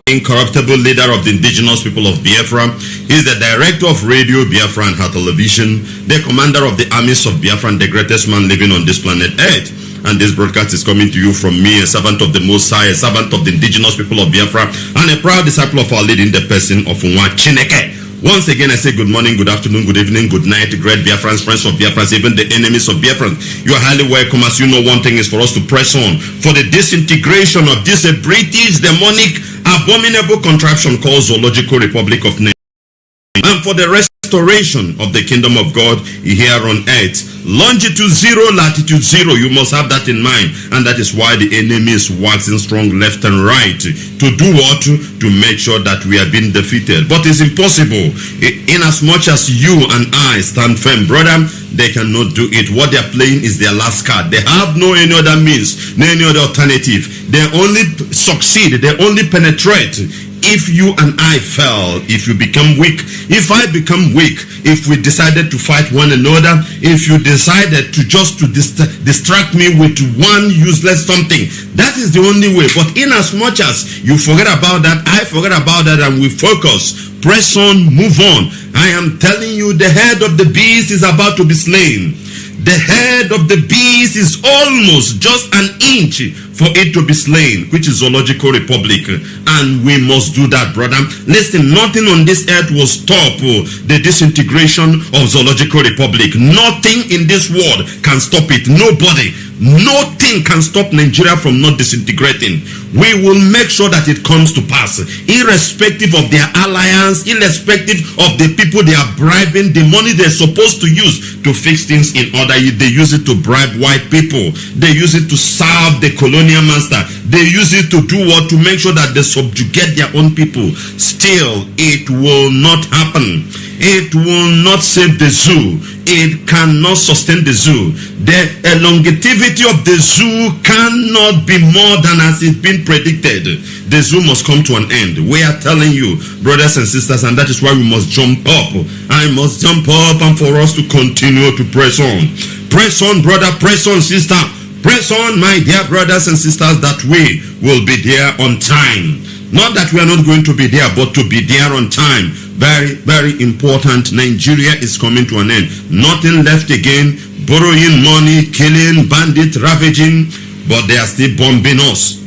incorruptible leader of the indigenous people of Biafra. He's the director of Radio Biafra and her television, the commander of the armies of Biafra, and the greatest man living on this planet Earth. And this broadcast is coming to you from me, a servant of the Most High, a servant of the indigenous people of Biafra, and a proud disciple of our leading, the person of Nwachineke. Once again, I say good morning, good afternoon, good evening, good night, great Biafrans, friends of Biafrans, even the enemies of Biafrans. You are highly welcome. As you know, one thing is for us to press on for the disintegration of this British demonic abominable contraption called Zoological Republic of Nigeria, and for the restoration of the kingdom of God here on earth. Longitude 0, latitude 0, you must have that in mind, and that is why the enemy is waxing strong left and right to do what? To make sure that we are being defeated. But it's impossible. In as much as you and I stand firm, brother, they cannot do it. What they are playing is their last card. They have no any other means, no any other alternative. They only succeed, they only penetrate if you and I fell, if you become weak, if I become weak, if we decided to fight one another, if you decided to just to distract me with one useless something, that is the only way. But in as much as you forget about that, I forget about that, and we focus, press on, move on. I am telling you, the head of the beast is about to be slain. The head of the beast is almost just an inch for it to be slain, which is Zoological Republic. And we must do that, brother. Listen, nothing on this earth will stop the disintegration of Zoological Republic. Nothing in this world can stop it. Nobody. Nothing can stop Nigeria from not disintegrating. We will make sure that it comes to pass, irrespective of their alliance, irrespective of the people they are bribing, the money they're supposed to use to fix things in order. They use it to bribe white people. They use it to serve the colonial master. They use it to do what? To make sure that they subjugate their own people. Still, it will not happen. It will not save the zoo. It cannot sustain the zoo. The longevity of the zoo cannot be more than as it's been predicted. The zoo must come to an end. We are telling you, brothers and sisters, and that is why we must jump up. I must jump up, and for us to continue to press on. Press on, brother, press on, sister. Press on, my dear brothers and sisters, that we will be there on time. Not that we are not going to be there, but to be there on time. Very, very important. Nigeria is coming to an end. Nothing left again. Borrowing money, killing, bandit, ravaging, but they are still bombing us.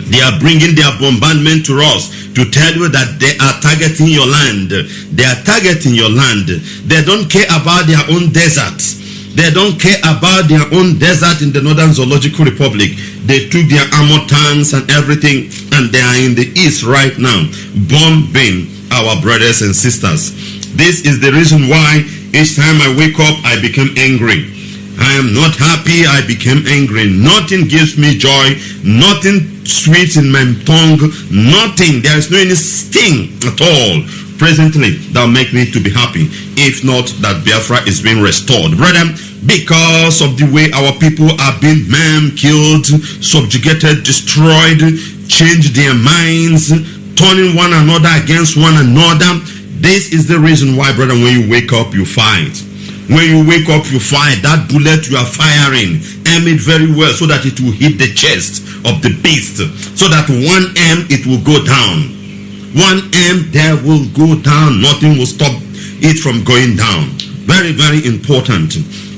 They are bringing their bombardment to us to tell you that they are targeting your land. They are targeting your land. They don't care about their own desert. They don't care about their own desert in the Northern Zoological Republic. They took their armor tanks and everything, and they are in the east right now, bombing our brothers and sisters. This is the reason why each time I wake up, I become angry. I am not happy, I became angry. Nothing gives me joy, nothing sweet in my tongue, nothing. There is no any sting at all presently that will make me to be happy, if not that Biafra is being restored. Brother, because of the way our people are being maimed, killed, subjugated, destroyed, changed their minds, turning one another against one another. This is the reason why, brother, when you wake up, you fight. When you wake up, you fight. That bullet you are firing, aim it very well so that it will hit the chest of the beast. So that one aim, it will go down. One aim, there will go down. Nothing will stop it from going down. Very, very important.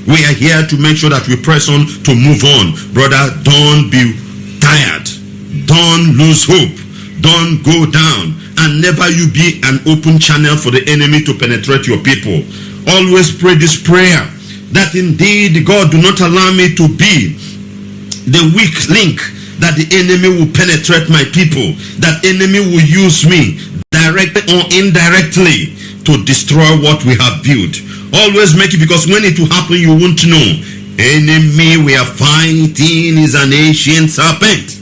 We are here to make sure that we press on to move on. Brother, don't be tired. Don't lose hope. Don't go down, and never you be an open channel for the enemy to penetrate your people. Always pray this prayer, that indeed God do not allow me to be the weak link, that the enemy will penetrate my people, that enemy will use me directly or indirectly to destroy what we have built. Always make it, because when it will happen, you won't know. Enemy we are fighting is an ancient serpent.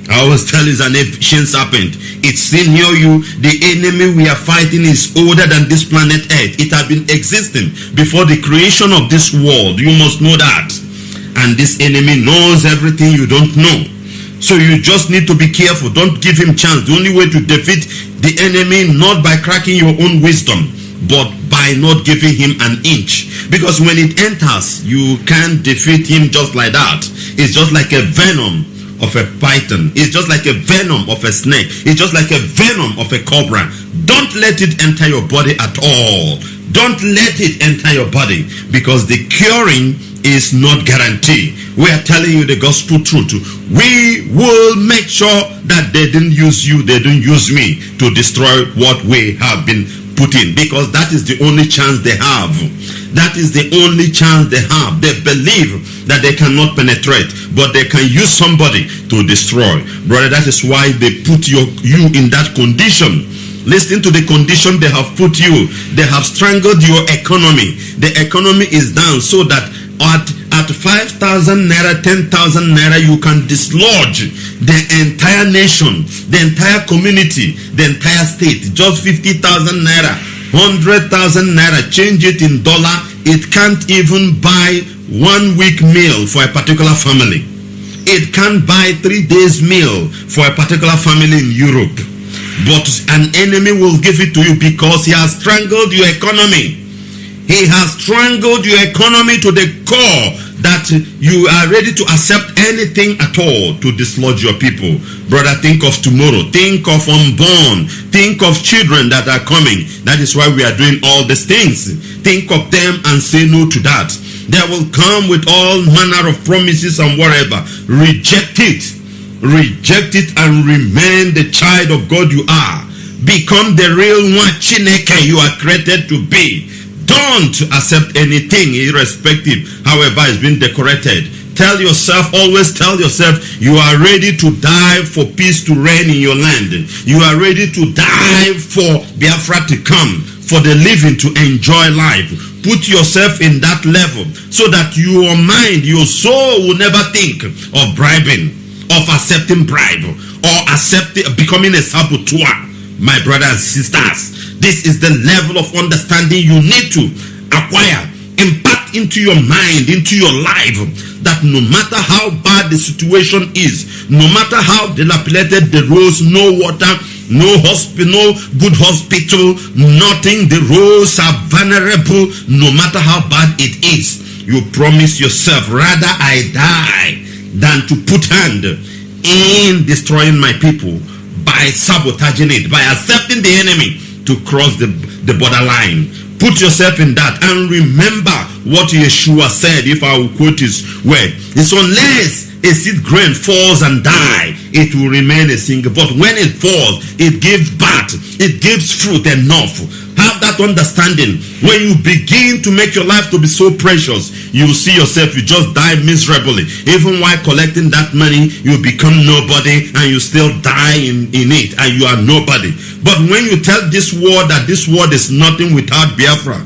I always tell you, it's an ancient serpent. It's still near you. The enemy we are fighting is older than this planet Earth. It has been existing before the creation of this world. You must know that. And this enemy knows everything you don't know. So you just need to be careful. Don't give him chance. The only way to defeat the enemy, not by cracking your own wisdom, but by not giving him an inch. Because when it enters, you can't defeat him just like that. It's just like a venom of a python. It's just like a venom of a snake. It's just like a venom of a cobra. Don't let it enter your body at all. Don't let it enter your body, because the curing is not guaranteed. We are telling you the gospel truth. We will make sure that they didn't use you, they didn't use me to destroy what we have been put in, because that is the only chance they have. That is the only chance they have. They believe that they cannot penetrate, but they can use somebody to destroy. Brother, that is why they put you in that condition. Listen to the condition they have put you. They have strangled your economy. The economy is down, so that at 5,000 naira, 10,000 naira, you can dislodge the entire nation, the entire community, the entire state. Just 50,000 naira, 100,000 naira, change it in dollar. It can't even buy 1 week meal for a particular family. It can't buy 3 days meal for a particular family in Europe. But an enemy will give it to you, because he has strangled your economy. He has strangled your economy to the core, that you are ready to accept anything at all to dislodge your people. Brother, think of tomorrow. Think of unborn. Think of children that are coming. That is why we are doing all these things. Think of them and say no to that. They will come with all manner of promises and whatever. Reject it. Reject it and remain the child of God you are. Become the real Nwachineke you are created to be. Don't accept anything, irrespective however it's been decorated. Tell yourself, always tell yourself, you are ready to die for peace to reign in your land. You are ready to die for Biafra to come, for the living to enjoy life. Put yourself in that level, so that your mind, your soul will never think of bribing, of accepting bribe, or becoming a saboteur. My brothers and sisters, this is the level of understanding you need to acquire, impact into your mind, into your life, that no matter how bad the situation is, no matter how dilapidated the roads, no water, no hospital, no good hospital, nothing, the roads are vulnerable, no matter how bad it is, you promise yourself, rather I die than to put hand in destroying my people by sabotaging it, by accepting the enemy to cross the borderline. Put yourself in that, and remember what Yeshua said, if I will quote his word. It's unless a seed grain falls and die, it will remain a single. But when it falls, it gives birth, it gives fruit enough. Have that understanding. When you begin to make your life to be so precious, you will see yourself, you just die miserably. Even while collecting that money, you become nobody, and you still die in it, and you are nobody. But when you tell this world that this world is nothing without Biafra,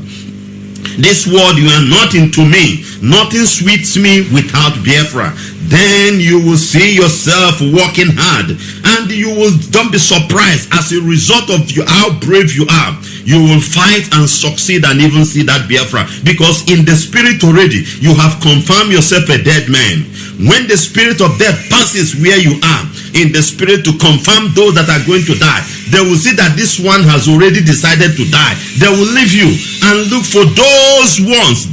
this world, you are nothing to me, nothing sweets me without Biafra, then you will see yourself working hard, and you will, don't be surprised, as a result of how brave you are, you will fight and succeed and even see that Biafra, because in the spirit already you have confirmed yourself a dead man. When the spirit of death passes where you are, in the spirit to confirm those that are going to die, they will see that this one has already decided to die. They will leave you and look for those ones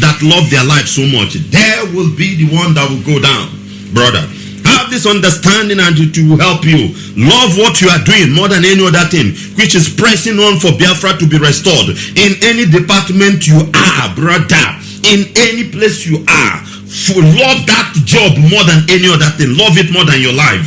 that love their life so much. There will be the one that will go down. Brother, have this understanding, and it will help you. Love what you are doing more than any other thing, which is pressing on for Biafra to be restored. In any department you are, brother, in any place you are, love that job more than any other thing. Love it more than your life,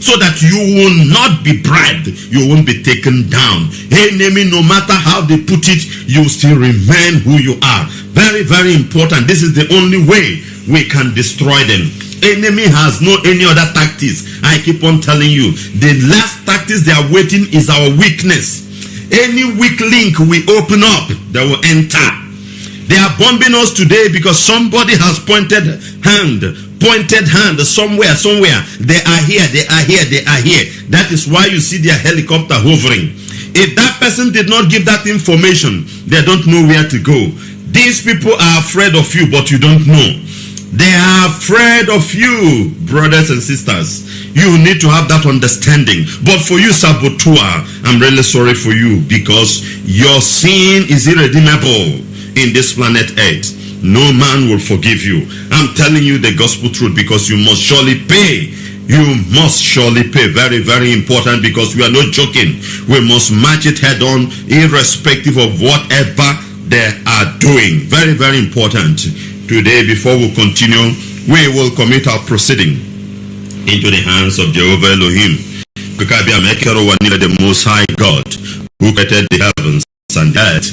so that you will not be bribed, you won't be taken down. Enemy, no matter how they put it, you still remain who you are. Very, very important. This is the only way we can destroy them. Enemy has no any other tactics. I keep on telling you, the last tactics they are waiting is our weakness. Any weak link we open up, they will enter. They are bombing us today because somebody has pointed hand somewhere. They are here. That is why you see their helicopter hovering. If that person did not give that information, they don't know where to go. These people are afraid of you, but you don't know. They are afraid of you, brothers and sisters. You need to have that understanding. But for you, saboteur, I'm really sorry for you, because your sin is irredeemable in this planet Earth. no man will forgive you. I'm telling you the gospel truth because you must surely pay. You must surely pay. Very, very important, because we are not joking. We must match it head on, irrespective of whatever they are doing. Very, very important. Today, before we continue, we will commit our proceeding into the hands of Jehovah Elohim, the Most High God, who created the heavens and the earth,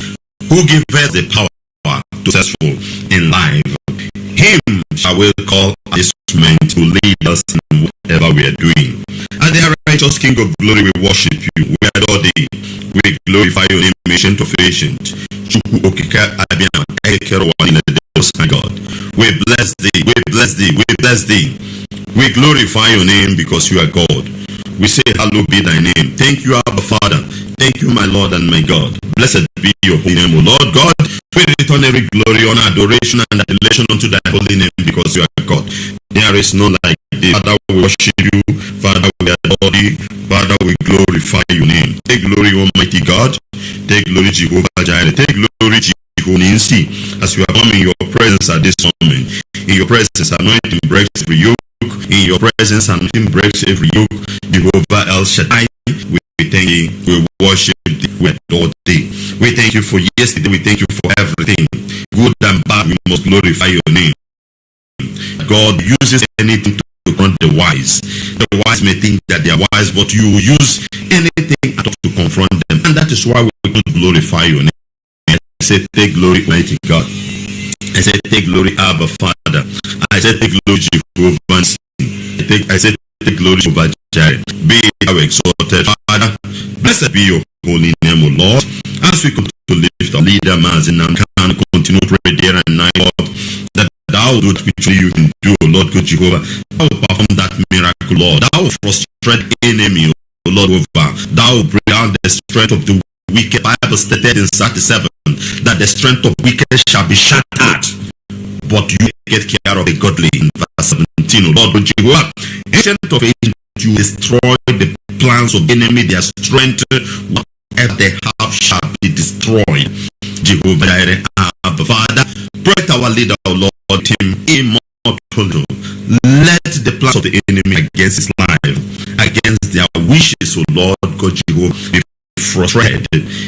who giveth the power to successful in life. Him shall we call this man to lead us in whatever we are doing. And the righteous King of glory, we worship you, we adore thee, we glorify your name, ancient of ancient. God, we bless thee, we bless thee, we bless thee. We glorify your name because you are God. We say, hallowed be thy name. Thank you, Abba Father. Thank you, my Lord and my God. Blessed be your holy name, O Lord God. We return every glory, honor, adoration, and adulation unto thy holy name, because you are God. There is none like thee. Father, we worship you. Father, we adore thee. Father, we glorify your name. Take glory, Almighty God. Take glory, Jehovah Jireh. Take glory, Jehovah Ninsi. As we are come in your presence at this moment. In your presence, anointing breaks every yoke. In your presence, anointing breaks every yoke. Jehovah El Shaddai, we thank you, we worship thee, we adore thee. We thank you for yesterday, we thank you for everything. Good and bad, we must glorify your name. God uses anything to confront the wise. The wise may think that they are wise, but you use anything at all to confront them. And that is why we could glorify your name. I say, take glory, mighty God. I say, take glory, Abba Father. I say, take glory, Jehovah. I say, take glory, Jehovah Jireh. Be thou exalted, Father. Blessed be your holy name, O Lord. As we continue to lift our leader, Mazi Nwachineke, continue to pray day and night, Lord, that thou do which you can do, O Lord, good Jehovah. Thou will perform that miracle, Lord. Thou will frustrate enemy, O Lord, over. Thou will bring down the strength of the wicked. Bible stated in 37 that the strength of wicked shall be shattered, but you get care of the godly. In verse 17, O Lord, good Jehovah, ancient of ages, you destroy the plans of the enemy, their strength, whatever they have shall be destroyed. Jehovah Jireh, Abba Father, break our leader, O Lord, him immortal. Let the plans of the enemy against his life, against their wishes, O Lord God Jehovah, be frustrated.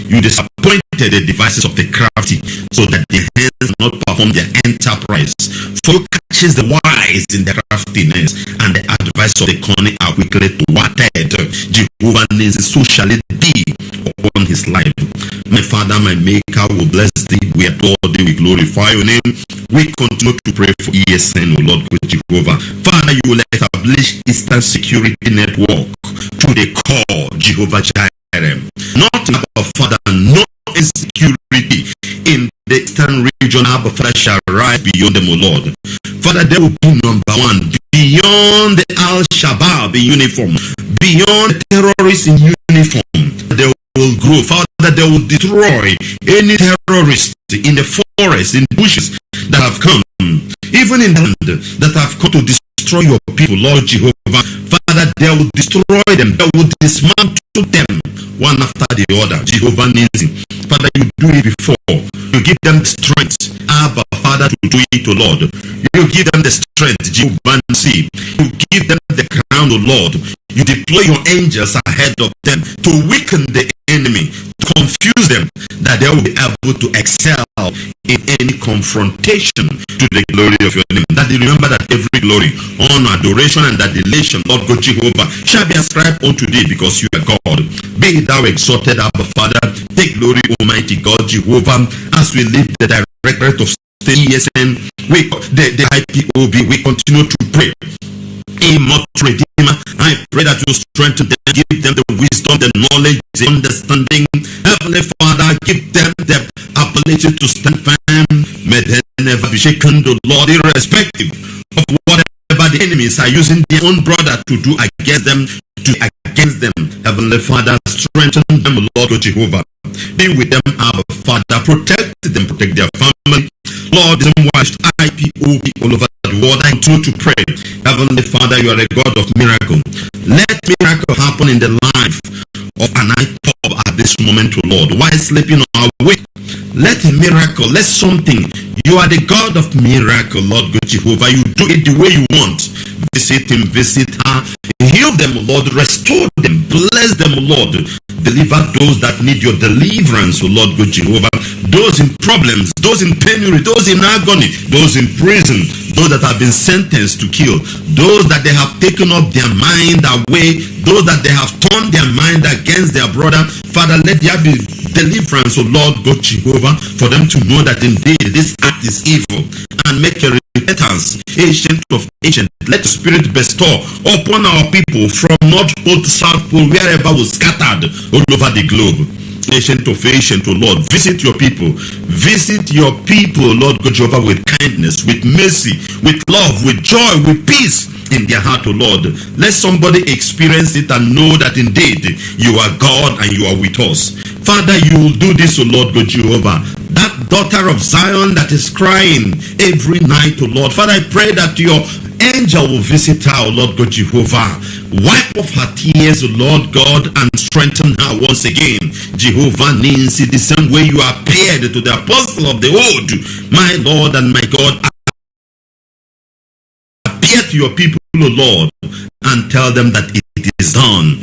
You disappointed the devices of the crafty, so that the hands not perform their enterprise. For you catches the wise in the craftiness, and the advice of the cunning are quickly thwarted. Jehovah needs, so shall it be upon his life. My Father, my Maker, will bless thee. We adore thee. We glorify your name. We continue to pray for ESN, O Lord God Jehovah. Father, you will establish Eastern Security Network to the core, Jehovah Jireh. Not our Father, no insecurity in the eastern region. Our Father shall rise beyond them, O Lord. Father, they will be number one, beyond the Al-Shabaab in uniform, beyond the terrorists in uniform. They will grow. Father, they will destroy any terrorist in the forest, in the bushes that have come, even in the land that have come to destroy your people, Lord Jehovah. Father, they will destroy them. They will dismantle them one after the other. Jehovah Nissi. Father, you do it before. You give them the strength, Abba Father, to do it, O Lord. You give them the strength, Jehovah Nissi. You give them the crown, O Lord. You deploy your angels ahead of them to weaken the enemy, to confuse them, that they will be able to excel in any confrontation to the glory of your name. That they remember that every glory, honor, adoration, and adulation, Lord God Jehovah, shall be ascribed unto thee, because you are God. Be thou exalted, Abba Father. Take glory, Almighty God Jehovah, as we live the directorate of state ESN, the IPOB, we continue to pray. Immortal Redeemer, I pray that you strengthen them, give them the wisdom, the knowledge, the understanding. Heavenly Father, give them the ability to stand firm. May they never be shaken, the Lord, irrespective of whatever the enemies are using their own brother to do against them. Heavenly Father, strengthen them, Lord Jehovah. Be with them, our Father. Protect them, protect their family. Lord, watch IPOB all over the world. I continue to pray. Heavenly Father, you are a God of miracle. Let miracle happen in the life of an IPOB at this moment, O Lord. While sleeping or awake, Let a miracle, let something. You are the God of miracle, Lord God Jehovah. You do it the way you want. Visit him, visit her. Heal them, Lord. Restore them. Bless them, Lord. Deliver those that need your deliverance, O Lord God Jehovah. Those in problems, those in penury, those in agony, those in prison, those that have been sentenced to kill, those that they have taken up their mind away, those that they have turned their mind against their brother. Father, let there be deliverance, O Lord God Jehovah, for them to know that indeed this act is evil, and make a repentance. Ancient of ancient, let the Spirit bestow upon our people from North Pole to South Pole, wherever was scattered all over the globe. Ancient of ancient, O Lord, visit your people. Visit your people, Lord God Jehovah, with kindness, with mercy, with love, with joy, with peace in their heart, O Lord. Let somebody experience it and know that indeed you are God and you are with us. Father, you will do this, O Lord God Jehovah. That daughter of Zion that is crying every night, O Lord. Father, I pray that your angel will visit her, O Lord God Jehovah. Wipe off her tears, O Lord God, and strengthen her once again. Jehovah Ninsi, the same way you appeared to the apostle of the old, my Lord and my God, appear to your people, O Lord, and tell them that it is done.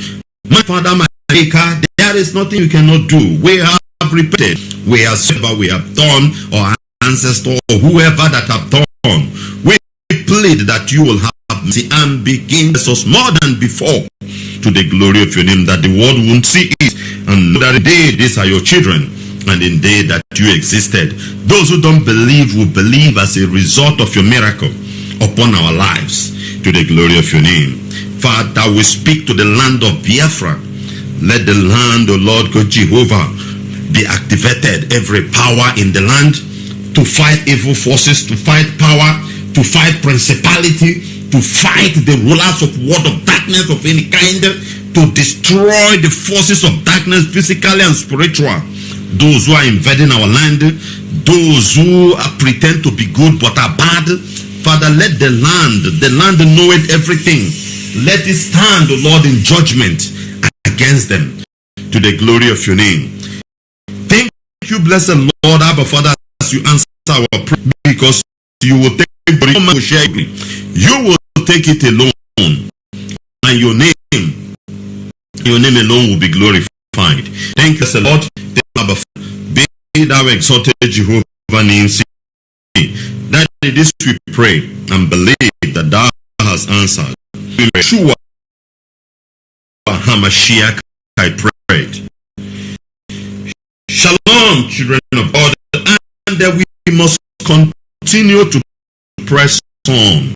My Father, my Maker, there is nothing you cannot do. We have repented. We have done, or ancestors, or whoever that have done. We plead that you will have mercy and begin us more than before, to the glory of your name, that the world won't see it and know that indeed these are your children, and indeed that you existed. Those who don't believe will believe as a result of your miracle upon our lives, to the glory of your name. Father, we speak to the land of Biafra. Let the land, O Lord God Jehovah, be activated. Every power in the land to fight evil forces, to fight power, to fight principality, to fight the rulers of world of darkness of any kind, to destroy the forces of darkness, physically and spiritual. Those who are invading our land, those who pretend to be good but are bad. Father, let the land know it everything. Let it stand, O Lord, in judgment against them, to the glory of your name. Thank you, blessed Lord, Abba Father, as you answer our prayer, because you will take you will take it alone, and your name alone will be glorified. Thank you, Lord. Be thou exalted, Jehovah Ninsi. That this we pray and believe that thou hast answered. Yeshua HaMashiach, I prayed. Shalom, children of God, and that we must continue to press on.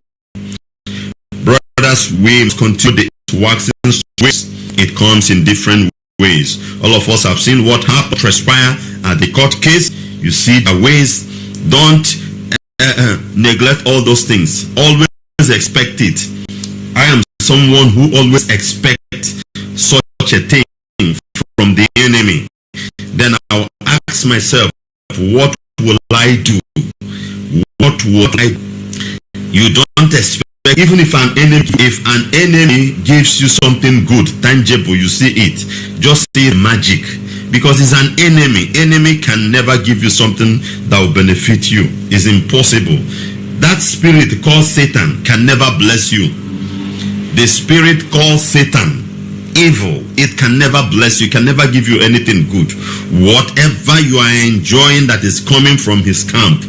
Brothers, we must continue the waxing ways. It comes in different ways. All of us have seen what happened, transpire at the court case. You see the ways. Don't neglect all those things. Always expect it. I am someone who always expects such a thing from the enemy. Then I'll ask myself, what will I do? What will I do? You don't expect, even if an enemy gives you something good, tangible, you see it, just see magic, because it's an enemy. Enemy can never give you something that will benefit you. It's impossible. That spirit called Satan can never bless you. The spirit called Satan, evil, it can never bless you, can never give you anything good. Whatever you are enjoying that is coming from his camp,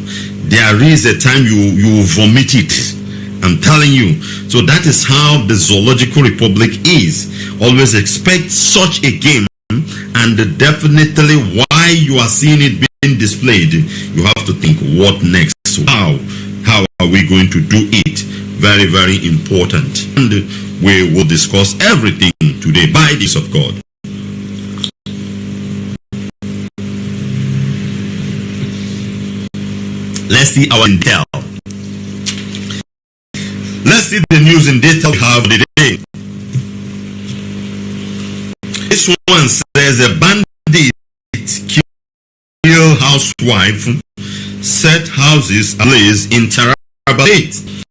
there is a time you will vomit it. I'm telling you. So that is how the Zoological Republic is. Always expect such a game, and definitely why you are seeing it being displayed, you have to think, what next? How are we going to do it? Very, very important. And we will discuss everything today by the grace of God. Let's see our intel. Let's see the news in detail we have today. This one says a bandit kill housewife, set houses ablaze in Taraba State.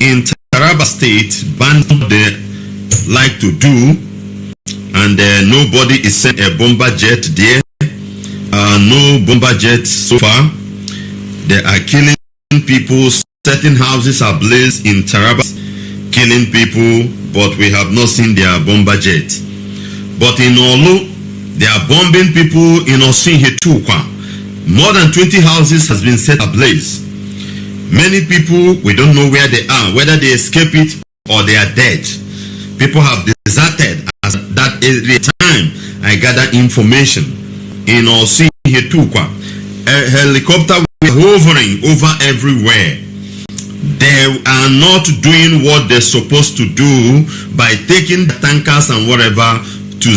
In Taraba State, bandits they like to do, and nobody is sent a bomber jet there. no bomber jets so far. They are killing people. Certain houses are ablaze in Taraba, killing people, but we have not seen their bomber jet. But in Olu, they are bombing people in Osinhetukwa. More than 20 houses has been set ablaze. Many people, we don't know where they are, whether they escape it or they are dead. People have deserted at that area time. I gather information in Osinhetukwa. A helicopter was hovering over everywhere. They are not doing what they're supposed to do by taking the tankers and whatever to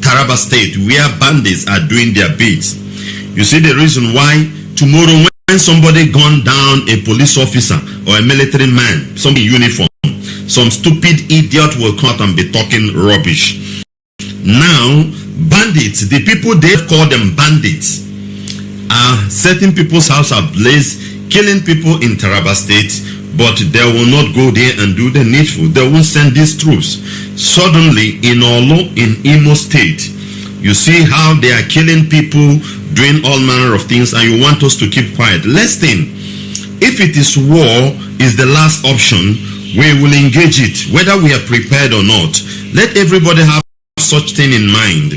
Taraba State, where bandits are doing their bits. You see the reason why tomorrow when somebody gunned down a police officer or a military man, some in uniform, some stupid idiot will come out and be talking rubbish. Now, bandits, the people they call them bandits, are setting people's house ablaze, killing people in Taraba State, but they will not go there and do the needful. They won't send these troops. Suddenly, in Olo, in Imo State, you see how they are killing people, doing all manner of things, and you want us to keep quiet. Listen, if it is war is the last option, we will engage it, whether we are prepared or not. Let everybody have such thing in mind.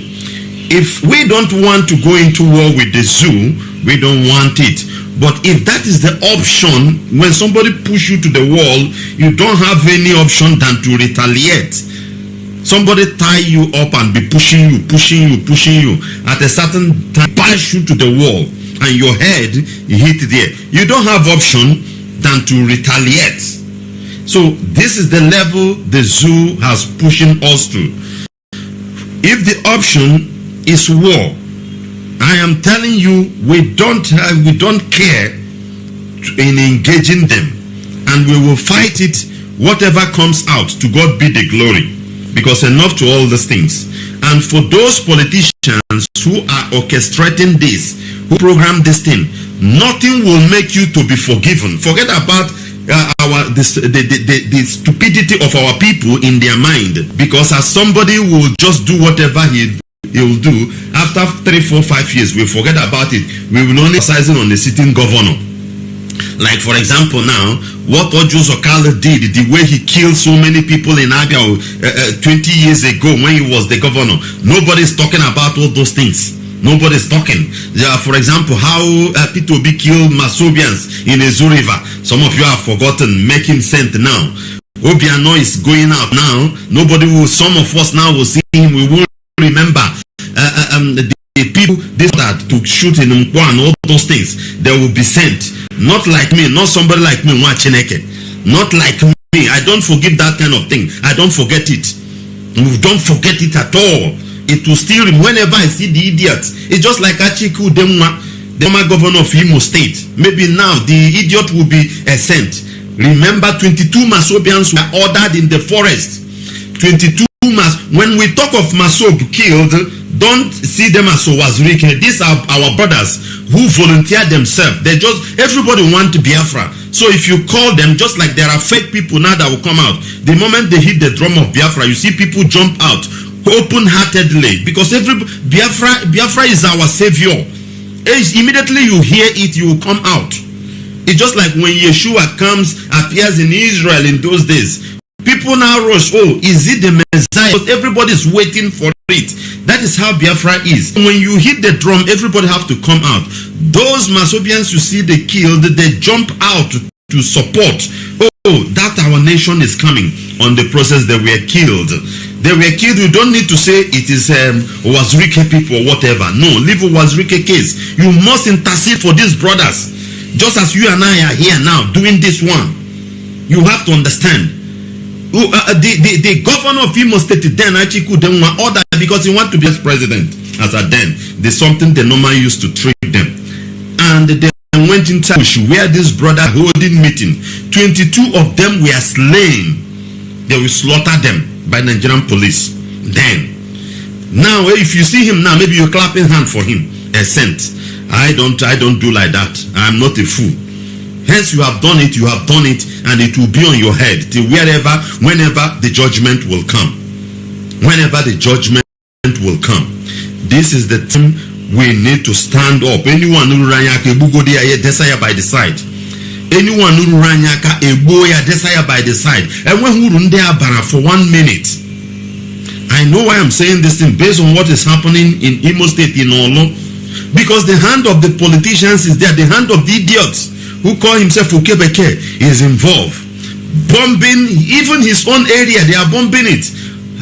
If we don't want to go into war with the zoo, we don't want it. But if that is the option, when somebody push you to the wall, you don't have any option than to retaliate. Somebody tie you up and be pushing you. At a certain time, push you to the wall and your head hit there. You don't have option than to retaliate. So this is the level the zoo has pushing us to. If the option is war, I am telling you, we don't care in engaging them, and we will fight it. Whatever comes out, to God be the glory, because enough to all these things. And for those politicians who are orchestrating this, who program this thing, nothing will make you to be forgiven. Forget about the stupidity of our people in their mind, because as somebody will just do whatever he will do, after 3, 4, 5 years we forget about it. We will only exercising on the sitting governor. Like for example now, what Ojo Zokala did, the way he killed so many people in Abia 20 years ago when he was the governor. Nobody's talking about all those things. Nobody's talking. For example, how P2B killed Masobians in Ezu River. Some of you have forgotten, making sense now. Obiano is going out now. Nobody will, some of us now will see him. We will remember the people that to shoot in Mkwa and all those things. They will be sent. Not like me, not somebody like me, Nwachineke. Not like me. I don't forgive that kind of thing. I don't forget it. We don't forget it at all. It will still, whenever I see the idiots, it's just like Achiku Demwa, the former governor of Imo State. Maybe now the idiot will be sent. Remember, 22 Masobians were ordered in the forest. 22 when we talk of Masob killed, don't see them as Wazirike. These are our brothers who volunteer themselves. They just, everybody want to Biafra. So if you call them, just like there are fake people now that will come out, the moment they hit the drum of Biafra, you see people jump out open-heartedly, because Biafra is our savior. Immediately you hear it, you will come out. It's just like when Yeshua appears in Israel in those days. People now rush, oh, is it the Messiah? Because everybody's waiting for it. That is how Biafra is. When you hit the drum, everybody have to come out. Those Masobians you see they killed, they jump out to support. Oh, that our nation is coming. On the process they were killed. They were killed. You don't need to say it is Wazirike people or whatever. No, leave a Wazirike case. You must intercede for these brothers. Just as you and I are here now doing this one. You have to understand. The governor of Imo State then Achiku then were ordered because he wanted to be as president. As a then, there's something they normally used to treat them. And they went into where this brother holding meeting. 22 of them were slain. They will slaughter them by Nigerian police. Then, now if you see him now, maybe you're clapping hand for him. A cent. I don't do like that. I'm not a fool. Hence you have done it, and it will be on your head till whenever the judgment will come. Whenever the judgment will come. This is the time We need to stand up. Anyone who ranyaka ebugo dey desire by the side. Anyone who ranyaka eboya desire by the side. And when who run there for 1 minute. I know why I'm saying this thing based on what is happening in Imo State in Olo. Because the hand of the politicians is there. The hand of the idiots who call himself Ukebeke is involved. Bombing even his own area. They are bombing it.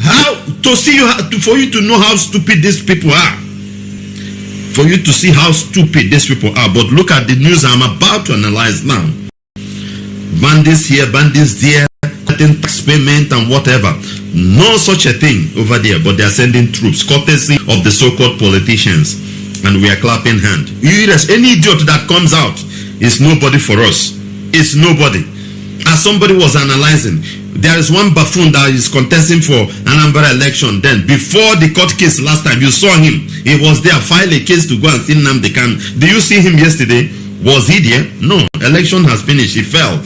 How to see you for you to know how stupid these people are. For you to see how stupid these people are. But look at the news I'm about to analyze now. Bandits here, bandits there, cutting tax payment and whatever. No such a thing over there, but they are sending troops, courtesy of the so-called politicians. And we are clapping hand. Any idiot that comes out is nobody for us. It's nobody. As somebody was analyzing, there is one buffoon that is contesting for Anambra election. Then before the court case last time, you saw him. He was there, file a case to go and see Nnamdi Kanu. Do you see him yesterday? Was he there? No. Election has finished. He fell.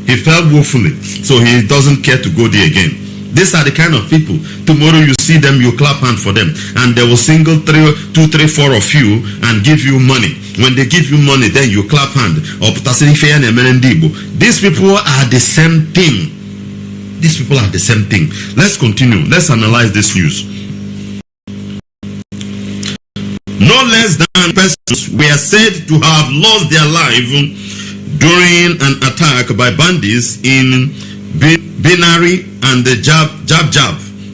He fell woefully. So he doesn't care to go there again. These are the kind of people. Tomorrow you see them, you clap hand for them. And they will single 2, 3, 4 of you and give you money. When they give you money, then you clap hand. These people are the same thing. These people are the same thing. Let's continue. Let's analyze this news. No less than persons were said to have lost their life during an attack by bandits in Binari and the Jab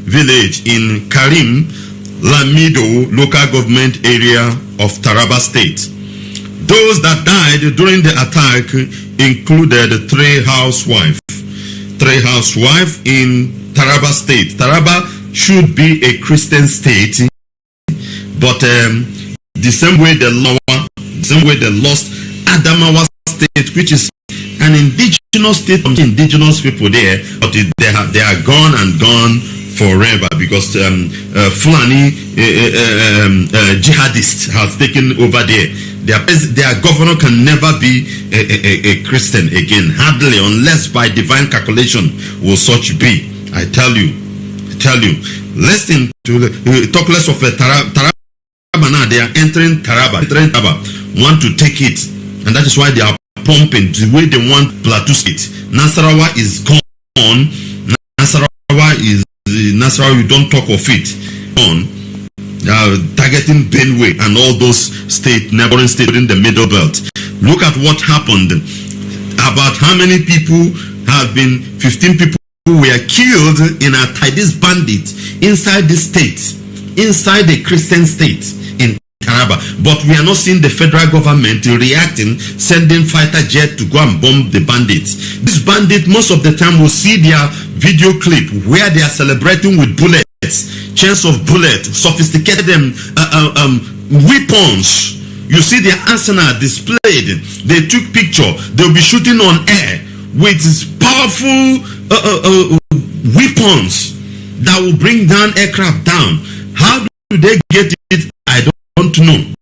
village in Karim Lamido local government area of Taraba State. Those that died during the attack included 3 housewives. 3 housewives in Taraba State. Taraba should be a Christian state, but the same way they lost Adamawa State, which is an indigenous state of indigenous people there, but they are gone and gone forever because Fulani jihadists has taken over there. Their governor can never be a Christian again, hardly, unless by divine calculation will such be. I tell you. Listen to talk less of a Taraba now. They are entering Taraba, want to take it, and that is why they are pumping the way they want Plateau State. Nasarawa is gone. Nasarawa, you don't talk of it. On targeting Benue and all those neighboring states in the Middle Belt. Look at what happened. About how many people have been, 15 people who were killed in this bandit inside the state, inside the Christian state in Taraba. But we are not seeing the federal government reacting, sending fighter jet to go and bomb the bandits. This bandit, most of the time, will see their video clip where they are celebrating with bullets, chains of bullets, sophisticated weapons. You see their arsenal displayed. They took picture. They'll be shooting on air with powerful weapons that will bring down aircraft down. How do they get it? I don't know.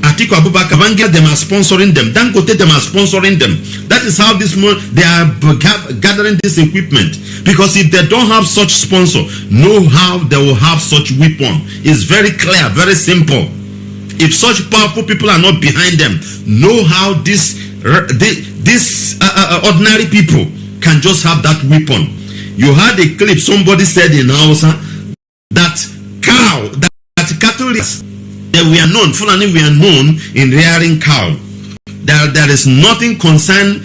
Atiku Abubakar, them are sponsoring them. Dangote, them are sponsoring them. That is how they are gathering this equipment. Because if they don't have such sponsor, know how they will have such weapon. It's very clear, very simple. If such powerful people are not behind them, know how this ordinary people can just have that weapon. You had a clip, somebody said in Hausa that cattle, that we are known, Fulani, we are known in rearing cow. There is nothing concern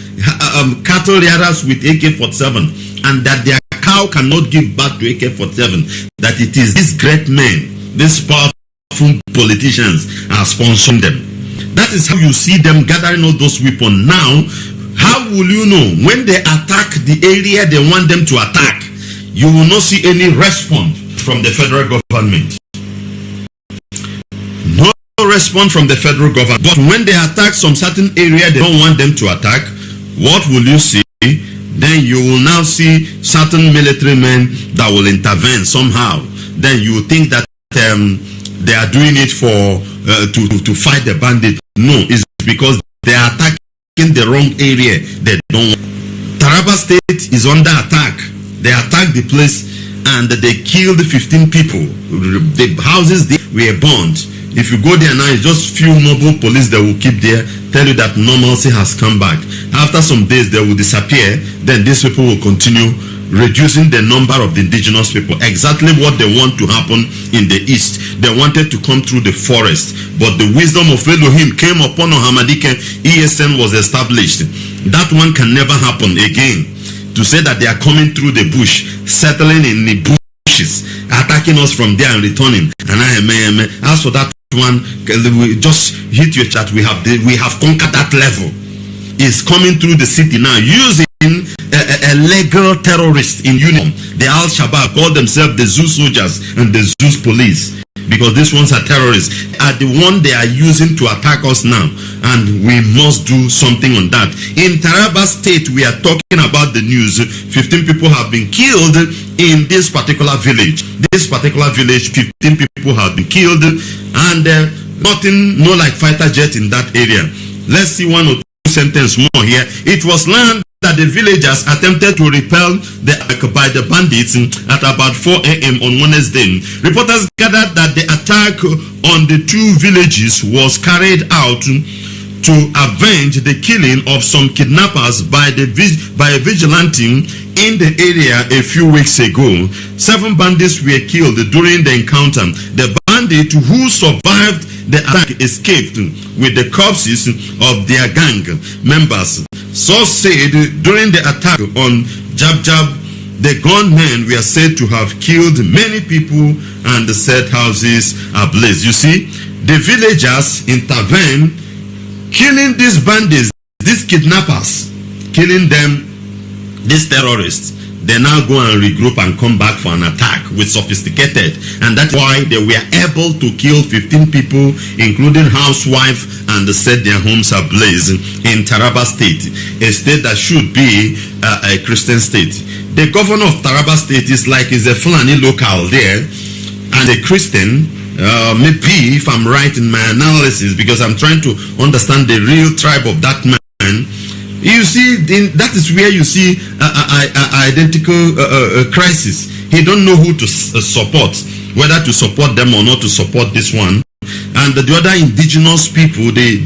cattle rearers with AK-47, and that their cow cannot give birth to AK-47. That it is these great men, these powerful politicians are sponsoring them. That is how you see them gathering all those weapons. Now, how will you know when they attack the area they want them to attack? You will not see any response from the federal government. No response from the federal government. But when they attack some certain area they don't want them to attack, what will you see? Then you will now see certain military men that will intervene somehow. Then you think that they are doing it for to fight the bandit. No, it's because they are attacking the wrong area. They don't. Taraba State is under attack. They attacked the place and they killed 15 people. The houses were burned. If you go there now, it's just few mobile police that will keep there, tell you that normalcy has come back. After some days, they will disappear. Then these people will continue reducing the number of the indigenous people. Exactly what they want to happen in the east. They wanted to come through the forest, but the wisdom of Elohim came upon Ohamadike. ESN was established. That one can never happen again. To say that they are coming through the bush, settling in the bushes, attacking us from there and returning. And as for that one, we just hit your chat. We have conquered that level. Is coming through the city now using a legal terrorist in uniform. The Al-Shabaab call themselves the Zoo soldiers and the Zoo police, because these ones are terrorists, are the one they are using to attack us now, and we must do something on that. In Taraba State, we are talking about the news. 15 people have been killed in this particular village. This particular village, 15 people have been killed, and no like fighter jet in that area. Let's see one or two sentence more here. It was learned that the villagers attempted to repel by the bandits at about 4 a.m. on Wednesday. Reporters gathered that the attack on the two villages was carried out to avenge the killing of some kidnappers by a vigilante in the area a few weeks ago. 7 bandits were killed during the encounter. The bandit who survived the attack escaped with the corpses of their gang members. So said during the attack on Jab, the gunmen were said to have killed many people and set houses ablaze. You see, the villagers intervened, killing these bandits, these kidnappers, killing them, these terrorists. They now go and regroup and come back for an attack with sophisticated, and that's why they were able to kill 15 people, including housewives, and set their homes ablaze in Taraba State, a state that should be a Christian state. The governor of Taraba State is a Fulani local there and a Christian. Maybe if I'm right in my analysis, because I'm trying to understand the real tribe of that man. You see, that is where you see identical crisis. He don't know who to support, whether to support them or not to support this one. And the other indigenous people, the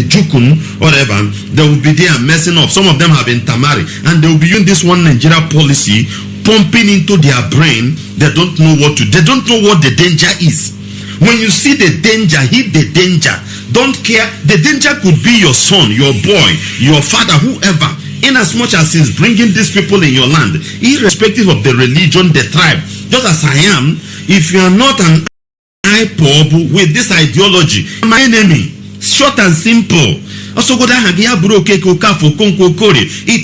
Jukun, whatever, they will be there messing up. Some of them have intermarried, and they will be using this one Nigeria policy, pumping into their brain. They don't know what to. They don't know what the danger is. When you see the danger, hit the danger. Don't care. The danger could be your son, your boy, your father, whoever. In as much as he's bringing these people in your land, irrespective of the religion, the tribe. Just as I am, if you are not an IPOB with this ideology, my enemy. Short and simple. It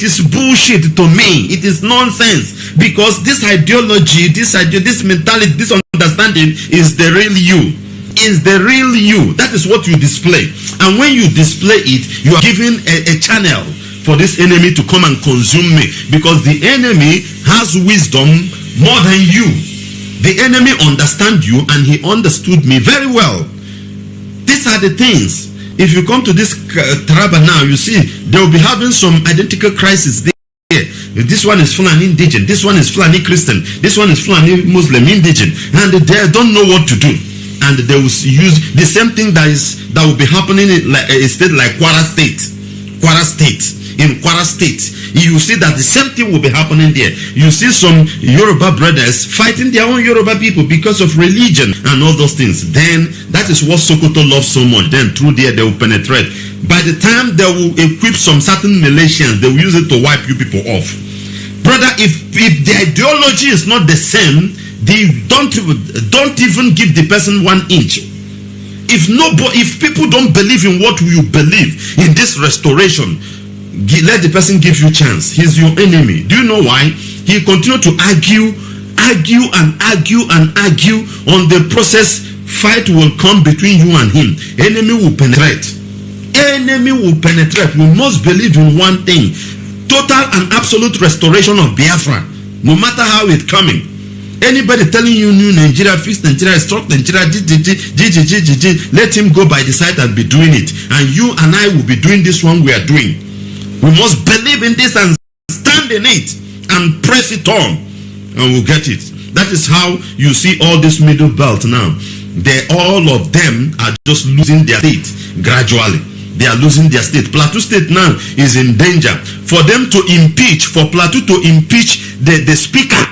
is bullshit to me. It is nonsense, because this ideology, this mentality, this understanding is the real you. Is the real you. That is what you display. And when you display it, you are giving a channel for this enemy to come and consume me, because the enemy has wisdom more than you. The enemy understands you, and he understood me very well. These are the things. If you come to this Taraba now, you see they will be having some identical crisis there. This one is Fulani indigenous, this one is Fulani Christian, this one is Fulani Muslim indigenous, and they don't know what to do. And they will use the same thing that will be happening in a state like Kwara State. In Kwara State, you see that the same thing will be happening there. You see some Yoruba brothers fighting their own Yoruba people because of religion and all those things. Then that is what Sokoto loves so much. Then through there they will penetrate. By the time they will equip some certain Malaysians, they will use it to wipe you people off. Brother, if the ideology is not the same, they don't even give the person 1 inch. If people don't believe in what you believe in this restoration, let the person give you chance. He's your enemy. Do you know why? He continue to argue on the process. Fight will come between you and him. Enemy will penetrate. We must believe in one thing: total and absolute restoration of Biafra, no matter how it's coming. Anybody telling you new Nigeria, fix Nigeria, struck Nigeria, let him go by the side and be doing it. And you and I will be doing this one we are doing. We must believe in this and stand in it and press it on, and we'll get it. That is how you see all this middle belt now. all of them are just losing their state gradually. They are losing their state. Plateau State now is in danger. For them to impeach, for Plateau to impeach the speaker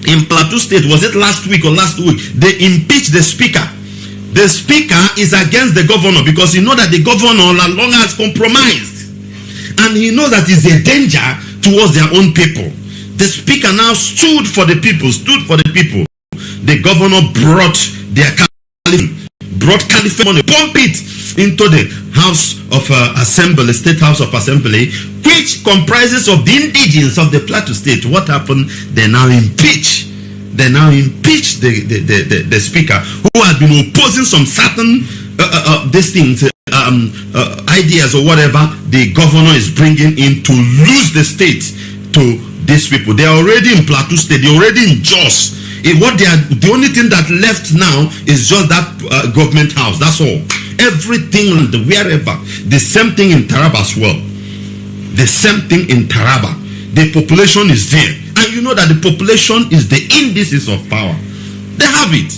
in Plateau State, was it last week or last week? They impeached the speaker. The speaker is against the governor because he knows that the governor all along has compromised. And he knows that it's a danger towards their own people. The speaker now stood for the people, The governor brought their caliphate money, pump it into the House of Assembly, State House of Assembly, which comprises of the indigenes of the Plateau State. What happened? They now impeach the speaker who has been opposing some certain ideas or whatever the governor is bringing in to lose the state to these people. They are already in Plateau State. They are already in Jos. The only thing that left now is just that government house. That's all. Everything wherever. The same thing in Taraba as well. The same thing in Taraba. The population is there, and you know that the population is the indices of power. They have it.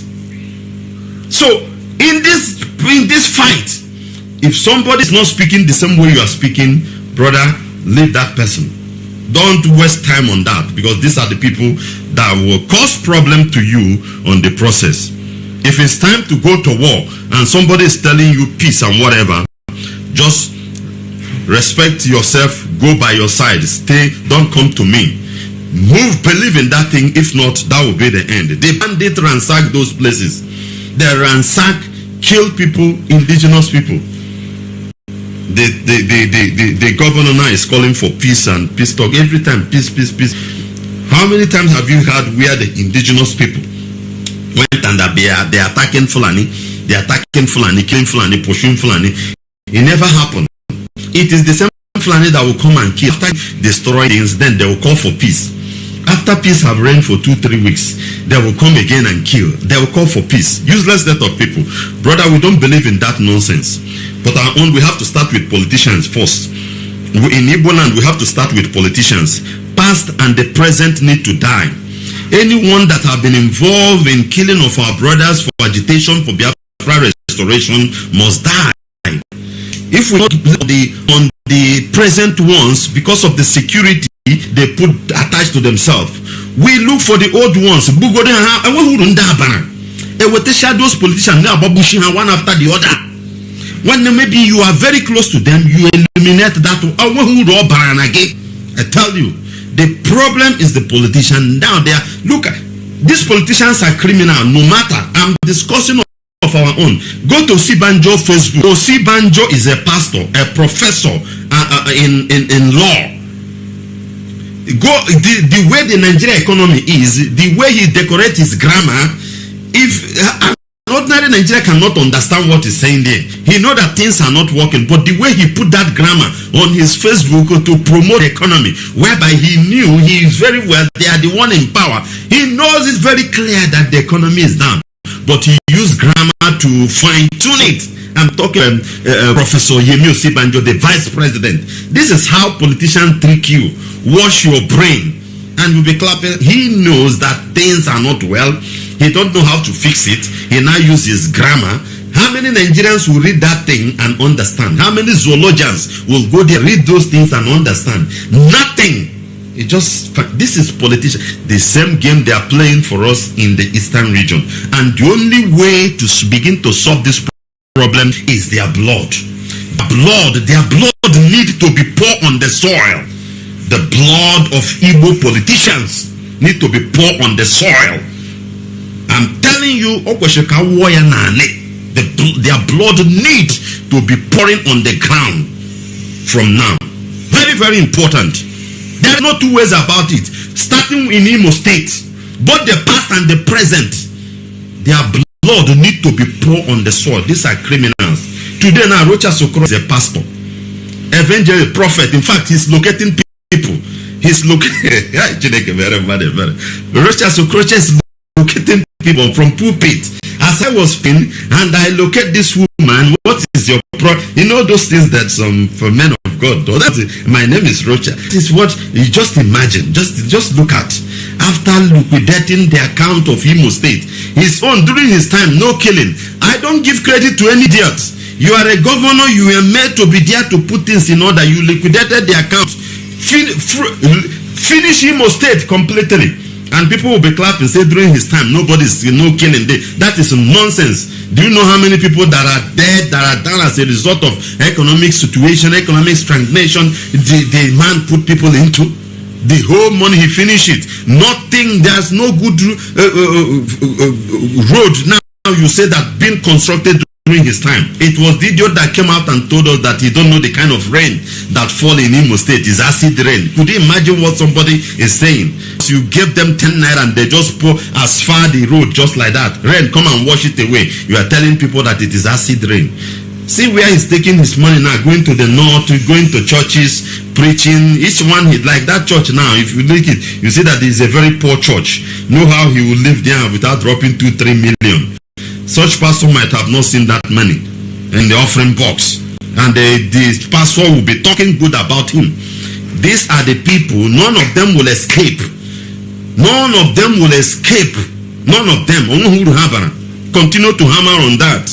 So in this fight, if somebody is not speaking the same way you are speaking, brother, leave that person. Don't waste time on that, because these are the people that will cause problem to you on the process. If it's time to go to war and somebody is telling you peace and whatever, just respect yourself, go by your side, stay, don't come to me. Move, believe in that thing. If not, that will be the end. They bandit ransack those places. They ransack, kill people, indigenous people. The governor now is calling for peace and peace talk every time. Peace. How many times have you heard where the indigenous people went and they are attacking Fulani, killing Fulani, pushing Fulani? It never happened. It is the same Fulani that will come and kill. After destroy things, then they will call for peace. After peace have reigned for 2-3 weeks, they will come again and kill. They will call for peace. Useless set of people. Brother, we don't believe in that nonsense. But our own, we have to start with politicians first. In Igbo land, we have to start with politicians. Past and the present need to die. Anyone that have been involved in killing of our brothers for agitation for Biafra restoration must die. If we not on the present ones, because of the security they put attached to themselves, we look for the old ones. Those politicians now one after the other. When maybe you are very close to them, you eliminate that. I tell you, the problem is the politician. Now look, these politicians are criminal. No matter, I'm discussing of our own. Go to Osibanjo Facebook. Osibanjo is a pastor, a professor in law. Go the way the Nigerian economy is, the way he decorates his grammar. If ordinary Nigeria cannot understand what he's saying there, he knows that things are not working. But the way he put that grammar on his Facebook to promote the economy, whereby he knew he is very well, they are the one in power. He knows it's very clear that the economy is down, but he used grammar to fine-tune it. I'm talking Professor Yemi Osibanjo, the vice president. This is how politicians trick you. Wash your brain and you'll be clapping. He knows that things are not well. He don't know how to fix it. He now uses grammar. How many Nigerians will read that thing and understand? How many zoologians will go there, read those things and understand? Nothing. It just, this is politician. The same game they are playing for us in the eastern region. And the only way to begin to solve this problem is their blood. Their blood need to be poured on the soil. The blood of Igbo politicians need to be poured on the soil. I'm telling you, their blood needs to be pouring on the ground from now. Very, very important. There are no two ways about it. Starting in Imo State, both the past and the present, their blood need to be poured on the soil. These are criminals. Today now, Rocha Sokoro is a pastor, evangelist, prophet. In fact, he's locating people. He's locating. Rocha Sokoro is locating people from pulpit. As I was speaking and I locate this woman, what is your problem? You know those things that some for men of God. My name is Rocha. This is what you just imagine. Just look at. After liquidating the account of Imo State, his own during his time, no killing. I don't give credit to any idiots. You are a governor. You were made to be there to put things in order. You liquidated the account. Finish Imo State completely. And people will be clapping, say during his time, nobody's no killing day. That is nonsense. Do you know how many people that are dead, that are done as a result of economic situation, economic stagnation, the man put people into? The whole money, he finished it. Nothing, there's no good road now you say that being constructed during his time. It was the idiot that came out and told us that he don't know the kind of rain that fall in Imo State is acid rain. Could you imagine what somebody is saying? So you give them 10 naira and they just pour as far the road just like that. Rain, come and wash it away. You are telling people that it is acid rain. See where he's taking his money now, going to the north, going to churches, preaching. Each one, like that church now, if you look it, you see that it's a very poor church. Know how he will live there without dropping 2-3 million. Such pastor might have not seen that money in the offering box. And the pastor will be talking good about him. These are the people, none of them will escape. None of them will escape. None of them. Continue to hammer on that.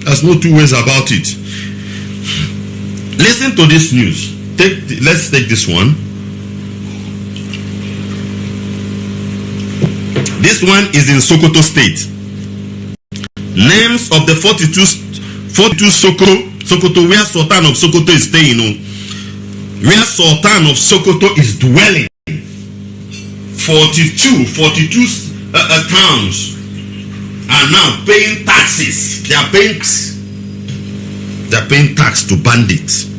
There's no two ways about it. Listen to this news. Let's take this one. This one is in Sokoto State. Names of the 42 Sokoto, where Sultan of Sokoto is staying, where Sultan of Sokoto is dwelling. 42 towns are now paying taxes. They are paying tax to bandits.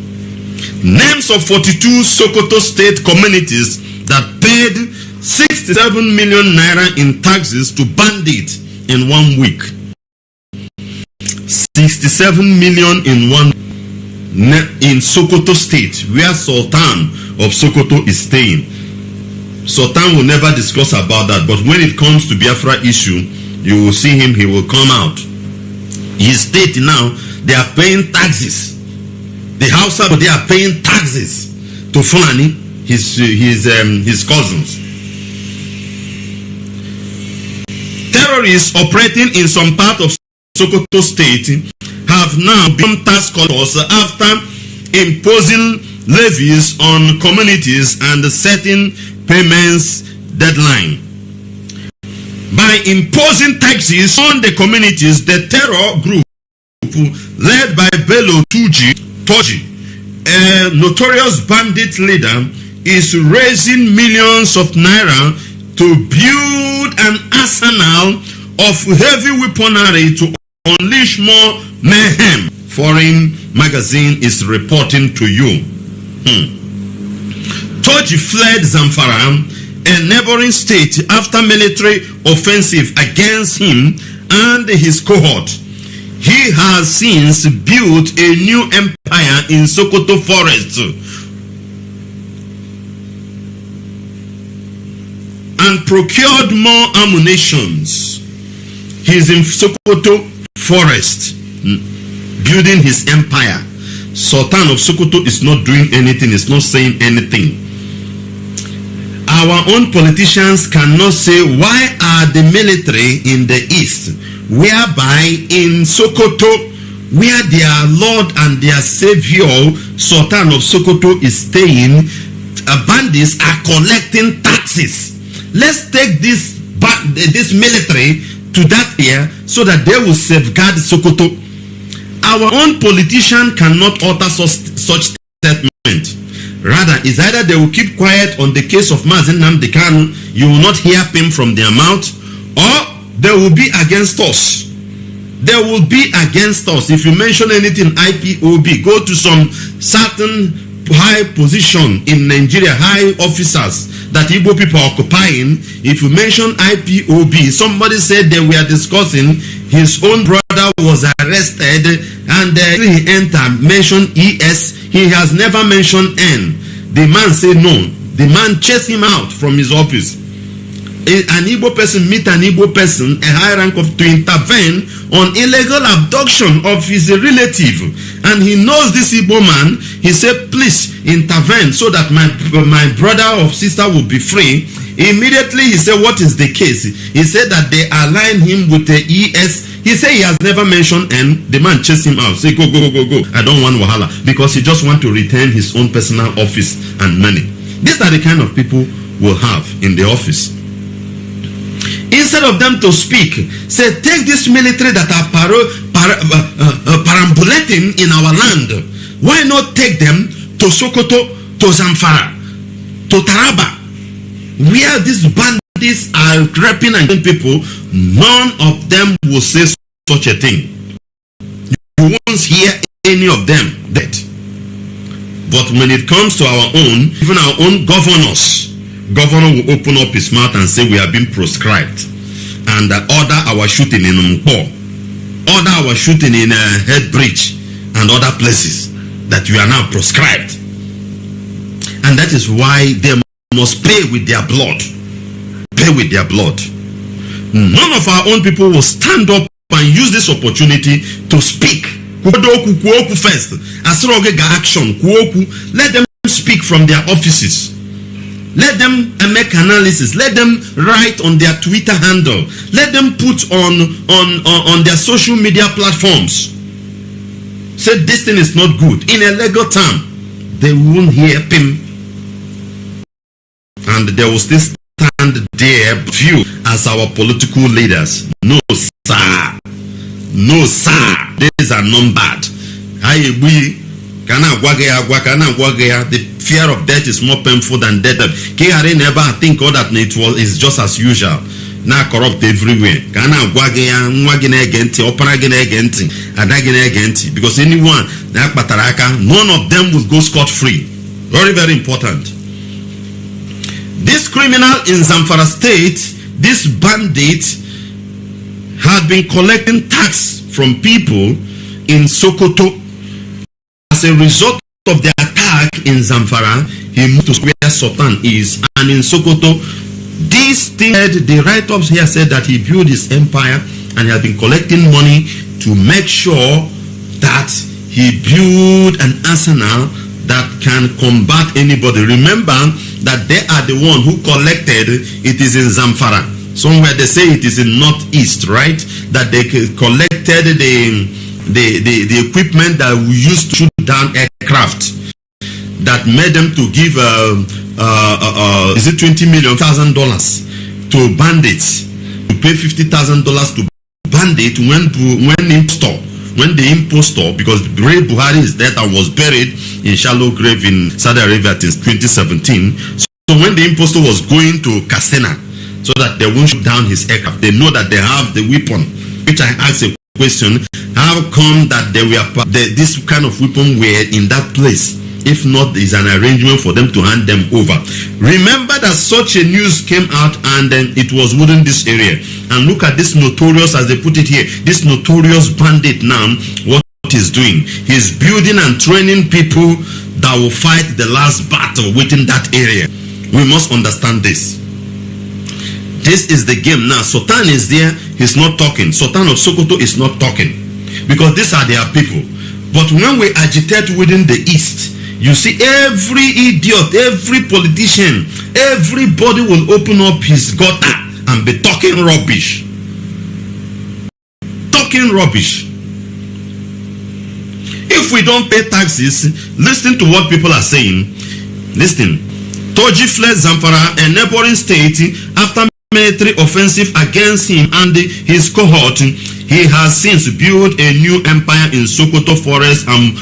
Names of 42 Sokoto state communities that paid 67 million naira in taxes to bandits in 1 week. 67 million in Sokoto state, where Sultan of Sokoto is staying. Sultan will never discuss about that, but when it comes to Biafra issue, you will see him, he will come out. His state now, they are paying taxes. The Hausa, they are paying taxes to Fulani, his cousins. Terrorists operating in some part of Sokoto state have now become tax collectors after imposing levies on communities and setting payments deadline. By imposing taxes on the communities, the terror group led by Bello Toji, a notorious bandit leader, is raising millions of naira to build an arsenal of heavy weaponry to unleash more mayhem. Foreign magazine is reporting to you. Toji fled Zamfara, a neighboring state, after military offensive against him and his cohort. He has since built a new empire in Sokoto forest and procured more ammunitions. He is in Sokoto forest building his empire. Sultan of Sokoto is not doing anything, is not saying anything. Our own politicians cannot say why are the military in the east, whereby in Sokoto, where their Lord and their Savior Sultan of Sokoto is staying, bandits are collecting taxes. Let's take this military to that area so that they will safeguard Sokoto. Our own politician cannot utter such statement. Rather, it's either they will keep quiet on the case of Mazi Nwachineke, you will not hear him from their mouth, or they will be against us. They will be against us. If you mention anything IPOB, go to some certain high position in Nigeria, high officers that Igbo people are occupying. If you mention IPOB, somebody said they were discussing his own brother was arrested and he entered, mentioned ES. He has never mentioned N. The man said no. The man chased him out from his office. an Igbo person meet an Igbo person, a high rank of, to intervene on illegal abduction of his relative, and he knows this Igbo man, he said, please intervene so that my brother or sister will be free. Immediately he said, what is the case? He said that they align him with the ES. He said he has never mentioned, and the man chased him out. Say, go. I don't want wahala, because he just want to retain his own personal office and money. These are the kind of people we'll have in the office. Instead of them to speak, say, take this military that are perambulating in our land. Why not take them to Sokoto, to Zamfara, to Taraba, where these bandits are raping and killing people? None of them will say such a thing. You won't hear any of them dead. But when it comes to our own, even our own governors, governor will open up his mouth and say we have been proscribed, and order our shooting in Mpo, order our shooting in Headbridge and other places, that you are now proscribed. And that is why they must pay with their blood. Pay with their blood. None of our own people will stand up and use this opportunity to speak. First, action. Let them speak from their offices. Let them make analysis. Let them write on their Twitter handle. Let them put on their social media platforms. Say this thing is not good. In a legal term, they won't hear him, and they will still stand there view as our political leaders. No sir, no sir. These are numbered. The fear of death is more painful than death. Kihari never think all that is just as usual. Now corrupt everywhere. Because anyone, none of them will go scot-free. Very, very important. This criminal in Zamfara state, this bandit, had been collecting tax from people in Sokoto. As a result of the attack in Zamfara, he moved to where Sultan is, and in Sokoto, this thing, the write-ups here said that he built his empire and he had been collecting money to make sure that he built an arsenal that can combat anybody. Remember that they are the one who collected, it is in Zamfara. Somewhere they say it is in northeast, right? That they collected the equipment that we used to shoot down aircraft, that made them to give is it $20 million to bandits, to pay $50,000 to bandits when the impostor, because Ray Buhari's death was buried in shallow grave in Saudi Arabia since 2017. So when the impostor was going to Kasena, so that they won't shoot down his aircraft, they know that they have the weapon. Which I asked a question: how come that this kind of weapon were in that place? If not, there is an arrangement for them to hand them over. Remember that such a news came out, and then it was within this area. And look at this notorious, as they put it here, this notorious bandit now, what he's doing. He's building and training people that will fight the last battle within that area. We must understand this. This is the game now. Sultan is there, he's not talking. Sultan of Sokoto is not talking, because these are their people. But when we agitate within the east, you see every idiot, every politician, everybody will open up his gutter and be talking rubbish. Talking rubbish. If we don't pay taxes, listen to what people are saying. Listen. Toji fled Zamfara, a neighboring state, after military offensive against him and his cohort. He has since built a new empire in Sokoto forest and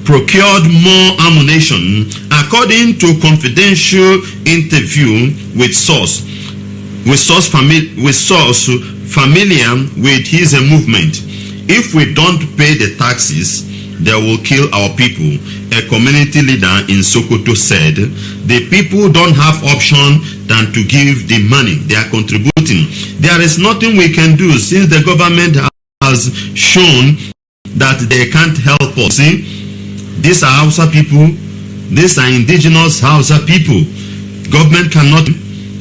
procured more ammunition, according to confidential interview with source familiar with his movement. If we don't pay the taxes, they will kill our people, a community leader in Sokoto said. The people don't have option than to give the money. They are contributing. There is nothing we can do, since the government has shown that they can't help us. See, these are Hausa people. These are indigenous Hausa people. Government cannot.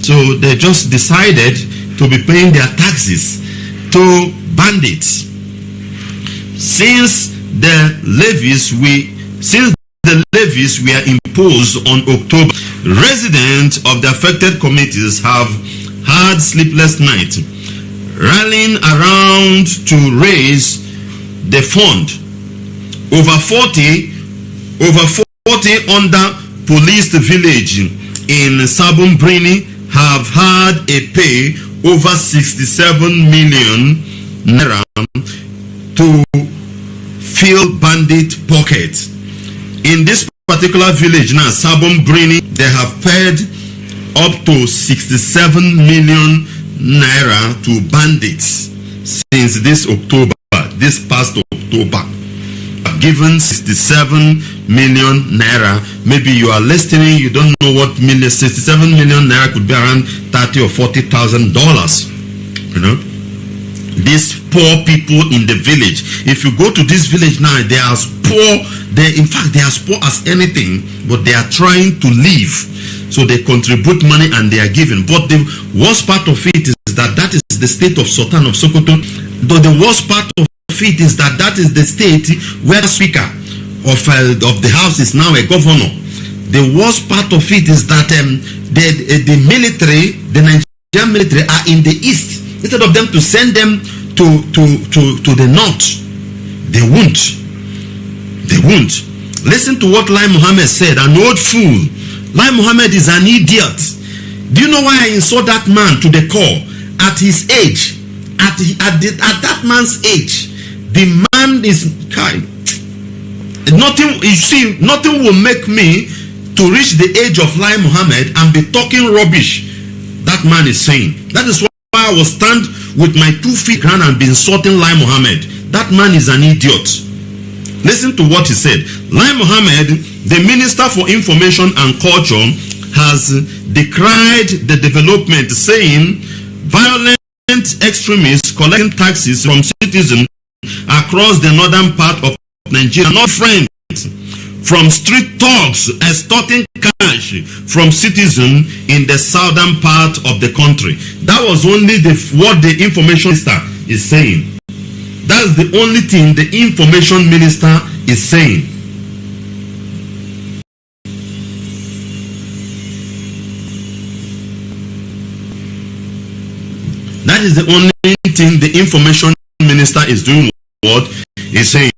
So they just decided to be paying their taxes to bandits. Since the levies were imposed on October, residents of the affected communities have had sleepless nights, rallying around to raise the fund. Over 40 under policed village in Sabon Brini have had a pay over 67 million naira to fill bandit pockets. In this particular village now, Sabon Brini, they have paid up to 67 million naira to bandits since this past October. Given 67 million naira. Maybe you are listening, you don't know what 67 million naira could be around $30,000 or $40,000. You know, these poor people in the village. If you go to this village now, they are as poor. In fact, they are as poor as anything, but they are trying to live. So they contribute money and they are giving. But the worst part of it is that is the state of Sultan of Sokoto. Though the worst part of it is that is the state where the speaker of the house is now a governor. The worst part of it is that the military, the Nigerian military, are in the east. Instead of them to send them to the north, they won't. They won't. Listen to what Lai Mohammed said, an old fool. Lai Mohammed is an idiot. Do you know why I insult that man to the core? At his age, at that man's age, the man is kind. Nothing, you see, nothing will make me to reach the age of Lai Mohammed and be talking rubbish that man is saying. That is why I will stand with my 2 feet ground and be insulting Lai Mohammed. That man is an idiot. Listen to what he said. Lai Mohammed, the Minister for Information and Culture, has decried the development, saying violent extremists collecting taxes from citizens across the northern part of Nigeria, not friends from street thugs extorting cash from citizens in the southern part of the country. That was only what the information minister is saying. That's the only thing the information minister is saying. That is the only thing the information minister is doing. What is saying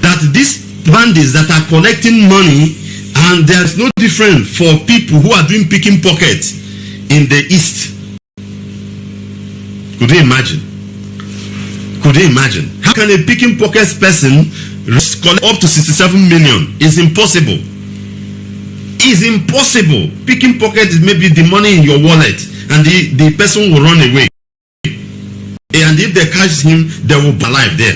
that these bandits that are collecting money, and there's no difference for people who are doing picking pockets in the east. Could you imagine? Could you imagine? How can a picking pockets person collect up to 67 million? It's impossible. It's impossible. Picking pocket is maybe the money in your wallet and the person will run away. And if they catch him, they will be alive there.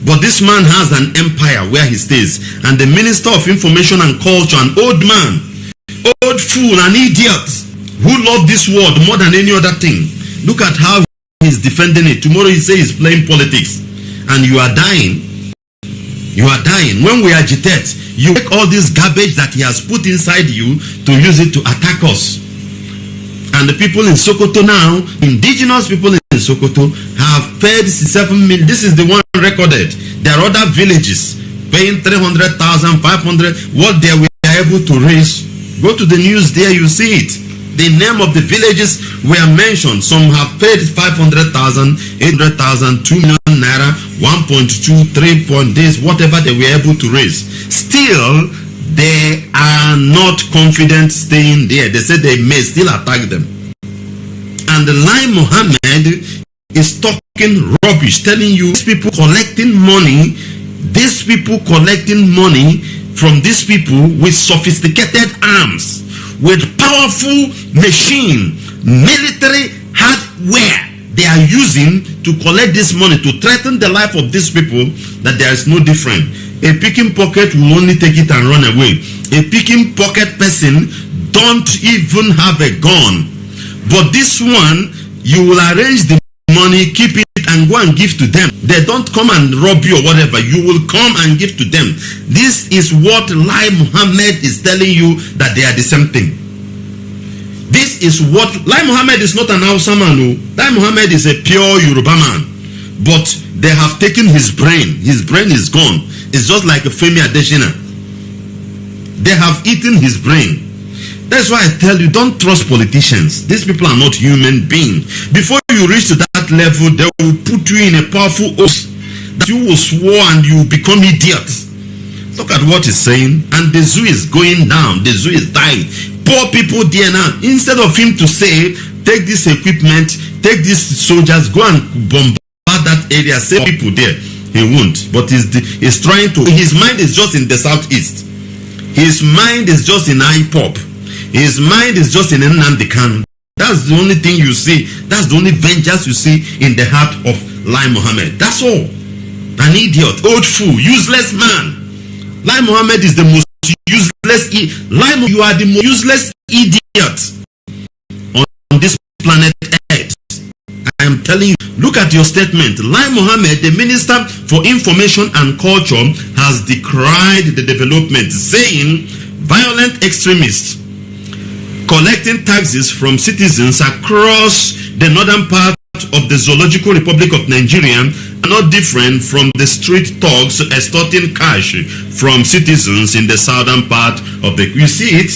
But this man has an empire where he stays. And the Minister of Information and Culture, an old man, old fool, an idiot, who loved this world more than any other thing. Look at how he's defending it. Tomorrow he says he's playing politics. And you are dying. You are dying. When we agitate, you take all this garbage that he has put inside you to use it to attack us. And the people in Sokoto now, indigenous people in Sokoto, have paid 67 million. This is the one recorded. There are other villages paying 300,000, 500. What they were able to raise. Go to the news there, you see it. The name of the villages were mentioned. Some have paid 500,000, 800,000, 2 million naira, 1.2, 3 point this, whatever they were able to raise. Still, they are not confident staying there. They said they may still attack them. And Lai Mohammed is talking rubbish, telling you these people collecting money from these people with sophisticated arms, with powerful machine, military hardware they are using to collect this money, to threaten the life of these people, that there is no difference. A picking pocket will only take it and run away. A picking pocket person don't even have a gun. But this one, you will arrange the money, keep it and go and give to them. They don't come and rob you or whatever. You will come and give to them. This is what Lai Mohammed is telling you, that they are the same thing. This is what Lai Mohammed is not an Hausa man. No. Lai Mohammed is a pure Yoruba man. But they have taken his brain. His brain is gone. It's just like a Femi Adesina. They have eaten his brain. That's why I tell you, don't trust politicians. These people are not human beings. Before you reach to that level, they will put you in a powerful oath that you will swear and you will become idiots. Look at what he's saying. And the zoo is going down. The zoo is dying. Poor people there now. Instead of him to say, take this equipment, take these soldiers, go and bombard that area, save people there. He won't. But he's trying to. His mind is just in the southeast. His mind is just in IPOP. His mind is just in Nnamdi Kanu. That's the only thing you see. That's the only vengeance you see in the heart of Lai Mohammed. That's all. An idiot, old fool, useless man. Lai Mohammed is the most useless. You are the most useless idiot on this planet Earth. I am telling you, look at your statement. Lai Mohammed, the Minister for Information and Culture, has decried the development, saying violent extremists collecting taxes from citizens across the northern part of the Zoological Republic of Nigeria are not different from the street thugs extorting cash from citizens in the southern part of the... You see it?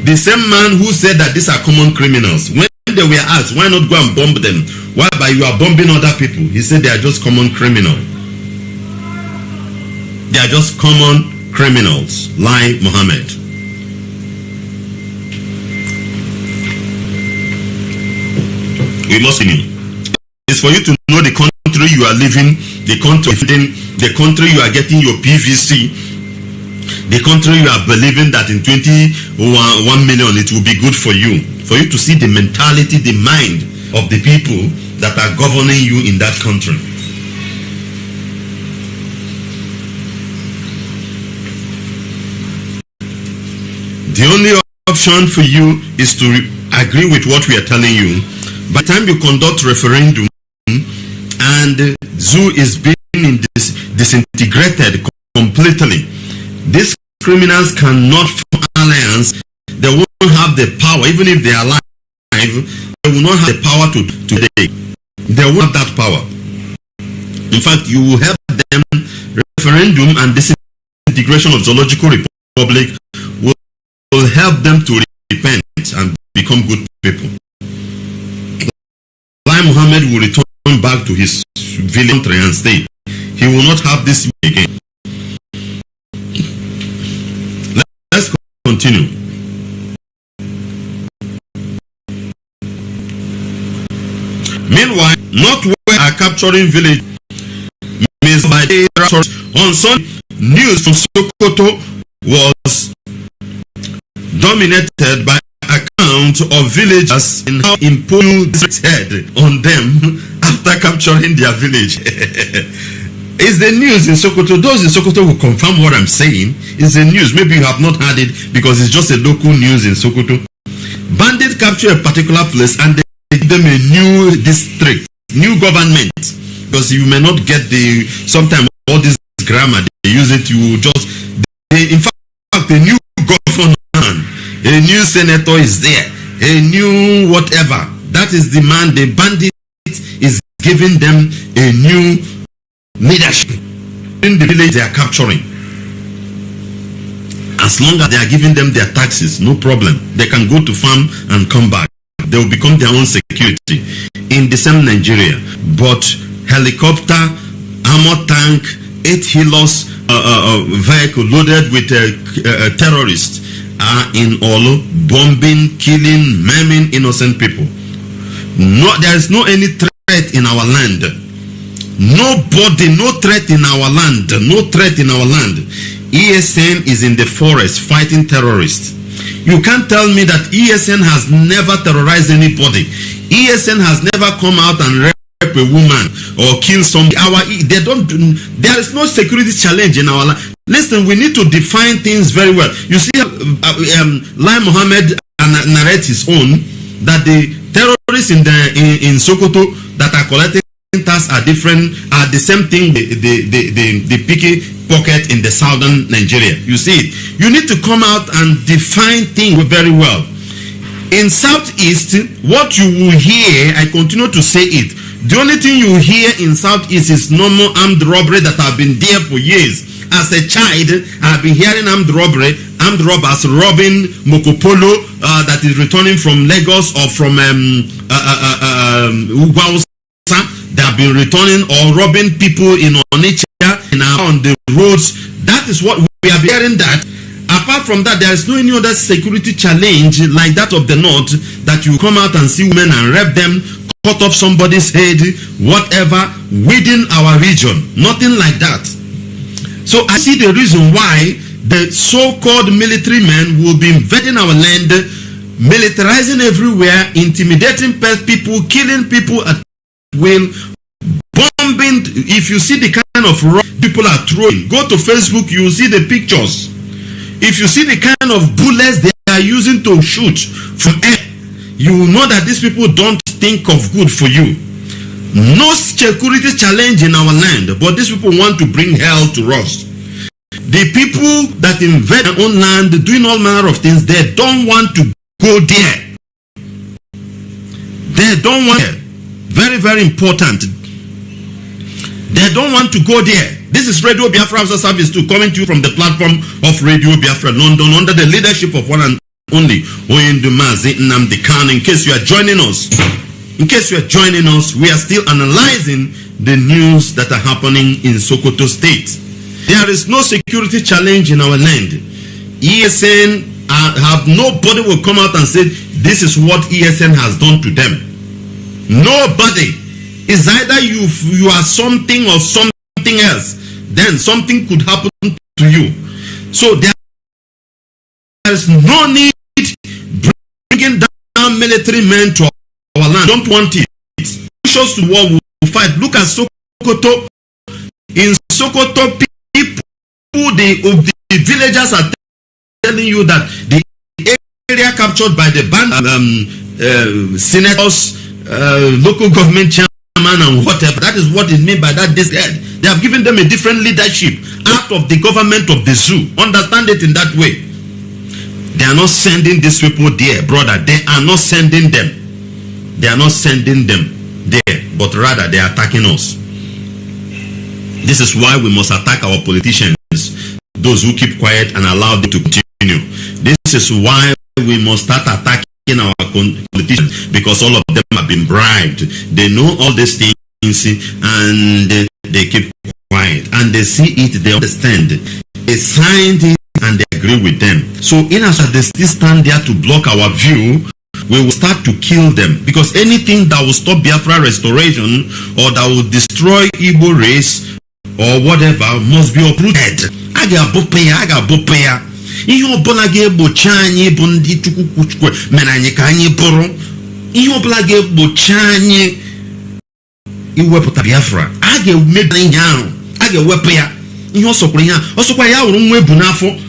The same man who said that these are common criminals, when they were asked, why not go and bomb them? Why by you are bombing other people? He said they are just common criminals. They are just common criminals. Lai Mohammed. We must know. It's for you to know the country you are living, the country you are getting your PVC, the country you are believing that in 1 million it will be good for you to see the mentality, the mind of the people that are governing you in that country. The only option for you is to agree with what we are telling you. By the time you conduct referendum and zoo is being disintegrated completely, these criminals cannot form alliance. They won't have the power, even if they are alive, they will not have the power to today. They won't have that power. In fact, you will help them. Referendum and disintegration of Zoological Republic will help them to repent and become good people. Lai Mohammed will return back to his village and state. He will not have this again. Let's continue. Meanwhile, Northwest are capturing village on Sunday. News from Sokoto was dominated by accounts of villagers in how imposing district head on them after capturing their village. It's the news in Sokoto. Those in Sokoto will confirm what I'm saying. It's the news. Maybe you have not heard it because it's just a local news in Sokoto. Bandits capture a particular place and they give them a new district, new government. Because you may not get the, sometimes all this grammar, they use it, you just, in fact, a new governor, a new senator is there, a new whatever. That is the man, the bandit is giving them a new leadership. In the village they are capturing. As long as they are giving them their taxes, no problem. They can go to farm and come back. They will become their own security in the same Nigeria. But helicopter, armor tank, 8 Hilux vehicle loaded with terrorists are in Olo, bombing, killing, maiming innocent people. No, there is no any threat in our land. Nobody, no threat in our land. No threat in our land. ESN is in the forest fighting terrorists. You can't tell me that ESN has never terrorized anybody. ESN has never come out and rape a woman or kill somebody. There is no security challenge in our land. Listen, we need to define things very well. You see, Lai Mohammed narrates his own that the terrorists in Sokoto that are collecting tax are different, are the same thing, the picky pocket in the southern Nigeria. You see it. You need to come out and define things very well. In Southeast, what you will hear, I continue to say it, the only thing you hear in Southeast is normal armed robbery that have been there for years. As a child, I've been hearing armed robbers robbing Mokopolo that is returning from Lagos or from Ugwausa. They have been returning or robbing people in Onitsha and on the roads. That is what we are hearing. That apart from that, there is no any other security challenge like that of the north, that you come out and see women and rape them, cut off somebody's head, whatever, within our region. Nothing like that. So I see the reason why the so-called military men will be invading our land, militarizing everywhere, intimidating people, killing people at will, bombing. If you see the kind of rock people are throwing, go to Facebook, you will see the pictures. If you see the kind of bullets they are using to shoot from air, you will know that these people don't think of good for you. No security challenge in our land, but these people want to bring hell to us. The people that invade their own land, doing all manner of things, they don't want to go there. They don't want it. Very, very important. They don't want to go there. This is Radio Biafra Hausa-Service 2 coming to you from the platform of Radio Biafra London under the leadership of one and only Mazi Nwachineke. In case you are joining us, we are still analyzing the news that are happening in Sokoto State. There is no security challenge in our land. ESN nobody will come out and say this is what ESN has done to them. Nobody. Is either you are something or something else, then something could happen to you. So there is no need bringing down military men to our land. Don't want it. Push us to war, we will fight. Look at Sokoto. In Sokoto, the villagers are telling you that the area captured by the band senators, local government chairman and whatever, that is what it means by that. They have given them a different leadership out of the government of the zoo. Understand it in that way. They are not sending these people there, brother. They are not sending them. They are not sending them there, but rather they are attacking us. This is why we must attack our politicians, those who keep quiet and allow them to continue. This is why we must start attacking our politicians, because all of them have been bribed. They know all these things and they keep quiet and they see it, they understand, they signed it and they agree with them. So in as they still stand there to block our view, we will start to kill them, because anything that will stop Biafra restoration or that will destroy Igbo race or whatever must be uprooted. Ihe ọbụla ga-egbochi anyị bụ ndị Chukwu mere anyị ka anyị bụrụ. Ihe ọbụla ga-egbochi anyị iwepụta Biafra, a ga-emebi ihe ahụ, a ga-ewepụ ya. Ihe ọsọkwara ihe a, ọsọkwa ya wụrụ nwa ebu n'afọ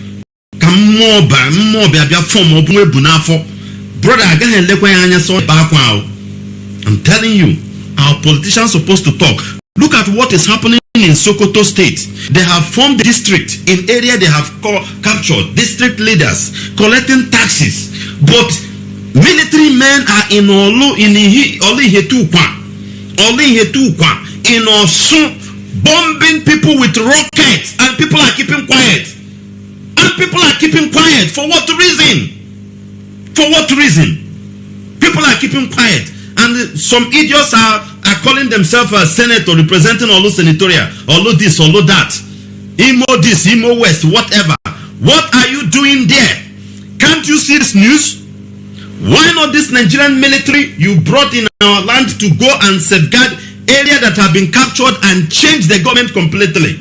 ka mmụọ bịa bịa fọm ọ bụ nwa ebu n'afọ. Brother, agaghị elekwa ya anya sọ ebe akwa ahụ. I'm telling you, our politicians supposed to talk. Look at what is happening in Sokoto State. They have formed a district in area they have captured, district leaders collecting taxes, but military men are in Oluhetukwa, in Osun, bombing people with rockets, and people are keeping quiet. For what reason? For what reason? People are keeping quiet, and some idiots are calling themselves a senator representing Olu Senatorial, Olu this, Olu that, Imo this, Imo West, whatever. What are you doing there? Can't you see this news? Why not this Nigerian military you brought in our land to go and safeguard area that have been captured and change the government completely?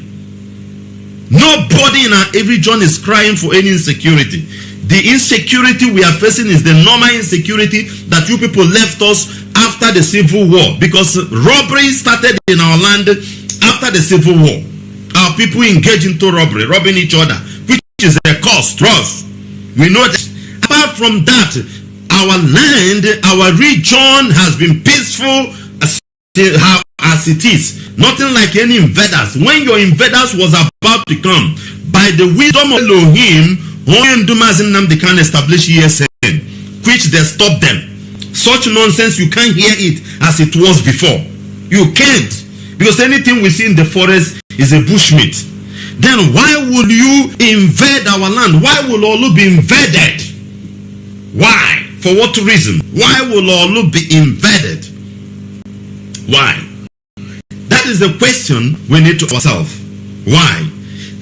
Nobody in our region is crying for any insecurity. The insecurity we are facing is the normal insecurity that you people left us after the Civil War, because robbery started in our land after the Civil War. Our people engaged into robbery, robbing each other, which is a cost to us. We know that. Apart from that, our land, our region has been peaceful as it is. Nothing like any invaders. When your invaders was about to come, by the wisdom of Elohim, they can establish ESN, which they stopped them. Such nonsense, you can't hear it as it was before. You can't. Because anything we see in the forest is a bushmeat. Then why would you invade our land? Why will Olu be invaded? Why? For what reason? Why will Olu be invaded? Why? That is the question we need to ask ourselves. Why?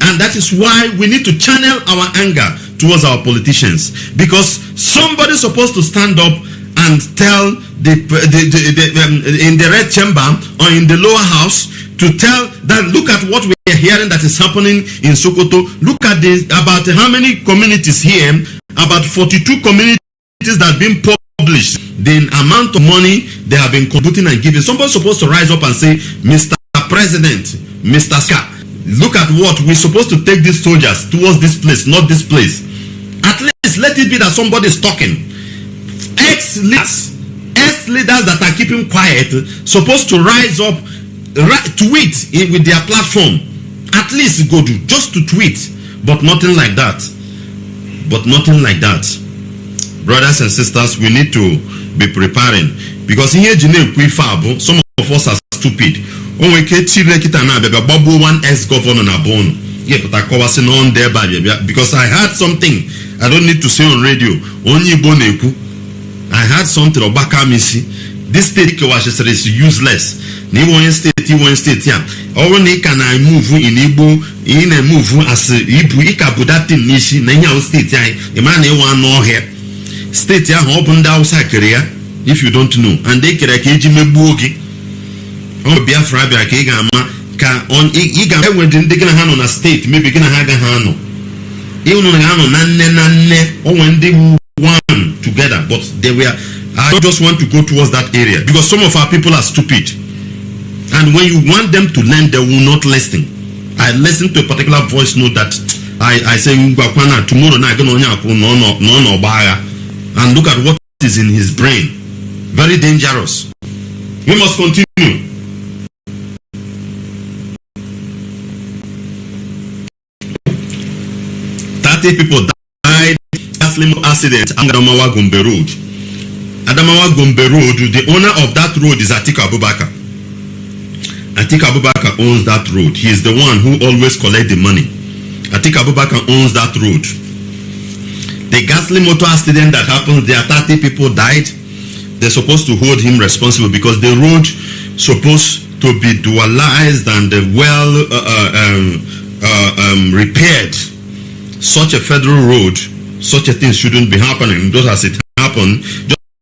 And that is why we need to channel our anger towards our politicians. Because somebody's supposed to stand up and tell in the red chamber or in the lower house to tell that, look at what we are hearing that is happening in Sokoto. Look at about how many communities here, about 42 communities that have been published, the amount of money they have been contributing and giving. Somebody's supposed to rise up and say, Mr. President, Mr. Ska, look at what we're supposed to take these soldiers towards this place, not this place. At least let it be that somebody is talking. Ex-leaders that are keeping quiet supposed to rise up, tweet with their platform. At least go do just to tweet, but nothing like that. Brothers and sisters, we need to be preparing, because here some of us are stupid. One ex-governor because I heard something I don't need to say on radio. I heard something about Kamisi. This state is useless. One state, yeah. Or can I move in Igbo in a move as Ibu Ikabudati Nishi, Nanya state, a man one no here. State ya open down Sakaria if you don't know. And they can keji mebugi. Oh, Biafra Biakegama can on Iga when they can hand on a state, maybe can have a hand. Even on Nane, or when they one together, but they were. I just want to go towards that area because some of our people are stupid, and when you want them to learn, they will not listen. I listened to a particular voice note that I say tomorrow night no, and look at what is in his brain. Very dangerous. We must continue. People died in an accident on Adamawa Gombe Road. Adamawa Gombe Road, the owner of that road is Atiku Abubakar. Atiku Abubakar owns that road. He is the one who always collects the money. Atiku Abubakar owns that road. The ghastly motor accident that happened there, 30 people died. They're supposed to hold him responsible because the road supposed to be dualized and repaired. Such a federal road, such a thing shouldn't be happening. Just as it happened,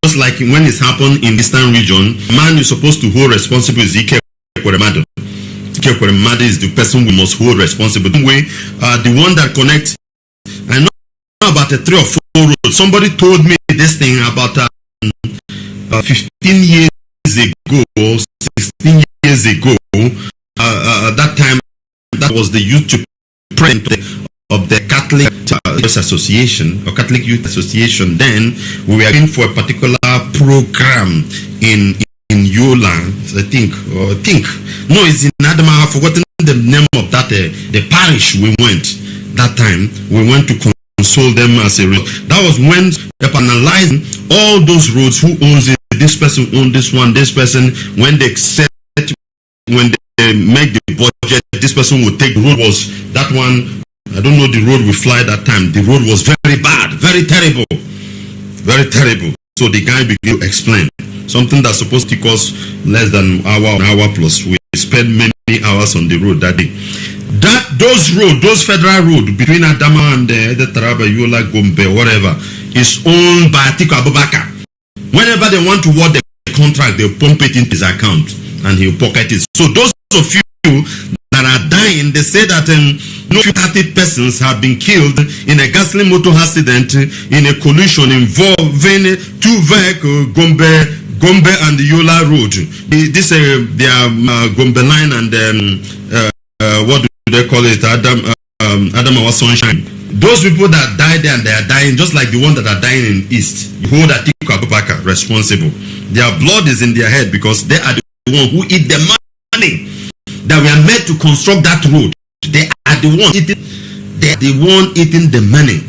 just like when it's happened in the Eastern region, man is supposed to hold responsible is Ike Kweremadu. Ike Kweremadu is the person we must hold responsible. The way, the one that connects, I know about a 3 or 4 roads. Somebody told me this thing about 15 years ago, 16 years ago. That time, that was the youth print of the Catholic Association or Catholic Youth Association. Then we were in for a particular program in Yola, I think. No, it's in Adama. I've forgotten the name of that. The parish we went that time. We went to console them as a road. That was when they analyzed all those roads. Who owns it? This person owns this one. This person. When they make the budget, this person would take the road. Was that one? I don't know the road we fly that time. The road was very bad, very terrible. Very terrible. So the guy began to explain something that's supposed to cost less than an hour plus. We spent many hours on the road that day. Those federal road between Adama and the Taraba, Yola, Gombe, whatever, is owned by Atiku Abubakar. Whenever they want to award the contract, they'll pump it into his account and he'll pocket it. So those of you that are dying, they say that 30 persons have been killed in a ghastly motor accident in a collision involving 2 vehicles, Gombe and the Yola Road. This they are Gombe line and what do they call it? Adamawa Sunshine. Those people that died there and they are dying just like the ones that are dying in East. You hold Atiku Abubakar responsible. Their blood is in their head because they are the one who eat the money that we are made to construct that road. They are the one eating. They are the one eating the money.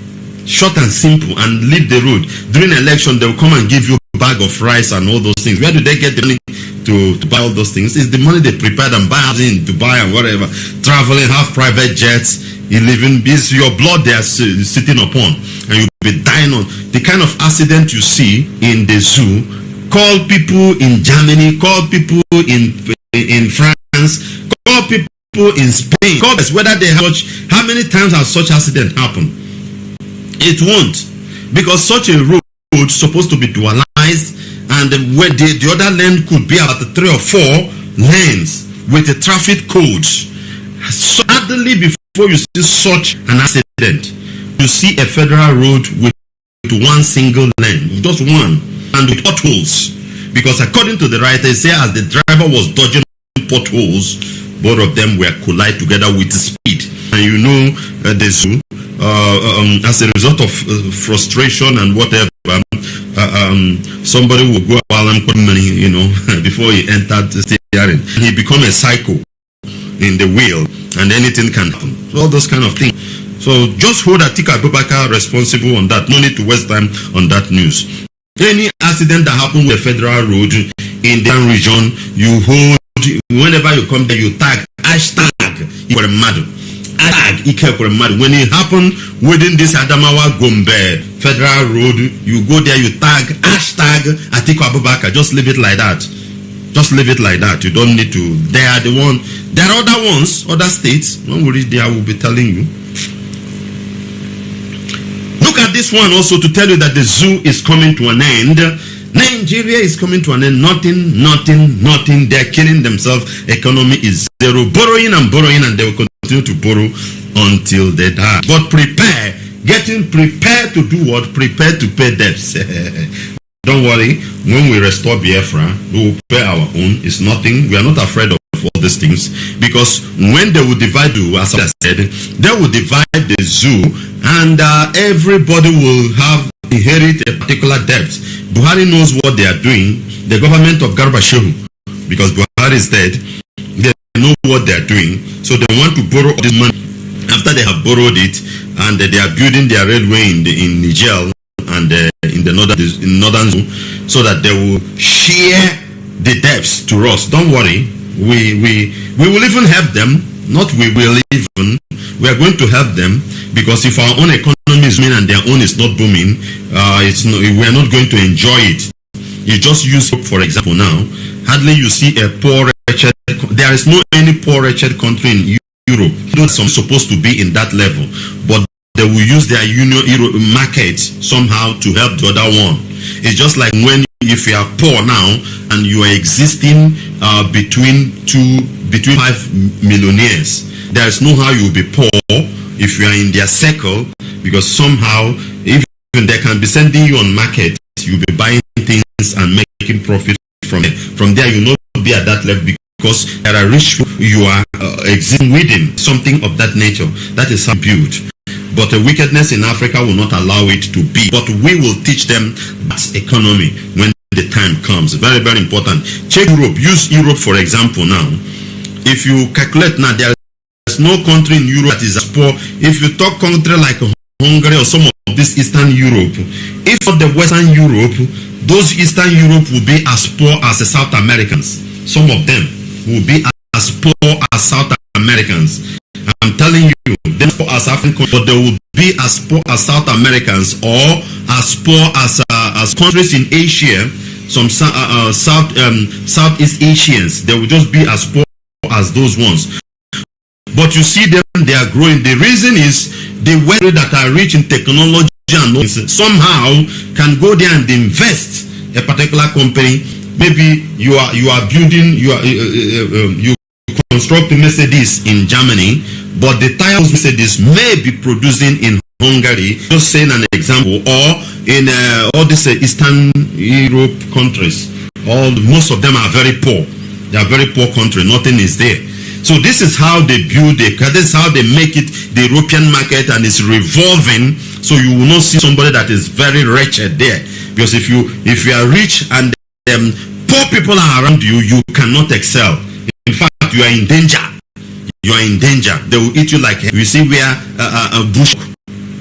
Short and simple, and leave the road. During election, they will come and give you a bag of rice and all those things. Where do they get the money to buy all those things? It's the money they prepared and buy in Dubai and whatever. Traveling, have private jets, you living. This your blood they are sitting upon, and you'll be dying on. The kind of accident you see in the zoo. Call people in Germany. Call people in France. Call people in Spain. Call us whether they have such. How many times has such accident happened? It won't, because such a road is supposed to be dualized, and where the other lane could be about 3 or 4 lanes with a traffic code. Suddenly, before you see such an accident, you see a federal road with one single lane, just one, and with potholes. Because according to the writer, it says as the driver was dodging potholes, both of them were collide together with speed. And you know the zoo. As a result of frustration and whatever, somebody will go while I'm putting money, you know, before he entered the steering. He become a psycho in the wheel, and anything can happen. So all those kind of things. So just hold Atiku Abubakar responsible on that. No need to waste time on that news. Any accident that happened with a federal road in the region, you hold. Whenever you come there, you tag hashtag Ikwere-Madu. When it happened within this Adamawa Gombe federal road, you go there, you tag hashtag Atiku Abubakar. Just leave it like that. Just leave it like that. You don't need to. They are the one. There are other ones, other states. When we reach there, I will be telling you. Look at this one also to tell you that the zoo is coming to an end. Nigeria is coming to an end. Nothing. They're killing themselves. Economy is zero. Borrowing, and they will continue to borrow until they die. But prepare. Getting prepared to do what? Prepare to pay debts. Don't worry. When we restore Biafra, we will pay our own. It's nothing. We are not afraid of all these things, because when they will divide, as I said, they will divide the zoo, and everybody will have inherit a particular debt. Buhari knows what they are doing. The government of Garba Shehu, because Buhari is dead, they know what they are doing. So they want to borrow this money. After they have borrowed it, and they are building their railway in Niger and in the northern zone, so that they will share the debts to us. Don't worry. We will even help them. Not we will even. We are going to help them, because if our own economy is booming and their own is not booming, we are not going to enjoy it. You just use, for example, now, hardly you see a poor, wretched. There is no any poor, wretched country in Europe. Those are supposed to be in that level, but they will use their union market somehow to help the other one. It's just like when if you are poor now and you are existing between 5 millionaires, there is no how you will be poor if you are in their circle, because somehow even they can be sending you on market, you'll be buying things and making profit from it. From there you will not be at that level, because there are rich people you are existing within, something of that nature. That is some build. But the wickedness in Africa will not allow it to be. But we will teach them that economy when the time comes. Very, very important. Check Europe. Use Europe for example now. If you calculate now, there is no country in Europe that is as poor. If you talk country like Hungary or some of this Eastern Europe, if not the Western Europe, those Eastern Europe will be as poor as the South Americans. Some of them will be as poor as South Americans. I'm telling you, they're poor as Africans, but they will be as poor as South Americans, or as poor as countries in Asia, some Southeast Asians. They will just be as poor as those ones. But you see them, they are growing. The reason is the way that are rich in technology and somehow can go there and invest a particular company. Maybe you are building, you construct Mercedes in Germany, but the tires Mercedes may be producing in Hungary, just saying an example, or in all these Eastern Europe countries. Most of them are very poor. They are very poor country. Nothing is there. So this is how they build it. This is how they make it the European market, and it's revolving. So you will not see somebody that is very wretched there, because if you are rich and poor poor people are around you, you cannot excel. In fact, you are in danger. You are in danger. They will eat you like you see where a bush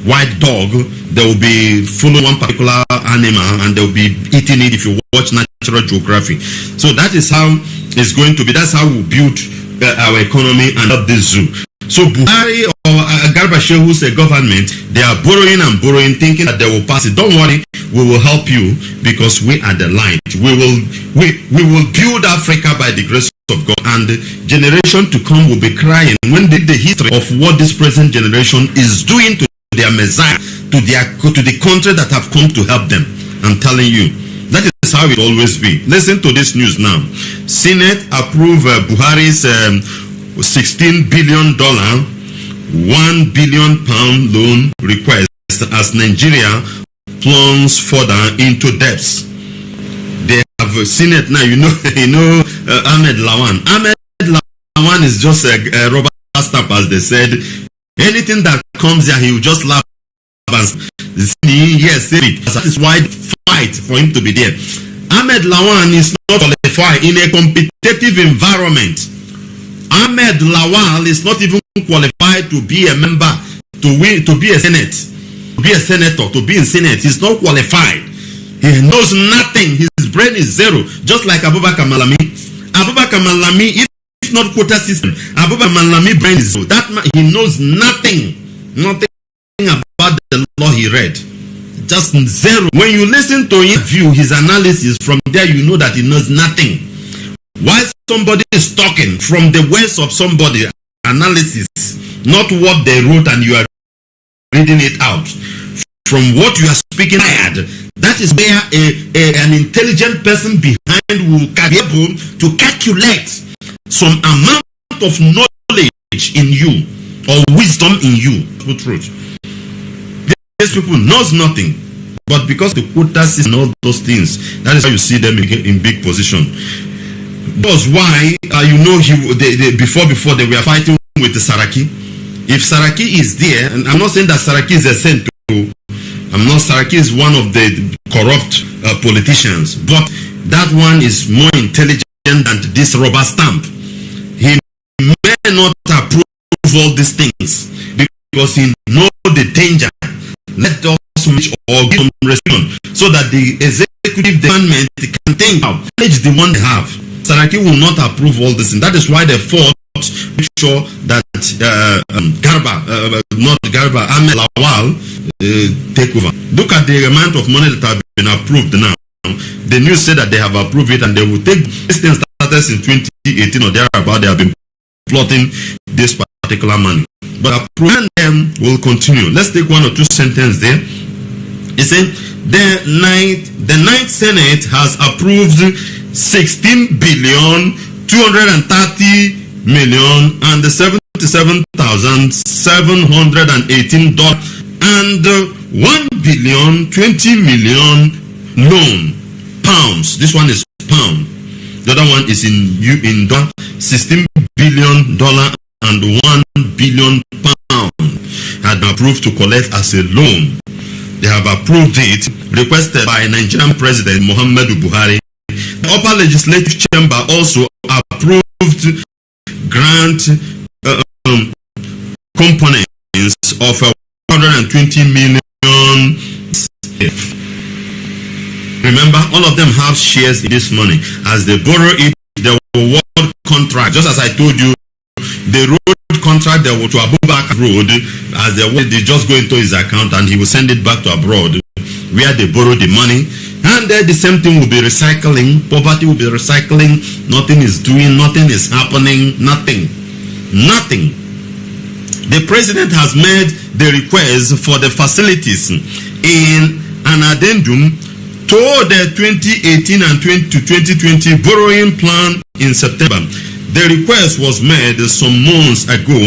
white dog, they will be following one particular animal and they will be eating it if you watch Natural Geography. So that is how it's going to be. That's how we build our economy and up this zoo. So Buhari or Garba Shehu's government, they are borrowing and borrowing, thinking that they will pass it. Don't worry, we will help you because we are the light. We will build Africa by the grace of God, and the generation to come will be crying when the history of what this present generation is doing to their Messiah, to the country that have come to help them. I'm telling you, that is how it always be. Listen to this news now. Senate approve Buhari's $16 billion, £1 billion loan request as Nigeria plunges further into debts. They have a Senate now. You know, Ahmed Lawan. Ahmed Lawan is just a rubber stamp, as they said. Anything that comes here, he will just laugh and yes, say it. That is why fight for him to be there. Ahmed Lawan is not qualified in a competitive environment. Ahmed Lawal is not even qualified to be a member, to be a senate, to be a senator, to be in senate. He's not qualified. He knows nothing. His brain is zero. Just like Abubakar Malami. Abubakar Malami is not quota system. Abubakar Malami brain is zero. That man, he knows nothing about the law he read. Just zero. When you listen to his view, his analysis, from there you know that he knows nothing. While somebody is talking from the words of somebody, analysis, not what they wrote and you are reading it out. From what you are speaking, that is where an intelligent person behind will be able to calculate some amount of knowledge in you or wisdom in you. Truth. These people knows nothing, but because the quotas and all those things, that is why you see them in big position. That's why before they were fighting with the Saraki. If Saraki is there, and I'm not saying that Saraki is a saint. Saraki is one of the corrupt politicians, but that one is more intelligent than this rubber stamp. He may not approve all these things because he knows the danger. Let us reach or give some restriction so that the executive government can think how manage the one they have. Saraki will not approve all this, and that is why they fought to make sure that Ahmed Lawal take over. Look at the amount of money that have been approved now. The news said that they have approved it and they will take this thing started in 2018 or thereabout. They have been plotting this particular money, but approving them will continue. Let's take one or two sentences there. It said the ninth Senate has approved 16 billion 230 million and $77,718 and 1 billion 20 million loan pounds. This one is pound. The other one is in dollar. $16 billion and 1 billion pound had been approved to collect as a loan. They have approved it, requested by Nigerian President Muhammadu Buhari. The upper legislative chamber also approved grant components of 120 million. Remember, all of them have shares in this money. As they borrow it, they will award contract. Just as I told you, the road contract they will to Abubakar Road, as they just go into his account and he will send it back to abroad where they borrow the money. And the same thing will be recycling. Poverty will be recycling. Nothing is doing, nothing is happening, nothing. The president has made the request for the facilities in an addendum to the 2018 and 2020 borrowing plan in September. The request was made some months ago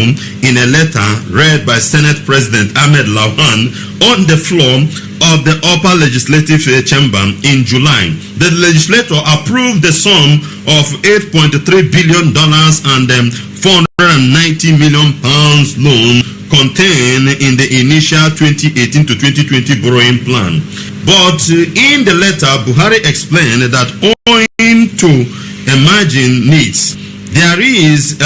in a letter read by Senate President Ahmed Lawan on the floor of the upper legislative chamber in July. The legislature approved the sum of $8.3 billion and 490 million pounds loan contained in the initial 2018 to 2020 borrowing plan. But in the letter, Buhari explained that owing to emerging needs, there is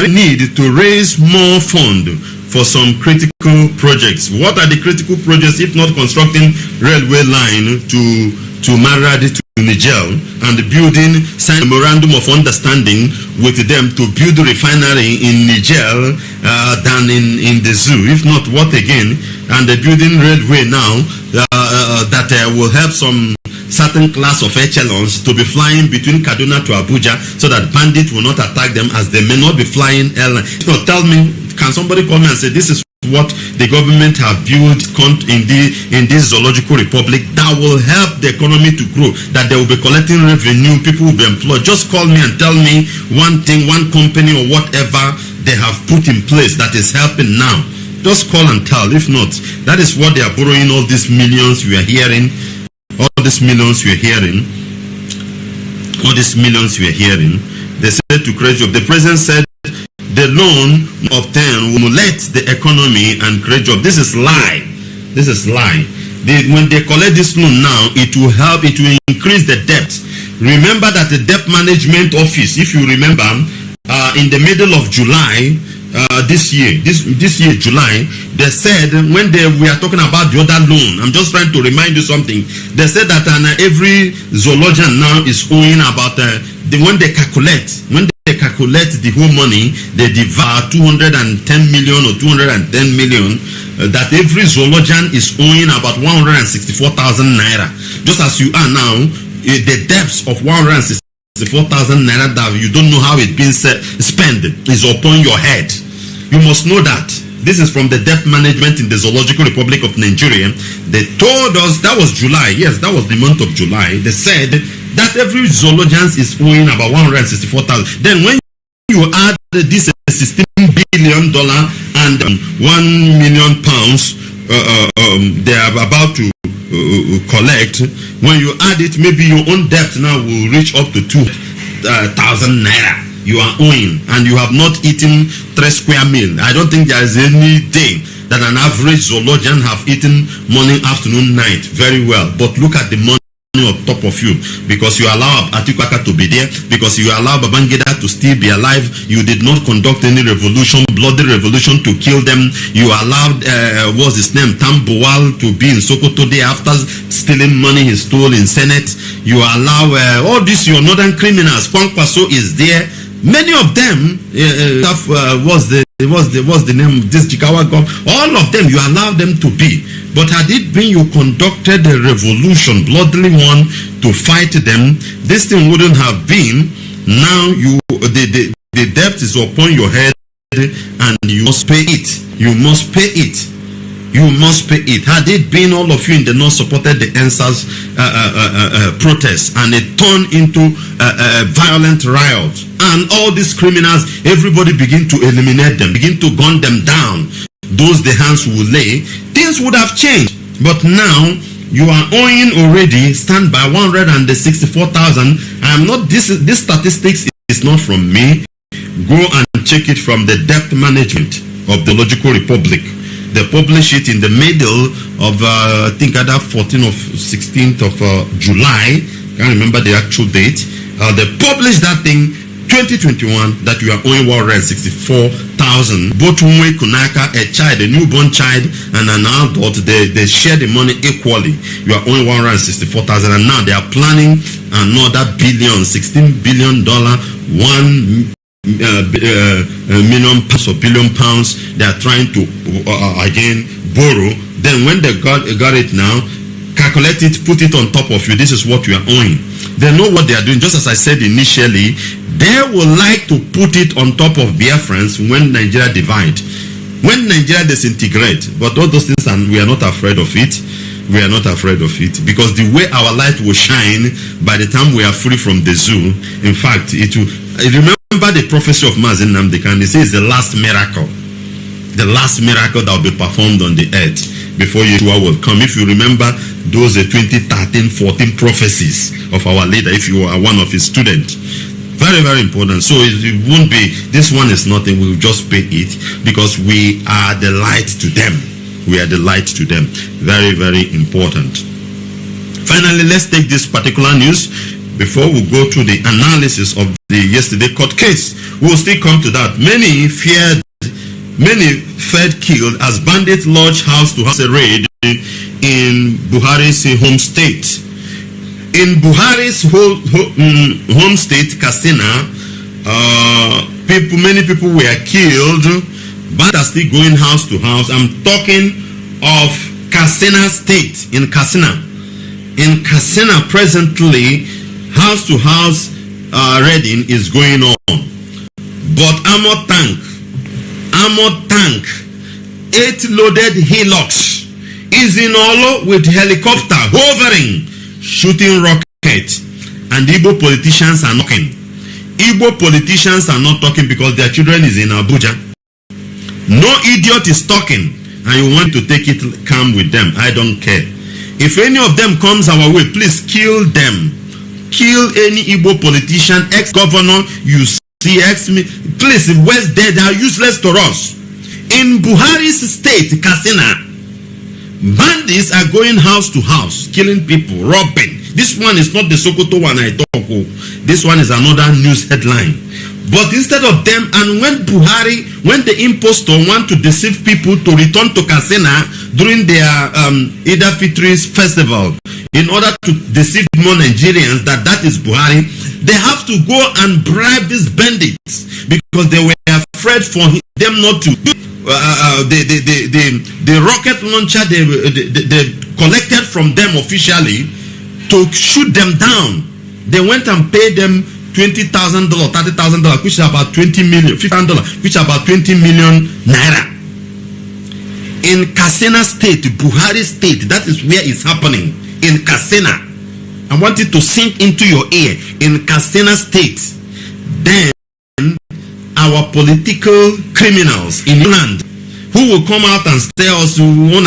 need to raise more fund for some critical projects. What are the critical projects if not constructing railway line to Maradi to Niger and building sign memorandum of understanding with them to build a refinery in Niger than in the zoo? If not, what again? And the building railway now that will help some certain class of echelons to be flying between Kaduna to Abuja, so that bandits will not attack them, as they may not be flying airline. No, tell me, can somebody come and say this is what the government have built in this zoological republic that will help the economy to grow, that they will be collecting revenue, people will be employed? Just call me and tell me one thing, one company or whatever they have put in place that is helping now. Just call and tell. If not, that is what they are borrowing all these millions we are hearing. All these millions we are hearing. All these millions we are hearing. They said to create job. The president said the loan obtained will let the economy and create job. This is lie. This is lie. When they collect this loan now, it will help. It will increase the debt. Remember that the debt management office, if you remember, in the middle of July, this year July, they said, when we are talking about the other loan, I'm just trying to remind you something. They said that every zoologian now is owing about when they calculate the whole money, they divide 210 million or 210 million, that every zoologian is owing about 164,000 naira. Just as you are now, the debts of 164,000 naira that you don't know how it's been spent is upon your head. You must know that. This is from the debt management in the Zoological Republic of Nigeria. They told us, that was July. Yes, that was the month of July. They said that every zoologian is owing about 164,000. Then when you add this $16 billion and 1 million pounds they are about to collect, when you add it, maybe your own debt now will reach up to 2,000 naira. You are owing, and you have not eaten 3 square meal. I don't think there is any day that an average zoologian have eaten morning, afternoon, night very well. But look at the money on top of you, because you allow Atikwaka to be there, because you allow Babangida to still be alive. You did not conduct any revolution, bloody revolution, to kill them. You allowed what's his name, Tambuwal, to be in Sokoto there after stealing money he stole in Senate. You allow all these your northern criminals. Kwankwaso is there. Many of them what's the name of this Jikawa government? All of them you allow them to be. But had it been you conducted a revolution, bloodily one, to fight them, this thing wouldn't have been. Now the debt is upon your head, and you must pay it. You must pay it. You must pay it. Had it been all of you in the north supported the NSAS protest, and it turned into a violent riot, and all these criminals, everybody begin to eliminate them, begin to gun them down, those the hands will lay, things would have changed. But now you are owing already, stand by 164,000. I am not, this statistics is not from me. Go and check it from the debt management of the Zoological Republic. They publish it in the middle of I think either 14th or 16th of July. Can't remember the actual date. They published that thing 2021, that you are owing 164,000. Both Umwe Kunaka, a child, a newborn child, and an adult, they share the money equally. You are owing 164,000, and now they are planning another billion, $16 billion, million pounds or billion pounds. They are trying to again borrow. Then when they got it now, calculate it, put it on top of you. This is what you are owing. They know what they are doing. Just as I said initially, they will like to put it on top of Biafrans when Nigeria divide, when Nigeria disintegrate. But all those things, and we are not afraid of it. We are not afraid of it, because the way our light will shine by the time we are free from the zoo, in fact, it will. Remember the prophecy of Mazi Nwachineke, it says the last miracle that will be performed on the earth before Yeshua will come. If you remember those 2013-14 prophecies of our leader, if you are one of his students, very, very important. So it won't be, this one is nothing, we'll just pay it, because we are the light to them. we are the light to them. Very, very important. Finally, let's take this particular news before we go to the analysis of the yesterday court case. We will still come to that. Many fed killed as bandits lodged house-to-house raid in Buhari's home state. In Buhari's home state, Katsina, many people were killed. Bandits are still going house to house. I'm talking of Katsina state. In Katsina presently, house to house raiding is going on. But armored tank, 8 loaded Hilux is in Olo with helicopter hovering, shooting rockets, and Igbo politicians are knocking. Igbo politicians are not talking because their children is in Abuja. No idiot is talking, and you want to take it calm with them. I don't care. If any of them comes our way, please kill them. Kill any Igbo politician, ex-governor, you see, please, West dead, they are useless to us. In Buhari's state, Katsina, bandits are going house to house, killing people, robbing. This one is not the Sokoto one I talk of. This one is another news headline. But instead of them, and when the impostor want to deceive people to return to Katsina during their Ida Fitri's festival, in order to deceive more Nigerians that is Buhari, they have to go and bribe these bandits because they were afraid for them not to. The rocket launcher they collected from them officially to shoot them down. They went and paid them $20,000, $30,000, which is about $20 million, $15, which is about 20 million naira. In Katsina state, Buhari state, that is where it's happening. In Katsina, I want it to sink into your ear. In Katsina state, then our political criminals in land who will come out and tell us will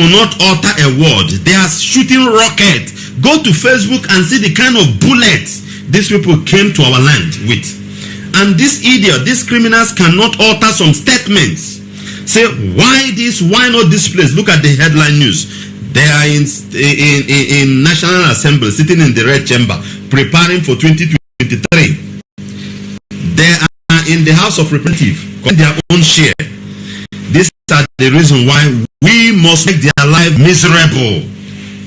not utter a word. They are shooting rockets. Go to Facebook and see the kind of bullets these people came to our land with. And this idiot, these criminals cannot utter some statements. Say, why this, why not this place? Look at the headline news. They are in National Assembly, sitting in the red chamber, preparing for 2023. They are in the House of Representatives, getting their own share. These are the reason why we must make their life miserable.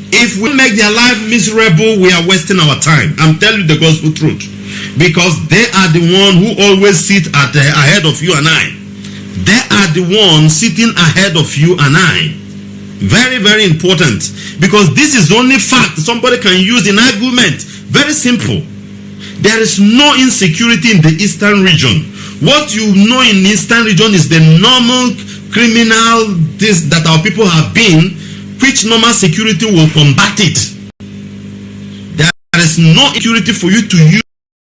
If we make their life miserable, we are wasting our time. I'm telling you the gospel truth. Because they are the one who always sit ahead of you and I. They are the ones sitting ahead of you and I. Very, very important. Because this is the only fact somebody can use in argument. Very simple. There is no insecurity in the eastern region. What you know in the eastern region is the normal criminal that our people have been, which normal security will combat it. There is no security for you to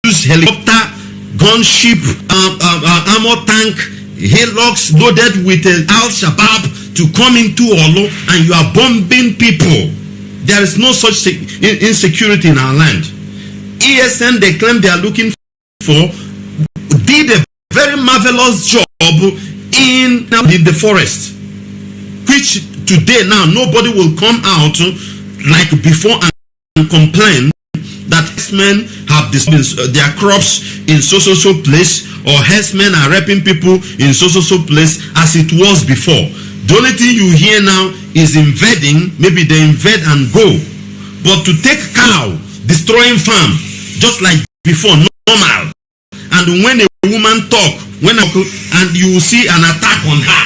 use helicopter, gunship, armor tank, Hilux loaded with Al-Shabaab to come into Olo and you are bombing people. There is no such insecurity in our land. ESN, they claim they are looking for, did a very marvelous job in the forest, which today now nobody will come out like before and complain that herdsmen have disturbed their crops in so place, or herdsmen are raping people in so place as it was before. The only thing you hear now is invading. Maybe they invade and go, but to take cow, destroying farm just like before, normal. And when a woman talk, and you will see an attack on her,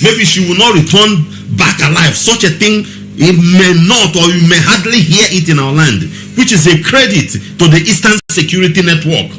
maybe she will not return back alive. Such a thing, it may not, or you may hardly hear it in our land, which is a credit to the Eastern Security Network.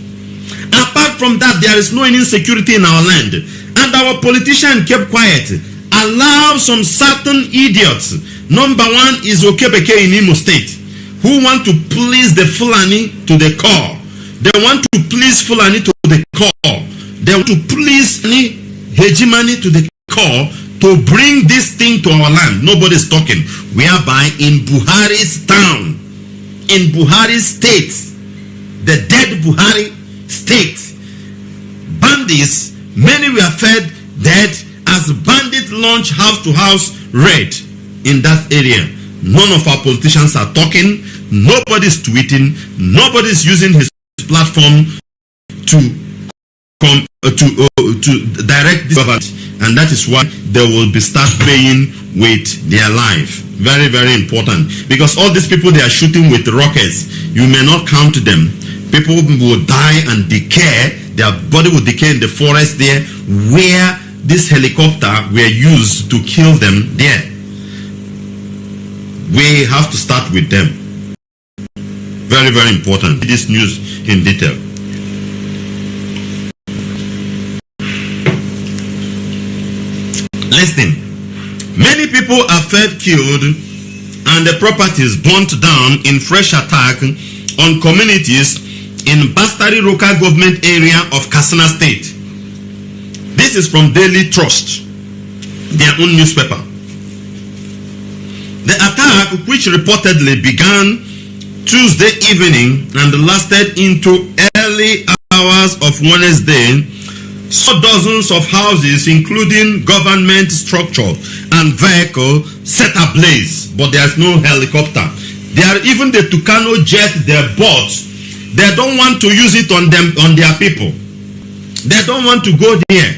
Apart from that, there is no insecurity in our land, and our politicians kept quiet. Allow some certain idiots. Number one is Okebeke in Imo State, who want to please the Fulani to the core. They want to please Fulani to the core. They want to please any hegemony to the core to bring this thing to our land. Nobody's talking. Whereby in Buhari's town, in Buhari's state, the dead Buhari state, bandits, many were fed dead as as bandits launch house-to-house raid in that area. None of our politicians are talking. Nobody's tweeting. Nobody's using his platform to direct this government, and that is why they will be start paying with their life. Very, very important, because all these people they are shooting with rockets, you may not count them. People will die and decay. Their body will decay in the forest there, where this helicopter were used to kill them there. We have to start with them. Very, very important. This news in detail. Listen, many people are fed, killed, and the properties burnt down in fresh attack on communities in Bastari local government area of Katsina State. This is from Daily Trust, their own newspaper. The attack, which reportedly began Tuesday evening and lasted into early hours of Wednesday, saw dozens of houses, including government structure and vehicle, set ablaze, but there's no helicopter. There are even the Tucano jet they bought. They don't want to use it on them, on their people. They don't want to go there.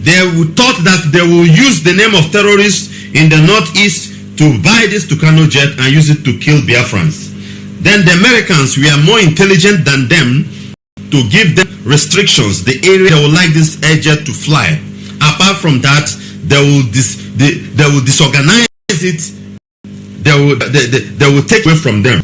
They thought that they will use the name of terrorists in the northeast to buy this Tucano jet and use it to kill Biafrans. Then the Americans were more intelligent than them to give them restrictions, the area they would like this air jet to fly. Apart from that, they will disorganize it. They will take away from them,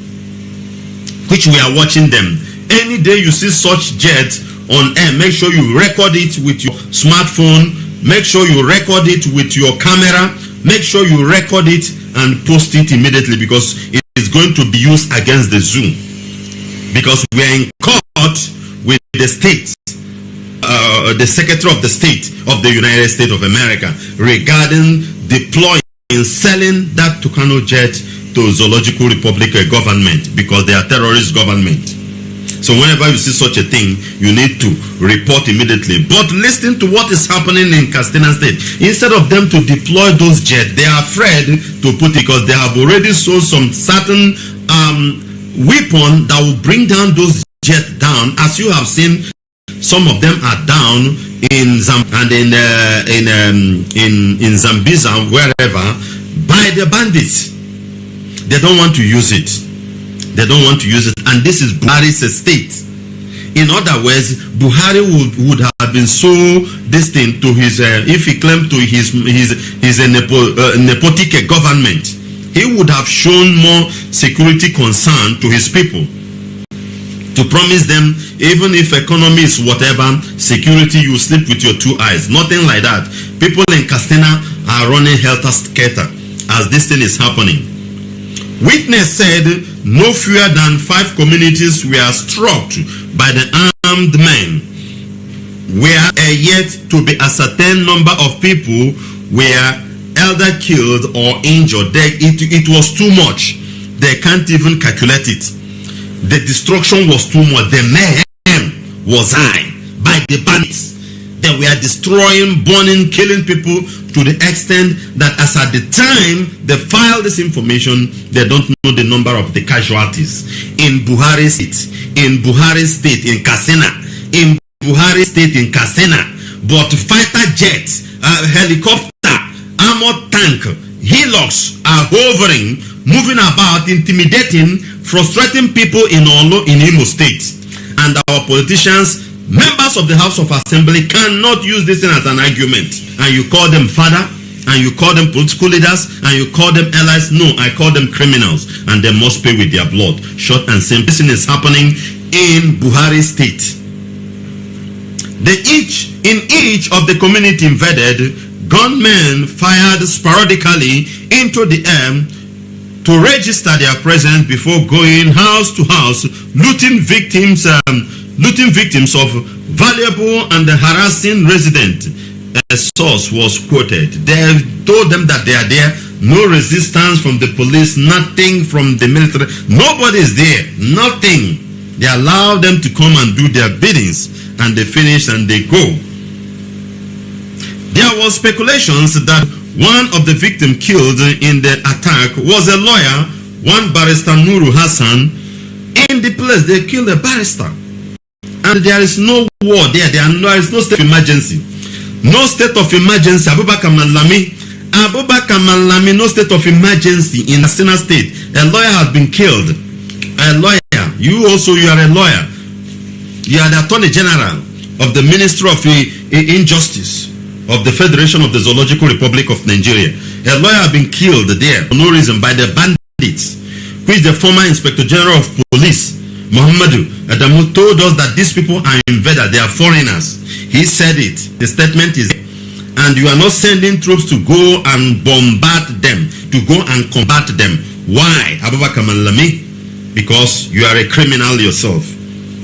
which we are watching them. Any day you see such jet on air, make sure you record it with your smartphone. Make sure you record it with your camera. Make sure you record it and post it immediately, because it is going to be used against the zoo. Because we are in court with the state, the Secretary of the State of the United States of America, regarding deploying and selling that Tucano jet to Zoological Republic government, because they are terrorist government. So whenever you see such a thing, you need to report immediately. But listen to what is happening in Katsina State. Instead of them to deploy those jets, they are afraid to put it, because they have already sold some certain weapon that will bring down those jets down. As you have seen, some of them are down in in Zambia, wherever, by the bandits. They don't want to use it. They don't want to use it, and this is Buhari's estate. In other words, Buhari would have been so distant to his, if he claimed to his nepotic government, he would have shown more security concern to his people, to promise them, even if economy is whatever, security, you sleep with your two eyes. Nothing like that. People in Katsina are running helter-skelter as this thing is happening. Witness said no fewer than 5 communities were struck by the armed men, where a yet to be ascertained number of people were either killed or injured. It was too much. They can't even calculate it. The destruction was too much. The mayhem was high by the bandits. They were destroying, burning, killing people to the extent that as at the time they filed this information, they don't know the number of the casualties. In Buhari State, in Katsina, in Buhari State, in Katsina, but fighter jets, helicopter, armored tank, Hilux are hovering, moving about, intimidating, frustrating people in Imo State. And our politicians, members of the House of Assembly, cannot use this thing as an argument. And you call them father, and you call them political leaders, and you call them allies. No, I call them criminals, and they must pay with their blood. Short and simple. This thing is happening in Buhari State. In each of the community invaded, gunmen fired sporadically into the air to register their presence before going house to house, looting victims of valuable and harassing residents. A source was quoted. They told them that they are there. No resistance from the police, nothing from the military. Nobody is there. Nothing. They allow them to come and do their biddings, and they finish and they go. There was speculations that one of the victims killed in the attack was a lawyer, one barrister Nuru Hassan. In the place, they killed a barrister. And there is no war there. There is no state of emergency. No state of emergency. Abubakar Malami, no state of emergency in Katsina State. A lawyer has been killed. A lawyer. You are a lawyer. You are the Attorney General of the Ministry of Injustice of the Federation of the Zoological Republic of Nigeria. A lawyer has been killed there for no reason by the bandits, who is the former Inspector General of Police, Muhammadu Adamu, told us that these people are invaders, they are foreigners. He said it. The statement is, and you are not sending troops to go and bombard them, to go and combat them. Why? Abubakar Malami? Because you are a criminal yourself.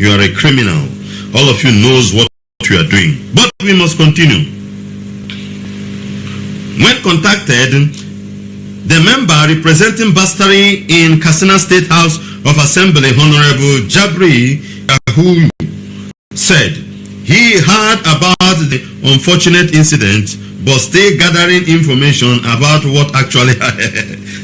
You are a criminal. All of you knows what you are doing. But we must continue. When contacted, the member representing Bastari in Katsina State House of Assembly, Honorable Jabri Yahu, said he heard about the unfortunate incident but still gathering information about what actually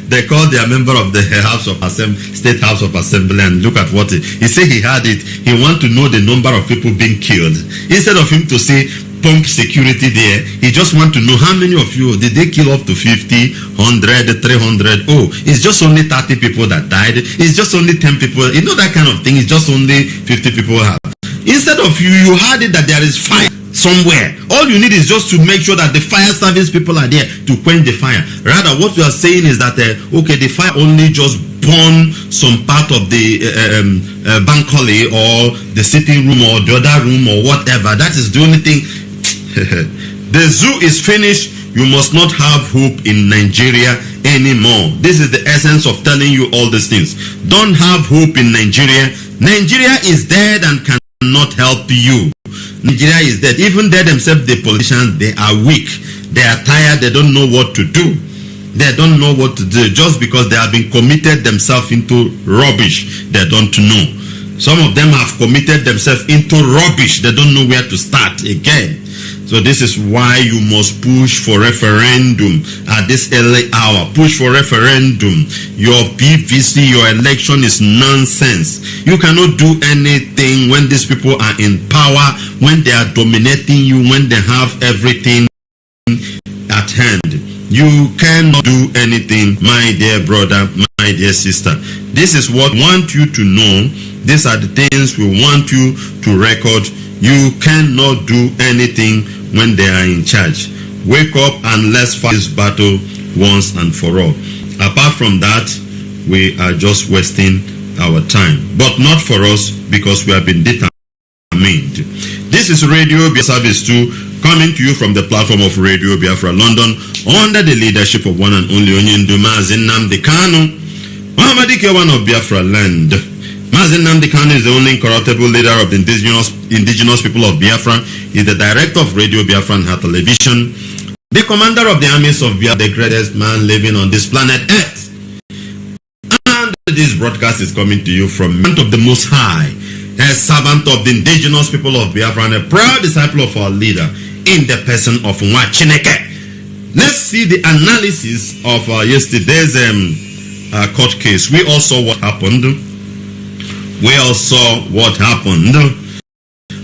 they called their member of the House of Assembly, State House of Assembly, and look at what he said. He had it. He want to know the number of people being killed. Instead of him to say pump security there, he just want to know how many of you did they kill up to 50, 100, 300. Oh, it's just only 30 people that died. It's just only 10 people. You know that kind of thing. It's just only 50 people have. Instead of you heard it that there is fire somewhere. All you need is just to make sure that the fire service people are there to quench the fire. Rather, what you are saying is that okay, the fire only just burn some part of the bancole or the sitting room or the other room or whatever. That is the only thing. The zoo is finished. You must not have hope in Nigeria anymore. This is the essence of telling you all these things. Don't have hope in Nigeria. Nigeria is dead and cannot help you. Nigeria is dead. Even they themselves, the politicians, they are weak. They are tired. They don't know what to do. They don't know what to do just because they have been committed themselves into rubbish. They don't know. Some of them have committed themselves into rubbish. They don't know where to start again. So this is why you must push for referendum at this early hour. Push for referendum. Your PVC, your election is nonsense. You cannot do anything when these people are in power, when they are dominating you, when they have everything at hand. You cannot do anything, my dear brother, my dear sister. This is what we want you to know. These are the things we want you to record. You cannot do anything when they are in charge. Wake up and let's fight this battle once and for all. Apart from that, we are just wasting our time. But not for us, because we have been determined. This is Radio Service 2, coming to you from the platform of Radio Biafra London, under the leadership of one and only Onyendu Mazi Nwachineke, Muhammadike, one of Biafra land. Mazi Nwachineke is the only incorruptible leader of the indigenous people of Biafra. He is the director of Radio Biafra and Television, the commander of the armies of Biafra, the greatest man living on this planet Earth. And this broadcast is coming to you from of the Most High, a servant of the indigenous people of Biafra and a proud disciple of our leader in the person of Nwachineke. Let's see the analysis of yesterday's court case. We all saw what happened.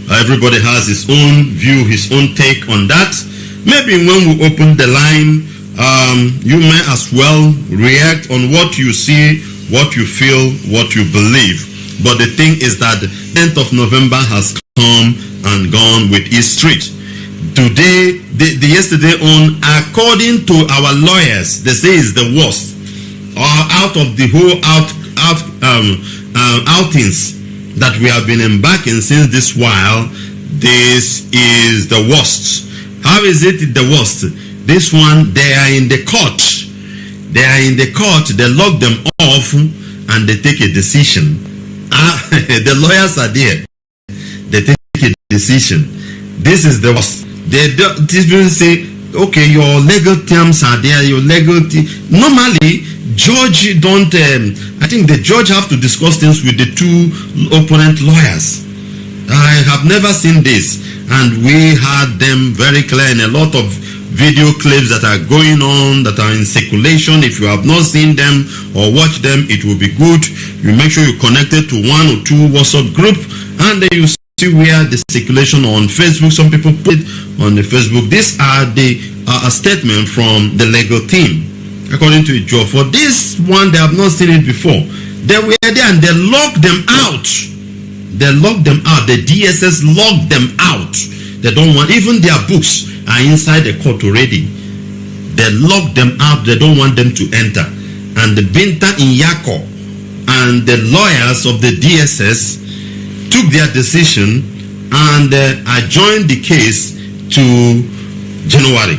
Everybody has his own view, his own take on that. Maybe when we open the line, you may as well react on what you see, what you feel, what you believe. But the thing is that the 10th of November has come and gone with its street. Today, the yesterday on, according to our lawyers, they say is the worst. Out of the whole outings that we have been embarking since this while, this is the worst. How is it the worst? This one, they are in the court. They are in the court. They lock them off and they take a decision. The lawyers are there. They take a decision. This is the worst. They don't say, okay, your legal terms are there. Your legal normally, judge don't. I think the judge have to discuss things with the two opponent lawyers. I have never seen this, and we had them very clear in a lot of video clips that are going on, that are in circulation. If you have not seen them or watched them, it will be good. You make sure you connected to 1 or 2 WhatsApp group, and then you see where the circulation on Facebook. Some people put it on the Facebook. These are the a statement from the legal team. According to a job, for this one, they have not seen it before. They were there and they locked them out. They locked them out. The DSS locked them out. They don't want, even their books are inside the court already. They locked them out. They don't want them to enter. And the Binta Nyako and the lawyers of the DSS took their decision and adjourned the case to January.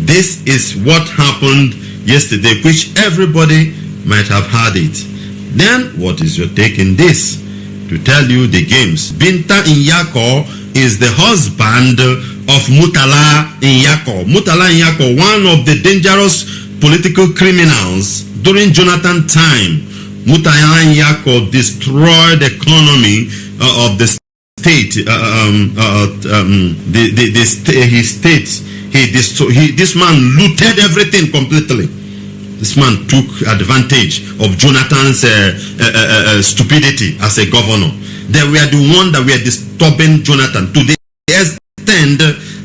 This is what happened yesterday, which everybody might have heard it. Then, what is your take in this? To tell you the games. Binta Nyako is the husband of Murtala Nyako. Murtala Nyako, one of the dangerous political criminals during Jonathan time. Murtala Nyako destroyed the economy of the state. His state. This man looted everything completely. This man took advantage of Jonathan's stupidity as a governor. They were the one that were disturbing Jonathan to the extent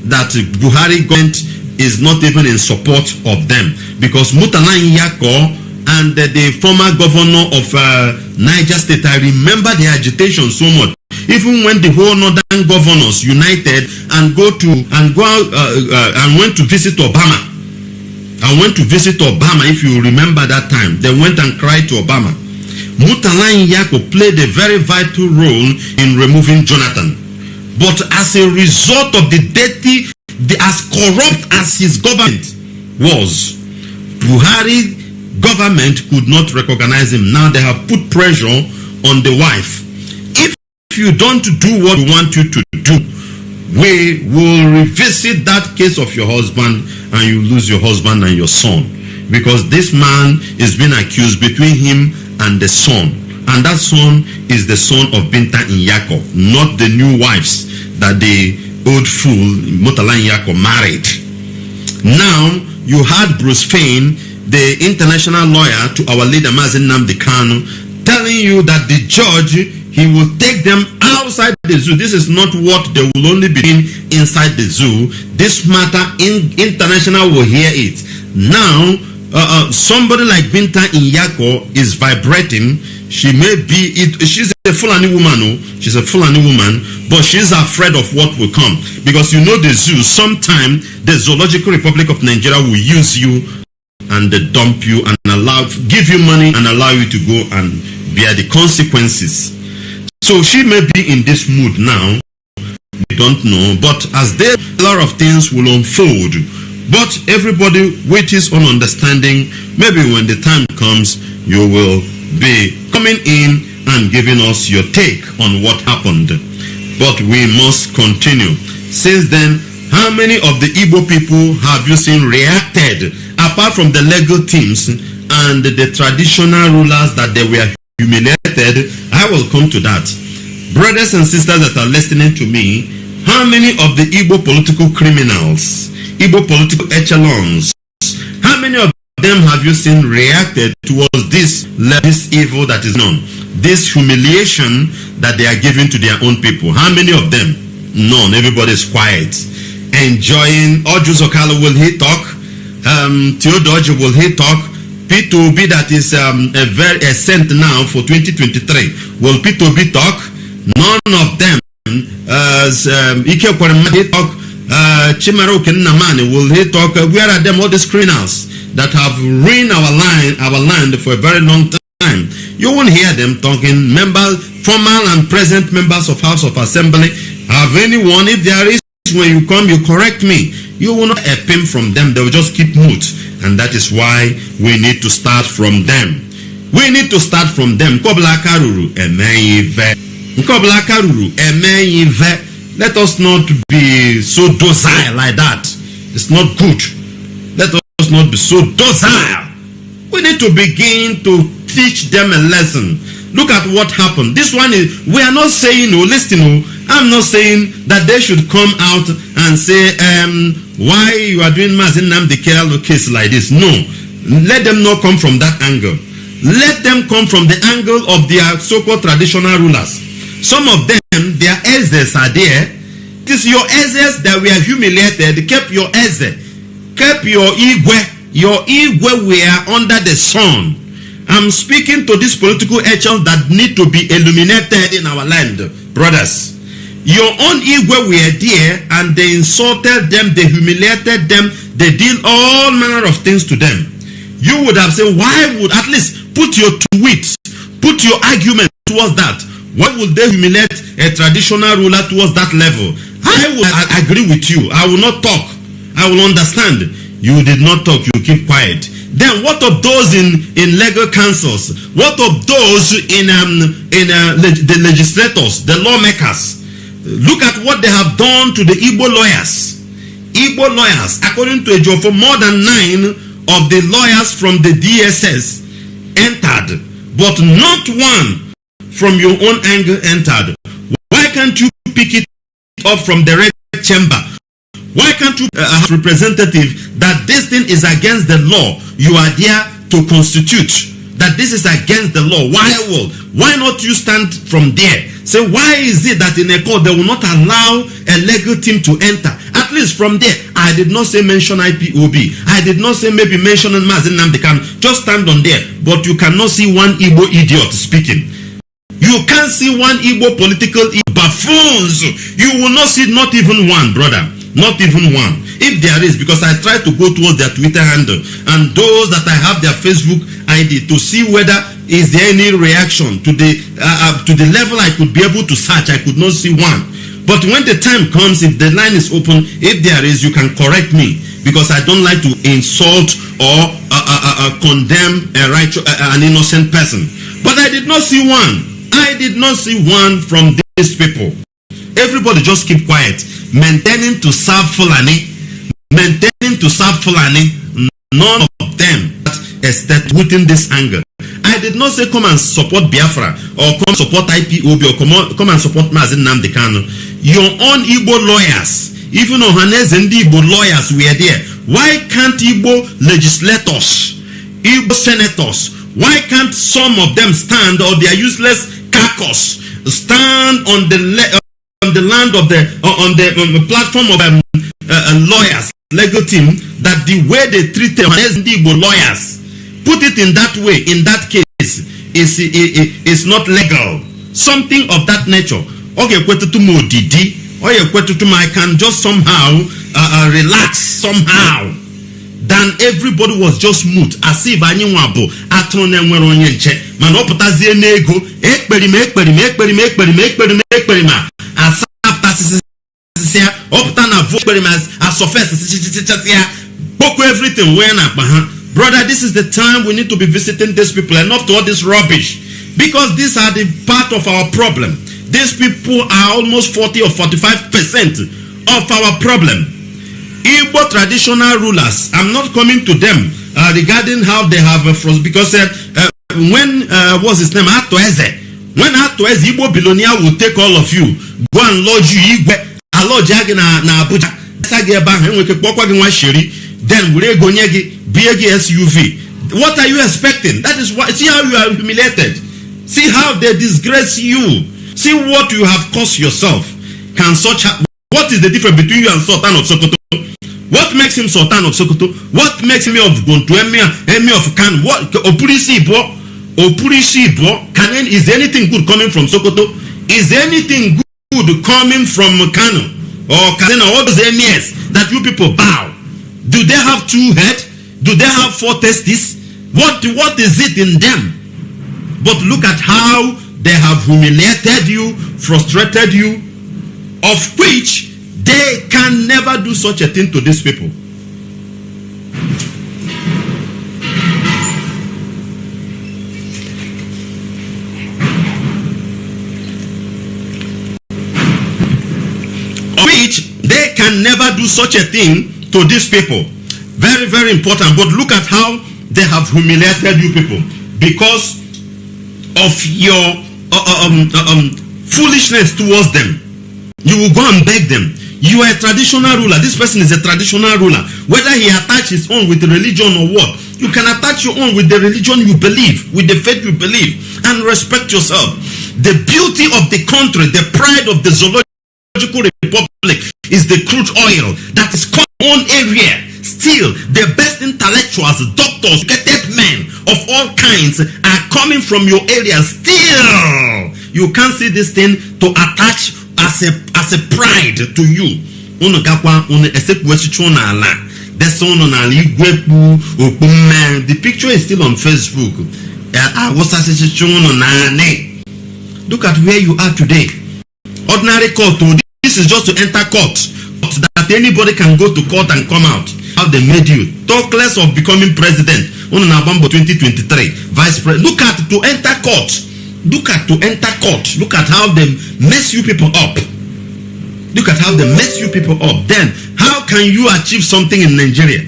that Buhari government is not even in support of them, because Murtala Nyako and the former governor of Niger State, I remember the agitation so much. Even when the whole northern governors united and went to visit Obama. I went to visit Obama, if you remember that time. They went and cried to Obama. Murtala Nyako played a very vital role in removing Jonathan. But as a result of the dirty, as corrupt as his government was, Buhari government could not recognize him. Now they have put pressure on the wife. If you don't do what we want you to do, we will revisit that case of your husband, and you lose your husband and your son, because this man is being accused between him and the son, and that son is the son of Binta Nyako, not the new wives that the old fool Murtala Nyako married. Now you had Bruce Fein, the international lawyer to our leader Mazi Nwachineke, telling you that the judge, he will take them outside the zoo. This is not what they will only be doing inside the zoo. This matter, international will hear it. Now, somebody like Binta Nyako is vibrating. She may be, she's a Fulani woman, she's a Fulani woman, but she's afraid of what will come. Because you know the zoo, sometime the Zoological Republic of Nigeria will use you and dump you and give you money and allow you to go and bear the consequences. So she may be in this mood now. We don't know. But as there, a lot of things will unfold. But everybody with his own understanding, maybe when the time comes, you will be coming in and giving us your take on what happened. But we must continue. Since then, how many of the Igbo people have you seen reacted, apart from the legal teams and the traditional rulers that they were humiliated? I will come to that. Brothers and sisters that are listening to me, how many of the Igbo political criminals, Igbo political echelons, how many of them have you seen reacted towards this evil that is known, this humiliation that they are giving to their own people? How many of them? None. Everybody is quiet, enjoying. Ojo Zokalo will he talk, Theodoge will he talk, P2B that is a cent now for 2023. Will P2B talk? None of them. Ike Kwaremadi talk. Chimaro Kenamani will he talk. Where are them, all these criminals that have ruined our land for a very long time? You won't hear them talking. Members, former and present members of House of Assembly, have anyone, if there is, when you come, you correct me. You will not a pim from them. They will just keep mute. And that is why we need to start from them. We need to start from them. Let us not be so docile like that. It's not good. Let us not be so docile. We need to begin to teach them a lesson. Look at what happened. This one is, we are not saying, listen, I'm not saying that they should come out and say, why you are doing Mazi Nwachineke case like this. No. Let them not come from that angle. Let them come from the angle of their so-called traditional rulers. Some of them, their elders are there. It is your elders that were humiliated. Kept your elders. Kept your igwe. Your igwe were under the sun. I'm speaking to these political agents that need to be illuminated in our land, brothers. Your own igwe were there and they insulted them, they humiliated them, they did all manner of things to them. You would have said, why would, at least put your tweets, put your argument towards that. Why would they humiliate a traditional ruler towards that level? I will agree with you. I will not talk. I will understand. You did not talk, you keep quiet. Then what of those in legal councils? What of those in the legislators, the lawmakers? Look at what they have done to the Igbo lawyers. Igbo lawyers, according to a job, for more than 9 of the lawyers from the DSS entered, but not one from your own angle entered. Why can't you pick it up from the red chamber? Why can't you have representative that this thing is against the law? You are there to constitute that this is against the law. Why not you stand from there? Say, why is it that in a court they will not allow a legal team to enter? At least from there, I did not say mention IPOB. I did not say maybe mention Mazi Nwachineke. Just stand on there. But you cannot see one Igbo idiot speaking. You can't see one Igbo political buffoons. You will not see not even one, brother. Not even one. If there is, because I try to go towards their Twitter handle and those that I have their Facebook ID to see whether is there any reaction to the level I could be able to search. I could not see one. But when the time comes, if the line is open, if there is, you can correct me, because I don't like to insult or condemn an innocent person. But I did not see one. I did not see one from these people. Everybody just keep quiet, maintaining to serve Fulani, maintaining to serve Fulani. None of them is that within this angle. I did not say come and support Biafra or come support IPOB or come and support Mazi Nwachineke. Your own Igbo lawyers, even Ohanes and Igbo lawyers were there. Why can't Igbo legislators, Igbo senators, why can't some of them stand, or their useless carcass stand on the land of on the platform of lawyers, legal team, that the way they treat them as Igbo lawyers, put it in that way, in that case, is not legal. Something of that nature. Okay, I can just somehow relax somehow. Then everybody was just mute, as if I knew abo atone nwere onye nche mana oputazie nego ekperima asaptasisia oputa na vote as sophisticated boko everything when akpa. Brother, this is the time we need to be visiting these people, enough to all this rubbish, because these are the part of our problem. These people are almost 40 or 45% of our problem. Igbo traditional rulers, I'm not coming to them regarding how they have a frost, because when what's his name, when Igbo Bilonia will take all of you, go and lodge you Igwe, lodge na Abuja, then we go big SUV. What are you expecting? That is why. See how you are humiliated. See how they disgrace you. See what you have caused yourself. What is the difference between you and Sultan of Sokoto? What makes him Sultan of Sokoto? What makes him of Gontu, Emir of Kano? What Opurisi Ibo? Is anything good coming from Sokoto? Is anything good coming from Kano or Kaduna? All those emirs that you people bow. Do they have 2 heads? Do they have 4 testes? What is it in them? But look at how they have humiliated you, frustrated you, of which they can never do such a thing to these people. Of which they can never do such a thing to these people. Very, very important. But look at how they have humiliated you people because of your foolishness towards them. You will go and beg them. You are a traditional ruler. This person is a traditional ruler. Whether he attach his own with the religion or what, you can attach your own with the religion you believe, with the faith you believe, and respect yourself. The beauty of the country, the pride of the zoological republic is the crude oil that is coming on area. Still, the best intellectuals, doctors, educated men of all kinds are coming from your area. Still, you can't see this thing to attach as a pride to you. The picture is still on Facebook. Look at where you are today. Ordinary court. This is just to enter court. That anybody can go to court and come out. How they made you. Talk less of becoming president. 2023. Vice president. Look at to enter court. Look at to enter court. Look at how they mess you people up. Look at how they mess you people up. Then, how can you achieve something in Nigeria?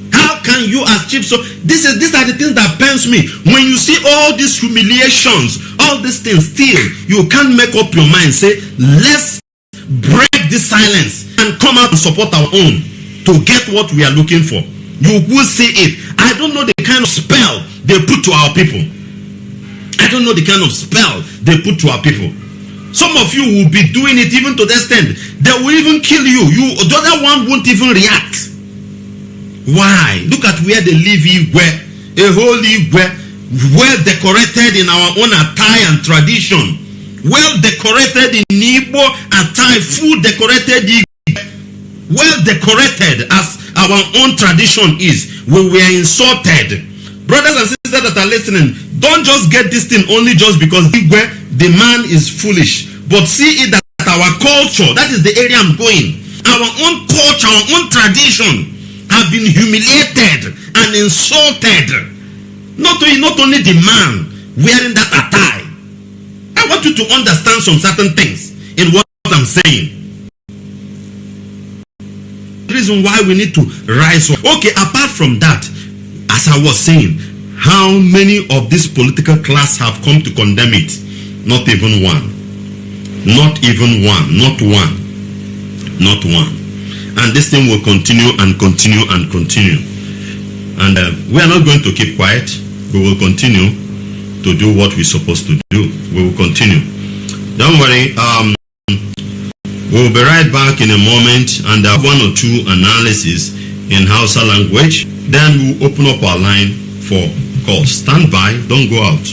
How can you achieve so? These are the things that pains me. When you see all these humiliations, all these things, still, you can't make up your mind. Say, let's break this silence and come out and support our own to get what we are looking for. You will see it. I don't know the kind of spell they put to our people. I don't know the kind of spell they put to our people. Some of you will be doing it even to the extent they will even kill you. The other one won't even react. Why? Look at where they live. A whole well decorated in our own attire and tradition. Well decorated in Igbo attire, food decorated, well decorated as our own tradition is. We were insulted. Brothers and sisters that are listening, don't just get this thing only just because the man is foolish, but see it that our culture, that is the area I'm going, our own culture, our own tradition have been humiliated and insulted. Not only the man wearing that attire. I want you to understand some certain things in what I'm saying. The reason why we need to rise up. Okay, apart from that, as I was saying, how many of this political class have come to condemn it? Not even one. Not even one. Not one. Not one. And this thing will continue and continue and continue. And we are not going to keep quiet. We will continue to do what we're supposed to do. We will continue. Don't worry. We'll be right back in a moment and have one or two analysis in Hausa language. Then we'll open up our line for calls. Stand by. Don't go out.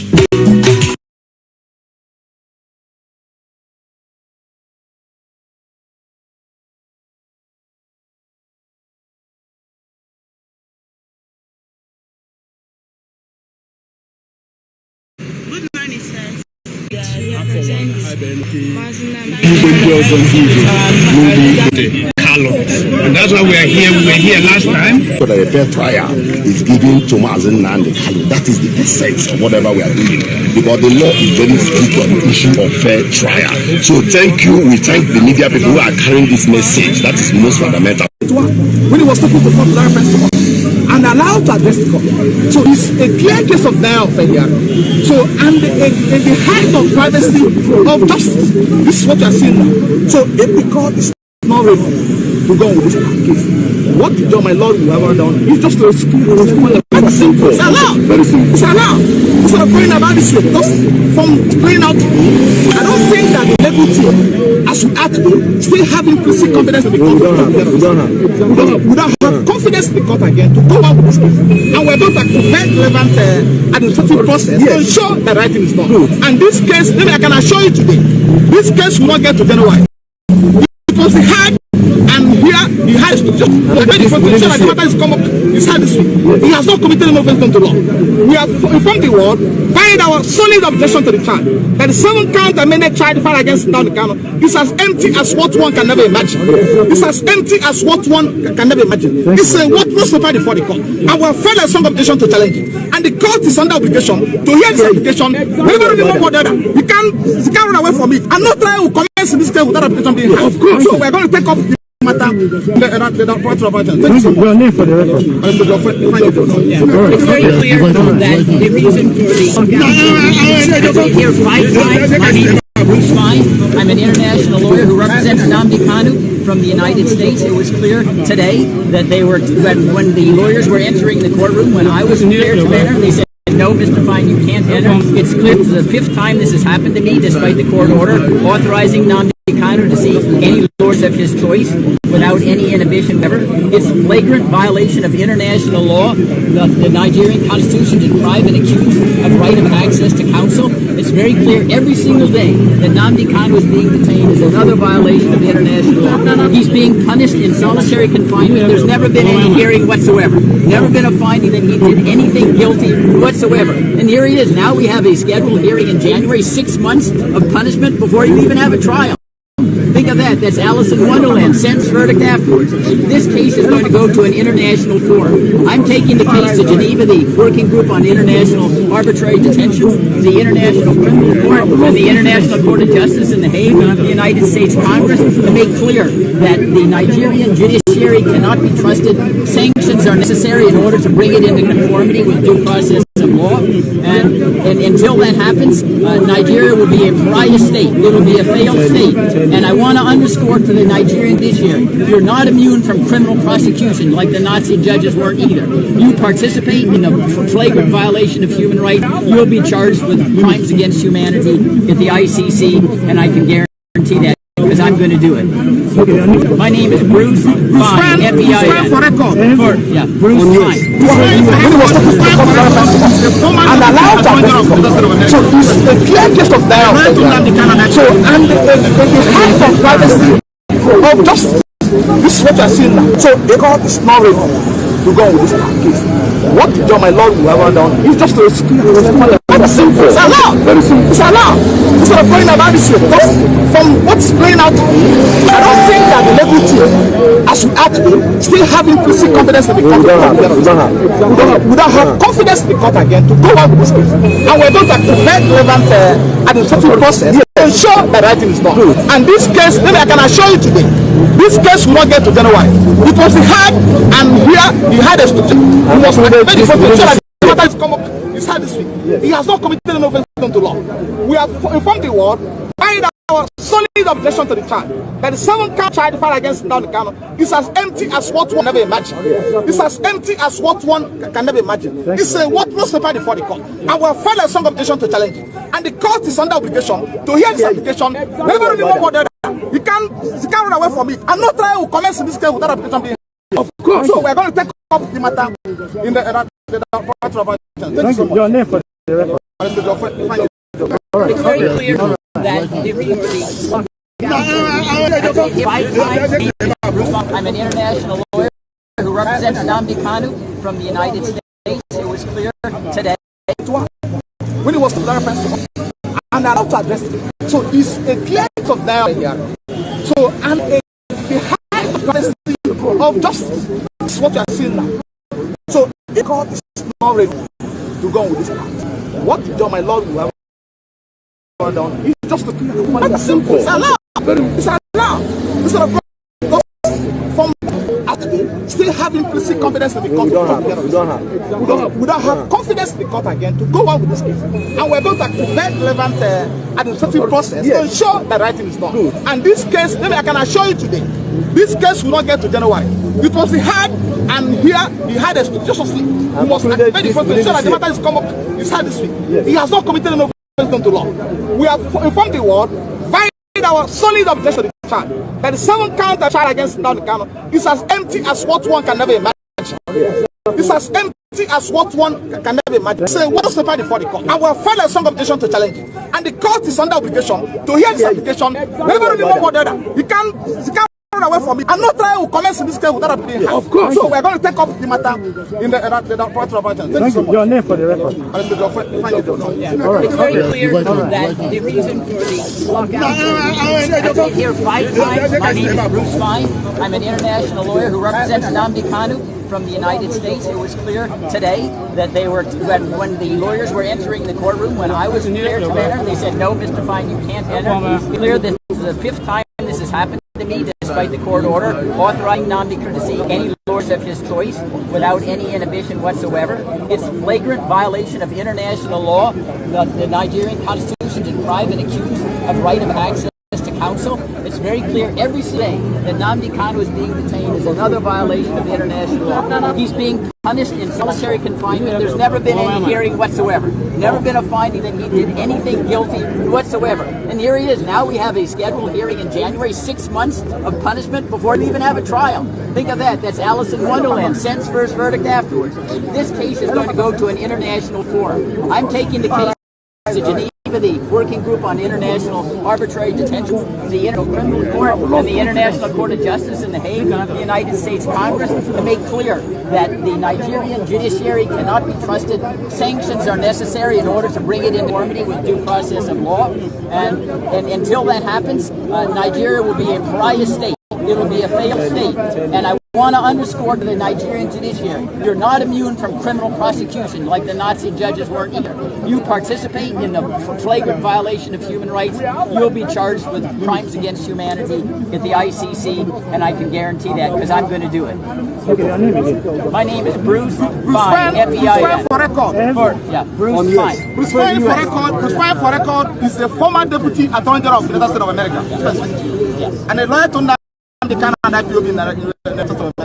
And that's why we are here. We were here last time. So that a fair trial is given to Mazi Nwachineke. That is the essence of whatever we are doing. Because the law is very strict on the issue of fair trial. So thank you. We thank the media people who are carrying this message. That is most fundamental. When he was talking to the Federal Festival and allowed to address the court. So it's a clear case of denial of failure. So, and the height of privacy of justice. This is what you are seeing now. So if the court is not ready to go with this case, what the John, my Lord, will have done is just to rescue the very simple. It's allowed. Very simple. It's allowed. Instead of going about this way, just from going out, I don't think that the legal team, as we are today, still have implicit confidence in the court. We don't have confidence in the court again to go out with this case. And we're going to activate relevant administrative process to ensure that right thing is done. And this case, maybe I can assure you today, this case will not get to January. Because the hard and here he has to just when the ensure that the matter is come up his head this week. He has not committed any offense to law. We have informed the world, find our solid objection to the charge that the 7 count amended charge filed against down the Kano is as empty as what one can never imagine. It's as empty as what one can never imagine. It's what was supplied before the court. And we have filed a strong objection to challenge it. And the court is under obligation to hear this application. Whenever we know what the other, we can't run away from it. And no trial will commence in this case without application being held. Of course. So we're going to take up the matter. Thank you so much. Your name for the record. It's very clear that the reason for the Bruce Fine. I'm an international lawyer who represents Nnamdi Kanu from the United States. It was clear today that when the lawyers were entering the courtroom, when I was cleared to enter, they said, "No, Mr. Fine, you can't enter." It's clear this is the 5th time this has happened to me, despite the court order authorizing Nnamdi Kanu to see any lawyers of his choice without any inhibition ever. It's a flagrant violation of international law. The Nigerian constitution deprives an accused of right of access to counsel. It's very clear every single day that Nnamdi Kanu is being detained is another violation of international law. He's being punished in solitary confinement. There's never been any hearing whatsoever. Never been a finding that he did anything guilty whatsoever. And here he is. Now we have a scheduled hearing in January, 6 months of punishment before you even have a trial. Think of that. That's Alice in Wonderland. Sentence verdict afterwards. This case is going to go to an international forum. I'm taking the case to Geneva, the Working Group on International Arbitrary Detention, the International Criminal Court, and the International Court of Justice in The Hague, the United States Congress, to make clear that the Nigerian judiciary cannot be trusted. Sanctions are necessary in order to bring it into conformity with due process of law. And until that happens, Nigeria will be a pariah state. It will be a failed state. And I want to underscore to the Nigerian judiciary, you're not immune from criminal prosecution like the Nazi judges weren't either. You participate in a flagrant violation of human rights, you'll be charged with crimes against humanity at the ICC, and I can guarantee that because I'm going to do it. My name is Bruce Fine, F-E-I-N. Yeah, Bruce Fine. And allowed that. So it's a clear case of dialogue. So, and the height of privacy of justice, this is what you are seeing now. So the court is not ready to go with this case. What John, my Lord, will ever done is just to very simple. It's allowed. Very simple. It's allowed. Instead of going about this way, because from what's playing out, I don't think that the legal team, as we are today, still have implicit confidence in the court. We don't have confidence in the court again to go on with this case. And we're going to activate relevant administrative process to ensure that right thing is done. And this case, maybe I can assure you today, this case will not get to January. It was the hard, and here the hardest. We must activate the process to ensure that the matter is come up. It's hard this week. He has not committed an offense to law. We have informed the world by our solid objection to the charge that the 7-count charge filed against Nnamdi Kanu is as empty as what one never imagined. It's as empty as what one can never imagine. It's a worthless paper before the court. And we have filed a strong objection to challenge it. And the court is under obligation to hear this application. Never really know what they're doing. You can't run away from it. And no trial will commence in this case without application being. Of course. So we're going to take up the matter in the Thank you so much. Your name for the record. It's very clear that the reason I'm an international lawyer who represents Nnamdi Kanu from the United States. It was clear today when he was to the and allowed to address it. So it's a clear case of dialogue here. So and the height of justice is what you are seeing now. So the court is not ready to go with this case. What John, my Lord, will have done is just to very simple. It's allowed. It's allowed. Instead of from still have implicit confidence in the court. We don't have confidence in the court again to go on with this case. And we're going to activate relevant administrative process to ensure that right thing is done. And this case, maybe I can assure you today, this case will not get to January. It was the hard, and here the hardest expeditiously. We must activate the process to ensure that the matter is come up. It's hard this week. He has not committed an offense to law. We have informed the world by our solid objection to the charge that the 7-count charge against Nnamdi Kanu is as empty as what one can never imagine. It's as empty as what one can never imagine. It's a worthless paper before the court. And we have filed a strong objection to challenge it. And the court is under obligation to hear this application. Never really know what they're doing. You can't run away from it. And no trial will commence in this case without appealing. Of course. So we're going to take up the matter in the court of action. Thank you so much. Your name for the record. It's very clear that the reason for the lockout. I've been here 5 times. My name is Bruce Fine. I'm an international lawyer who represents Nnamdi Kanu from the United States. It was clear today that when the lawyers were entering the courtroom, when I was cleared to enter, they said, "No, Mr. Fine, you can't enter." It's clear that this is the 5th time this has happened to me, despite the court order authorizing Nnamdi Kanu to see any lawyers of his choice without any inhibition whatsoever. It's a flagrant violation of international law. The Nigerian constitution deprives an accused of right of access to counsel. It's very clear every day that Nnamdi Kanu is being detained is another violation of international law. He's being punished in solitary confinement. There's never been any hearing whatsoever. Never been a finding that he did anything guilty whatsoever. And here he is. Now we have a scheduled hearing in January, 6 months of punishment before we even have a trial. Think of that. That's Alice in Wonderland. Sentence first, verdict afterwards. This case is going to go to an international forum. I'm taking the case to Geneva, the Working Group on International Arbitrary Detention, the International Criminal Court, and the International Court of Justice in The Hague, the United States Congress, to make clear that the Nigerian judiciary cannot be trusted. Sanctions are necessary in order to bring it into conformity with due process of law. And until that happens, Nigeria will be a pariah state. It will be a failed state. And I want to underscore to the Nigerian judiciary, you're not immune from criminal prosecution like the Nazi judges were either. You participate in the flagrant violation of human rights, you'll be charged with crimes against humanity at the ICC, and I can guarantee that because I'm going to do it. My name is Bruce Fine, F-E-I-N. For record. Bruce Fine. Bruce Fine for record is the former deputy attorney general of the United States of America. Yes. And a lawyer to Nnamdi Kanu and IPOB in the United States of America.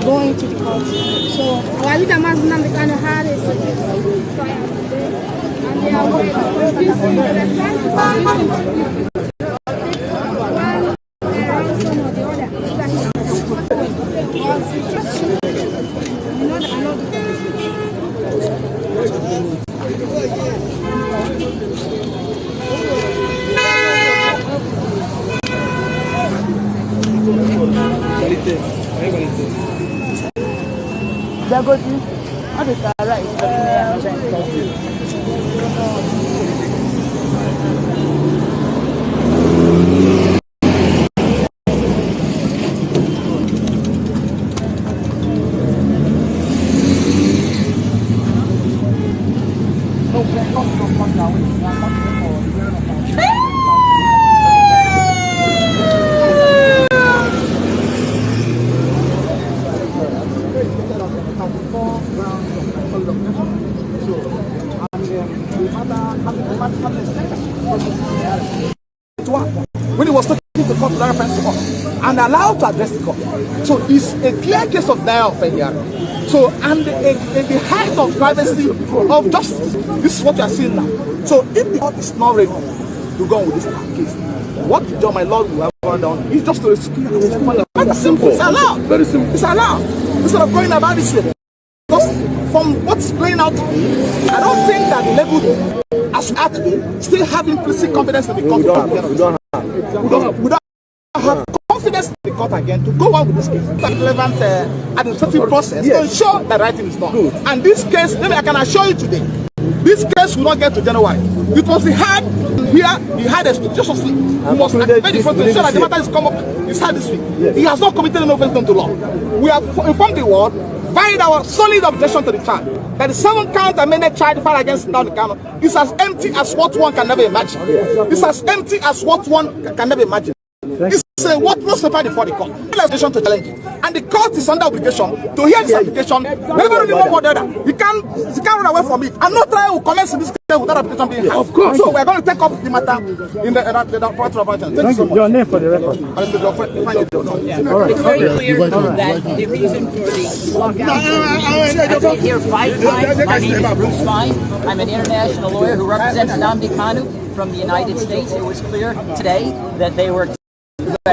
Going to the court. So while the Mazi Nwachineke had a trial today, and they are going to convincing when he was talking to the court to reference to us and allowed to address the court. So it's a clear case of denial of failure. So, and in the height of privacy of justice, this is what we are seeing now. So if the court is not ready to go on with this case, what John, my Lord, will have done is just to rescue the That's simple. It's allowed. Very simple. It's allowed. Instead of going about this way. Because from what's going out, I don't think that the level as at today still have implicit confidence in the court. We don't have confidence in the court again to go on with this case. It's a relevant administrative process to ensure that right thing is done. Good. And this case, maybe I can assure you today, this case will not get to January. Because he had a expectatiously. He must activate the front to ensure that the matter is come up. It's had this week. Yes. He has not committed an offense to law. We have informed the world, filed our solid objection to the charge. That the 7-count amended charge filed against Nnamdi Kanu is as empty as what one can never imagine. It's as empty as what one can never imagine. It's a worthless paper before the court. Obligation to challenge it. And the court is under obligation to hear this application. Never really one more the other. You can't run away from it. And no trial will commence in this case without application being had. Of course. So we're going to take up the matter in the court of action. Thank you so much. Your name for the record. It's very clear that the reason for the lockout. I've been here 5 times. My name is Bruce Fine. I'm an international lawyer who represents Nnamdi Kanu from the United States. It was clear today that they were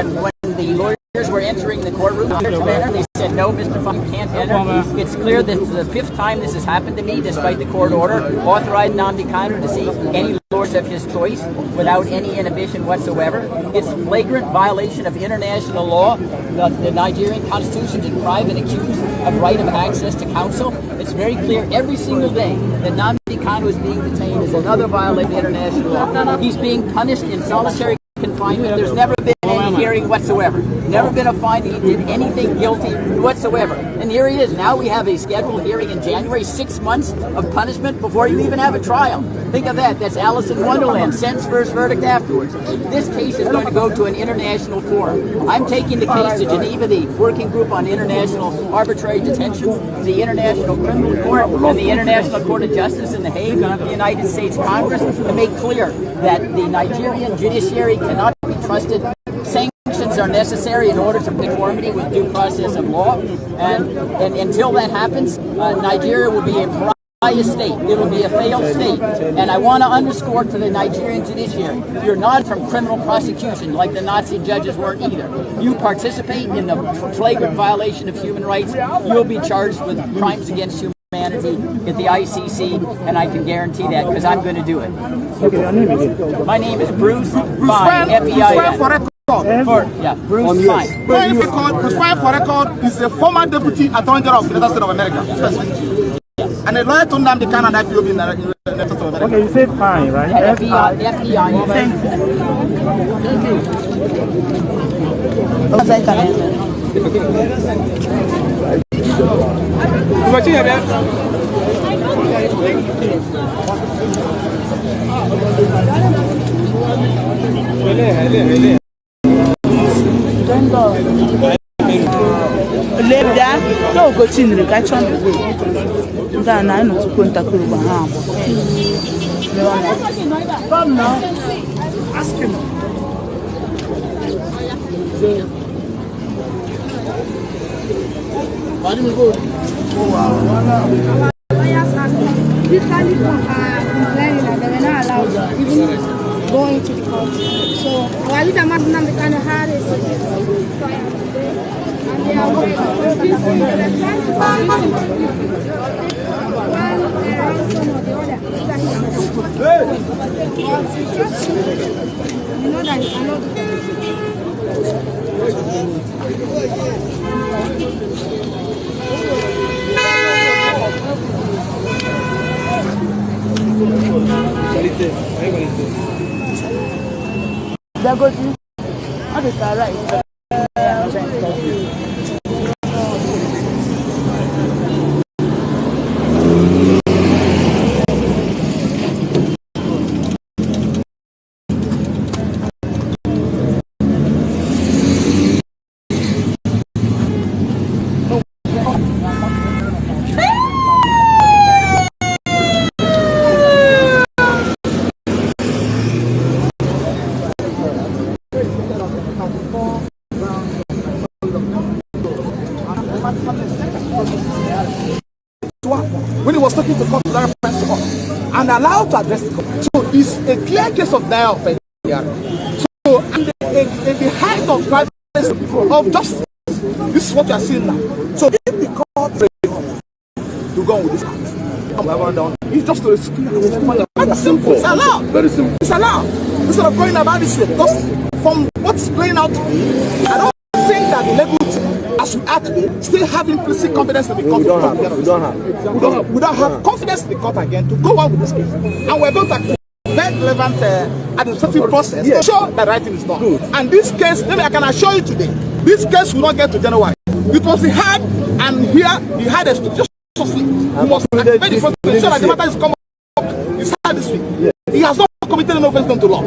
when the lawyers were entering the courtroom, they said, no, Mr. Funk, you can't enter. It's clear that this is the 5th time this has happened to me, despite the court order authorizing Nnamdi Kanu to see any lawyers of his choice without any inhibition whatsoever. It's flagrant violation of international law. The Nigerian constitution deprives an accused of right of access to counsel. It's very clear every single day that Nnamdi Kanu is being detained is another violation of international law. He's being punished in solitary confinement. There's never been any hearing whatsoever. Never been a finding he did anything guilty whatsoever. And here he is. Now we have a scheduled hearing in January, 6 months of punishment before you even have a trial. Think of that. That's Alice in Wonderland. Sentence first, verdict afterwards. This case is going to go to an international forum. I'm taking the case to Geneva, the Working Group on International Arbitrary Detention, the International Criminal Court, and the International Court of Justice in The Hague, the United States Congress, to make clear that the Nigerian judiciary cannot be trusted. Sanctions are necessary in order to conformity with due process of law, and until that happens, Nigeria will be a pariah state. It will be a failed state. And I want to underscore to the Nigerian judiciary, you're not from criminal prosecution like the Nazi judges weren't either. You participate in the flagrant violation of human rights, you'll be charged with crimes against humanity at the ICC, and I can guarantee that because I'm going to do it. Okay, your name again? My name is Bruce Fine, F-E-I-N. Bruce Fine. Bruce Fine, for record, is a former deputy attorney general of the United States of America. And a lawyer to Nnamdi Kanu and IPOB in the United States of America. Okay, you said fine, right? F-E-I-N. Lebda, no go to the catch on the way. Then I know to contact you. Come now, ask him. Lawyers are literally complaining that they were not allowed to even go into the court. So, while the Mazi Nwachineke had a trial today, and they are very convincing, they're trying to convince one ransom or the other. But it's just, you know that you cannot do that. They're good. How did I write? When he was talking to court, and allowed to address the court. So it's a clear case of denial of fairness. So in the height of privacy of justice, this is what you are seeing now. So if the court to go with this act, it's just to very simple. It's allowed. Very simple. It's allowed. Instead of going about this way, because from what's playing out, I don't think that the legal team, as we are today, still have implicit confidence in the court. We don't have confidence in the court again to go on with this case. And we're going to very relevant administrative process to show that right thing is done. Good. And this case, maybe I can assure you today, this case will not get to January. It was the hard, and here he had a just we must activate the front to ensure that the matter is come up. It's hard this week. Yeah. He has not committed an offense to law.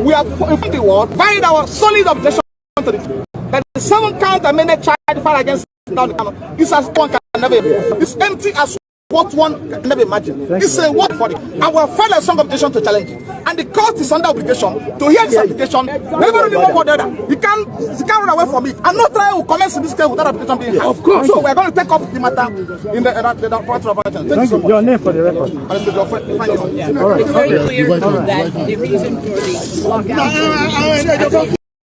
We have in the world find our solid objection to the that the 7-count amended charge filed against Nnamdi Kanu is as one can never. It's empty as what one can never imagine. It's a word for it. And we have filed a strong objection to challenge it. And the court is under obligation to hear this application. Never really one or the other. You can't run away from it. And no trial will commence in this case without application being had. Of course. So we're going to take up the matter in the part of Thank you. Your name for the record. It's very clear that the reason for the lockout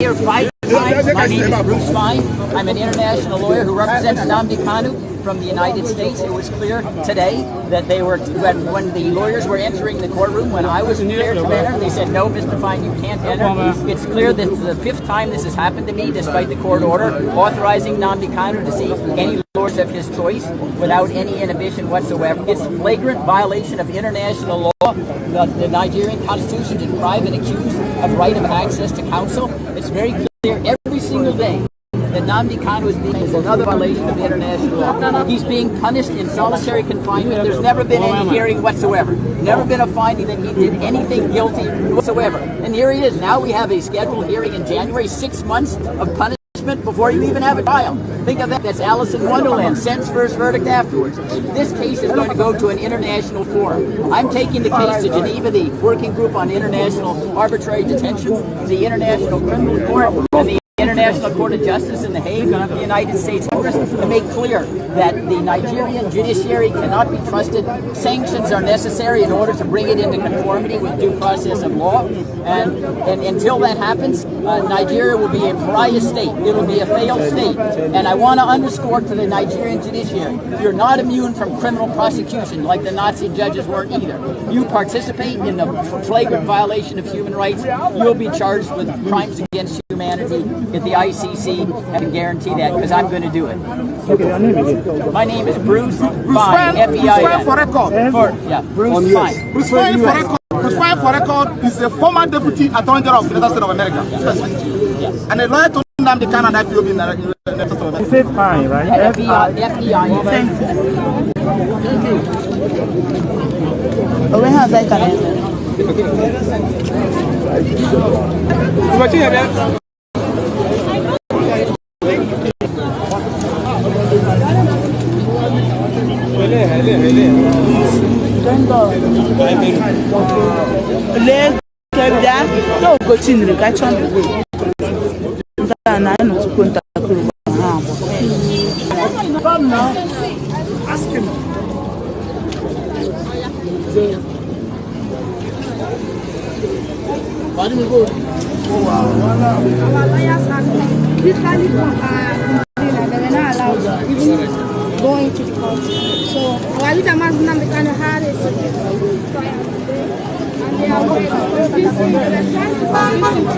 here 5 Hi, my name is Bruce Fine. I'm an international lawyer who represents Nnamdi Kanu from the United States. It was clear today that they were, when the lawyers were entering the courtroom, when I was there to enter, they said, no, Mr. Fine, you can't enter. It's clear that the 5th time this has happened to me, despite the court order authorizing Nnamdi Kanu to see any lawyers of his choice without any inhibition whatsoever. It's a flagrant violation of international law. The Nigerian Constitution deprives an accused of right of access to counsel. It's very clear every single day that Nnamdi Kanu is another violation of international law. He's being punished in solitary confinement. There's never been any hearing whatsoever. Never been a finding that he did anything guilty whatsoever. And here he is. Now we have a scheduled hearing in January, 6 months of punishment before you even have a trial. Think of that. That's Alice in Wonderland. Sentence first, verdict afterwards. This case is going to go to an international forum. I'm taking the case to Geneva, the Working Group on International Arbitrary Detention, the International Criminal Court, and the International Court of Justice in The Hague of the United States Congress to make clear that the Nigerian judiciary cannot be trusted. Sanctions are necessary in order to bring it into conformity with due process of law. And until that happens, Nigeria will be a pariah state. It will be a failed state. And I want to underscore to the Nigerian judiciary, you're not immune from criminal prosecution like the Nazi judges weren't either. You participate in the flagrant violation of human rights, you'll be charged with crimes against humanity at the ICC. I can guarantee that because I'm going to do it. Okay, your name is? My name is Bruce Fine, F-E-I-N. For record. Bruce Fine. Bruce Fine for record. Bruce Fine for record is a former deputy attorney general of the United States of America. Yes. And a lawyer to Nnamdi Kanu and IPOB in the United States of America. You said fine, right? F-E-I-N. Thank you. When has I can Ask him. Our lawyers are literally complaining that they were not allowed to even go into the court. So our leader Mazi Nwachineke had a secret trial today, and they are convincing that they're trying to convince him to one ransom or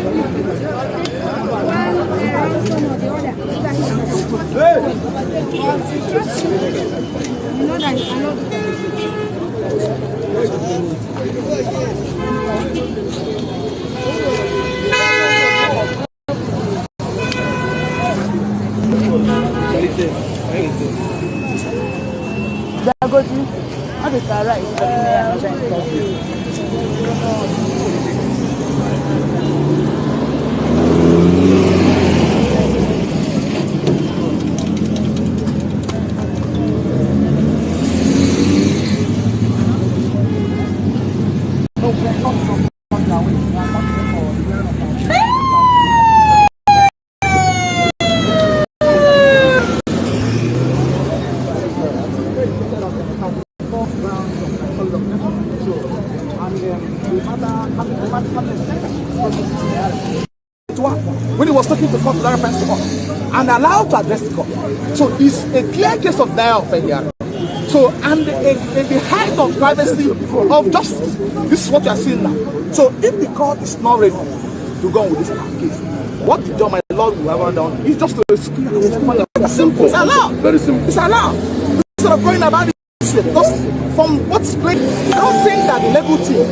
the other. But it's just you know that he cannot do that. When he was talking to court, and allowed to address the court. So it's a clear case of denial of failure. So, and in the height of privacy of justice, this is what you are seeing now. So if the court is not ready to go on with this case, what the John, my Lord, will have done is just to it's simple. It's allowed. Very simple. It's allowed. Instead of going about it this way, because from what's playing, I don't think that the legal team,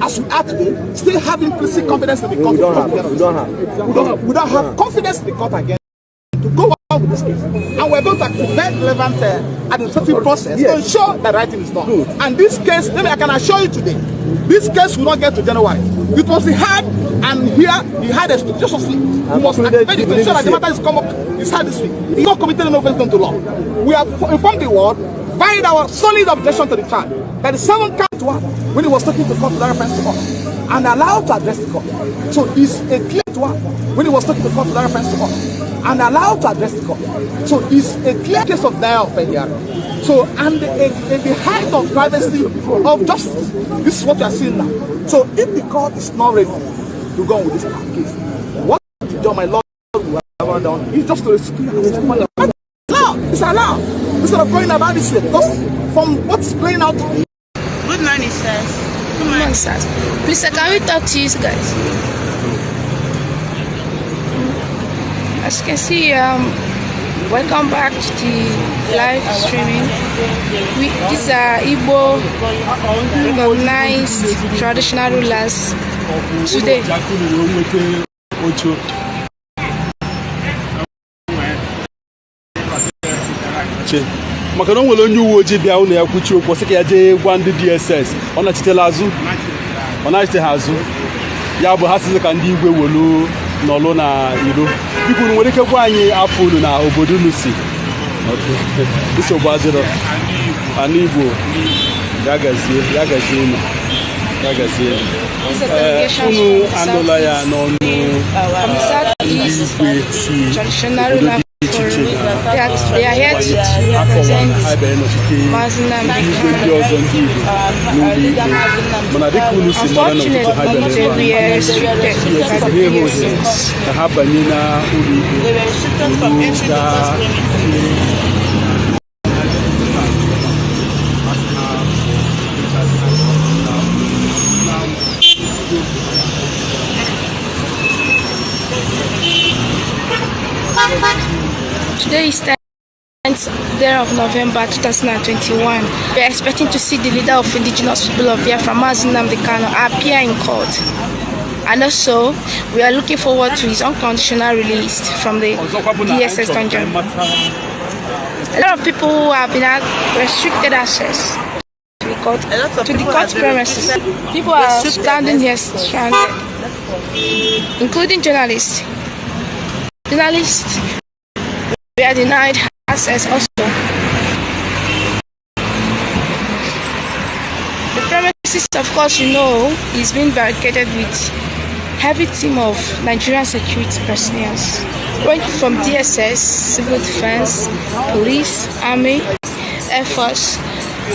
as we are today, still have implicit confidence in the court. We don't have confidence in the court again to go on with this case. And we're going to activate relevant administrative process to ensure that right thing is done. Good. And this case, maybe I can assure you today, this case will not get to January. It was hard, and here he had expeditiously. We must activate it to ensure that the matter is come up. It's hard this week. He's not committed no offense to law. We have informed the world, via our solid objection to the charge, that the 7th count one, when he was talking to court, to reference to court, and allowed to address the court. So it's a clear one, when he was talking to court, to reference to court, and allowed to address the court. So it's a clear case of denial of failure. So, and in the height of privacy of justice, this is what you are seeing now. So if the court is not ready to go on with this case, what John, my Lord, It's just to explain. It's allowed. Instead of going about this way, because from what's going out. Good morning, sirs. Good morning, sirs. Please, sir, can we talk to you guys? As you can see, welcome back to the live streaming. These are Igbo recognized traditional rulers today. maka na o nwere onye uwe ojii bịa ụlọ ya kwuchi okwu sị ka ya jee gwa ndị DSS ọ nachitela azụ ọ nachite ha azụ ya bụ ha sizi ka ndị igwe welu n'ọlụ na iro biko unu nwere ike gwa anyị afọ unu na obodo unu si nsogbu adịrọ ana Igbo ya gazie unu ya gazie unu anụla ya n'ọnụ igwe si traditional that they are here to represent Mazi Nwachineke. Unfortunately, we are restricted by the DSS. Today is 10th day of November 2021. We are expecting to see the leader of indigenous people of Biafra, Mazi Nwachineke, appear in court. And also, we are looking forward to his unconditional release from the DSS dungeon. A lot of people who have been restricted access to the court premises. People are standing here stranded, including journalists. Journalists were denied access also. The premises, of course, you know, is being barricaded with heavy team of Nigerian security personnel, ranging from DSS, civil defense, police, army, air force,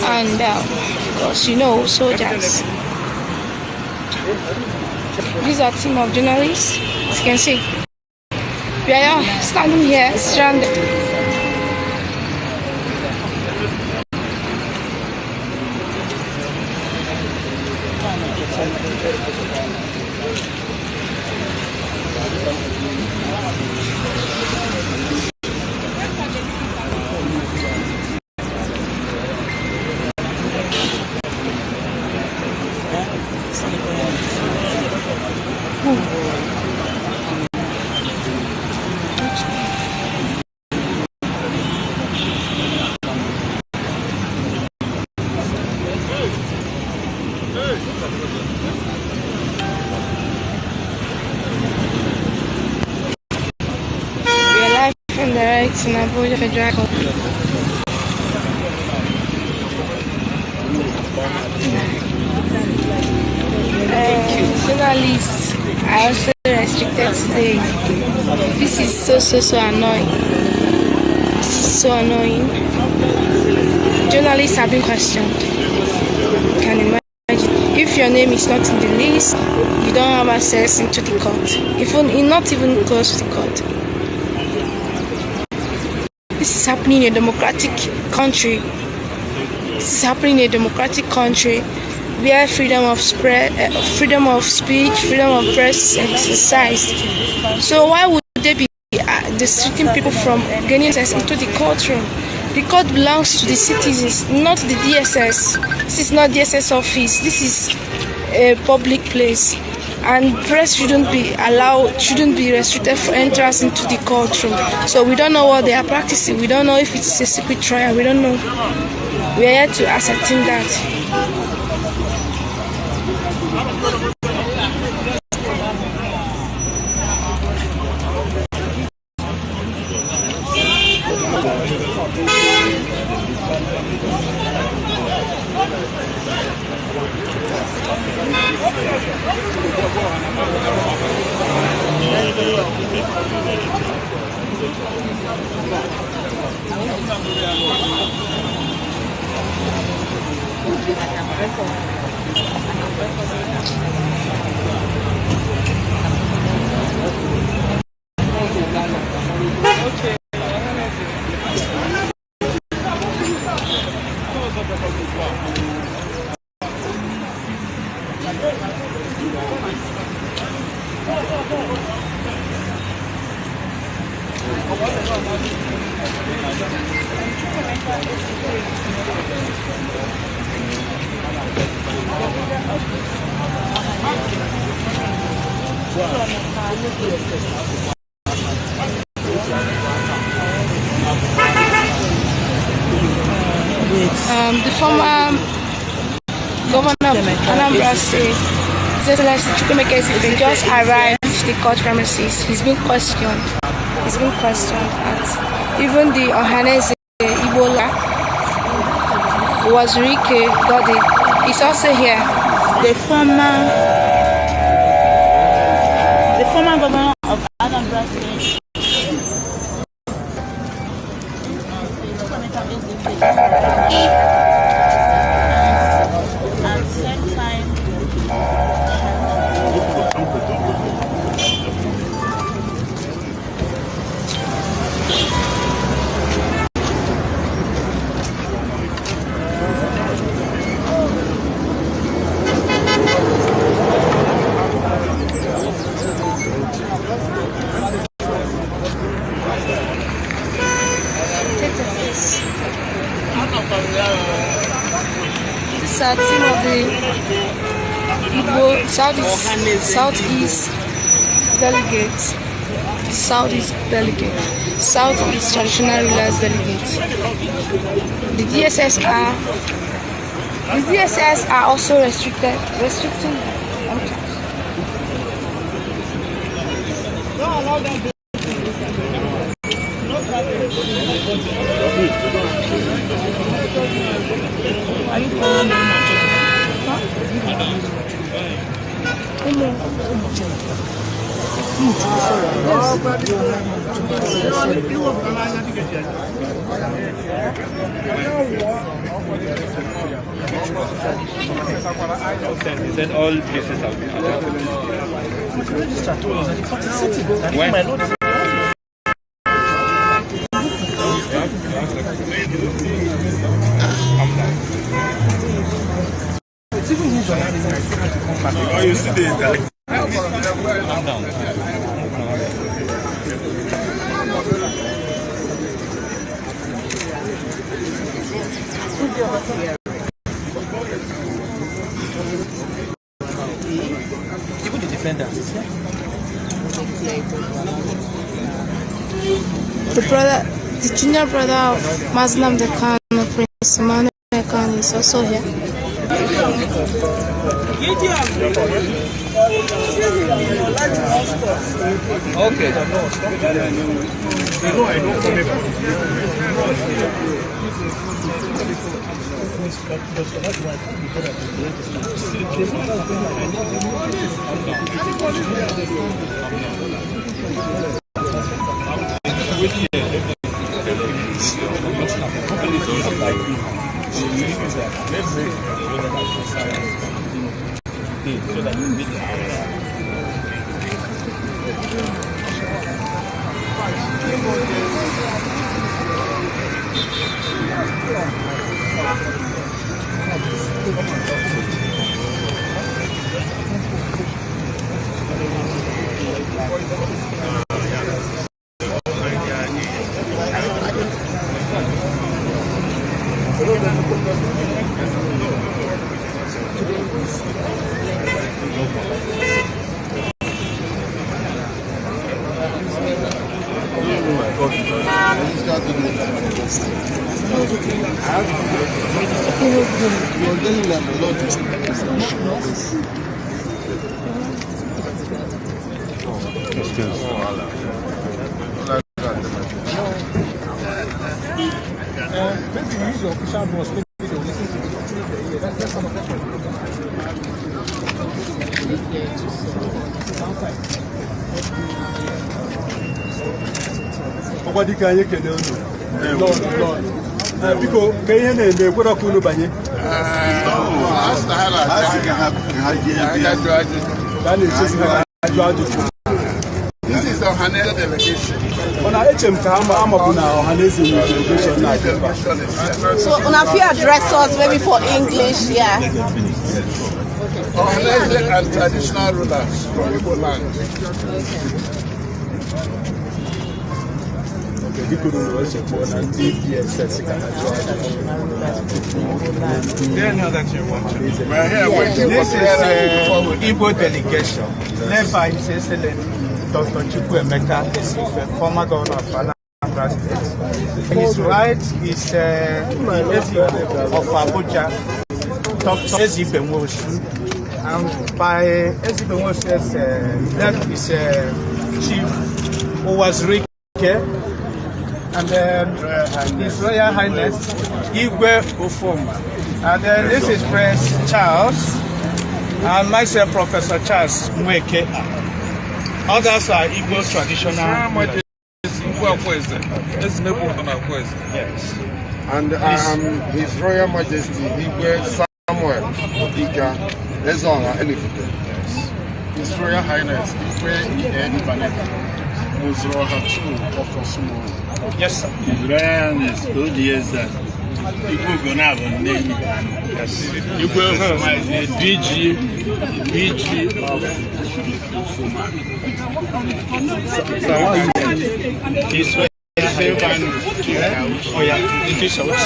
and of course, you know, soldiers. These are a team of journalists, as you can see. We are standing here stranded. From the right in Abuja Federal Court. Journalists are also restricted today. This is so annoying. This is so annoying. Journalists are being questioned. You can imagine. If your name is not in the list, you don't have access into the court. Even not even close to the court. This is happening in a democratic country. This is happening in a democratic country where freedom of spread, freedom of speech, freedom of press is exercised. So why would they be restricting people from gaining access into the courtroom? The court belongs to the citizens, not the DSS. This is not DSS office. This is a public place. And press shouldn't be restricted for entrance into the courtroom. So we don't know what they are practicing. We don't know if it's a secret trial. We don't know. We are here to ascertain that. The former governor of Anambra State, His Excellency Chukwumeke just arrived at the court premises. He's been questioned. Even the Ohaneze Ibola was Rike Godi. He's also here. The former governor of Anambra State. At the same time, This is a team of the Igbo Southeast delegates, Southeast traditional rulers delegates. The DSS are also restricting. Then all places have been even the defendants. The junior brother of Mazi Nwachineke, Prince Emmanuel Khan, is also here. Okay. This is the Ohanese delegation. so if you address us maybe for English, yeah. Ohanese and traditional rulers from Igbo land. We're here waiting. This is Igbo delegation led by His Excellency Dr. Chukwuemeka, former governor of Anambra State. His right is of Abuja, Dr. Ezibenwosu, and by Ezibenwosu's left is Chief Owazirike, and then His Royal Highness Igwe Ofoma, and then this is Prince Charles, and myself, Professor Charles Mweke. Others are Igbo traditional. Yes. And I am His Royal Majesty Igwe Samuel Ika Ezora Elifite. His Royal Highness Igwe Ibaneta Muzroha II of Osumo. Yes, sir. His Royal Highness Igwe Gonabo name. Yes. Igwe DG of Ufuma.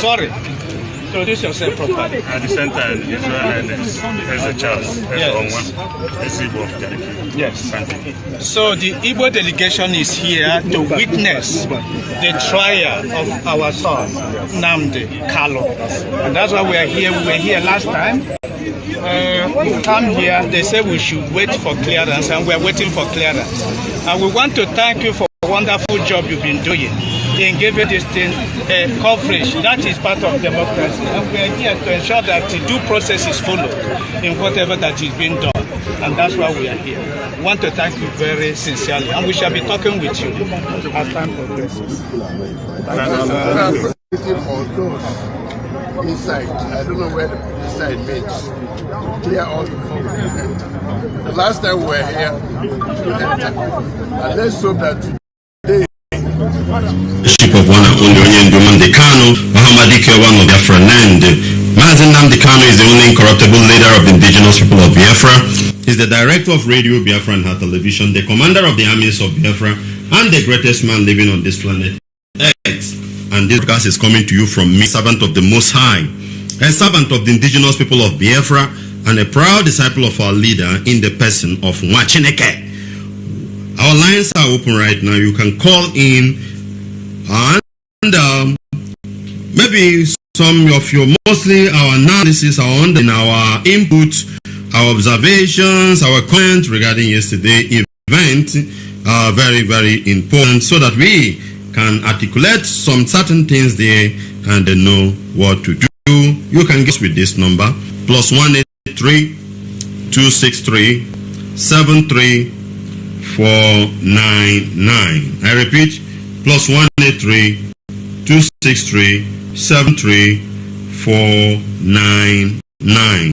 Sorry. Introduce yourself properly. At the center, His Royal Highness as a Charles, as Igbo of delegation. Yes. So the Igbo delegation is here to witness the trial of our son, Nnamdi Kanu. And that's why we are here. We were here last time. We come here, they say we should wait for clearance, and we're waiting for clearance. And we want to thank you for the wonderful job you've been doing in giving this thing coverage. That is part of democracy. And we are here to ensure that the due process is followed in whatever that is being done. And that's why we are here. We want to thank you very sincerely. And we shall be talking with you as time progresses. Inside, I don't know where the inside means, to clear all the food. The last time we were here, and let's hope that today. Ship of one and only Nnamdi Kanu, Muhammad Ikewan of Biafra land. Mazi Nwachineke is the only incorruptible leader of the indigenous people of Biafra. He's the director of Radio Biafra and Television, the commander of the armies of Biafra, and the greatest man living on this planet Earth. And this broadcast is coming to you from me, servant of the Most High, a servant of the indigenous people of Biafra, and a proud disciple of our leader in the person of Nwachineke. Our lines are open right now. You can call in, and maybe some of your, mostly our analysis, our input, our observations, our comments regarding yesterday's event are very, very important, so that we can articulate some certain things there and they know what to do. You can get with this number +183 263 73499. I repeat, +183 263 73499.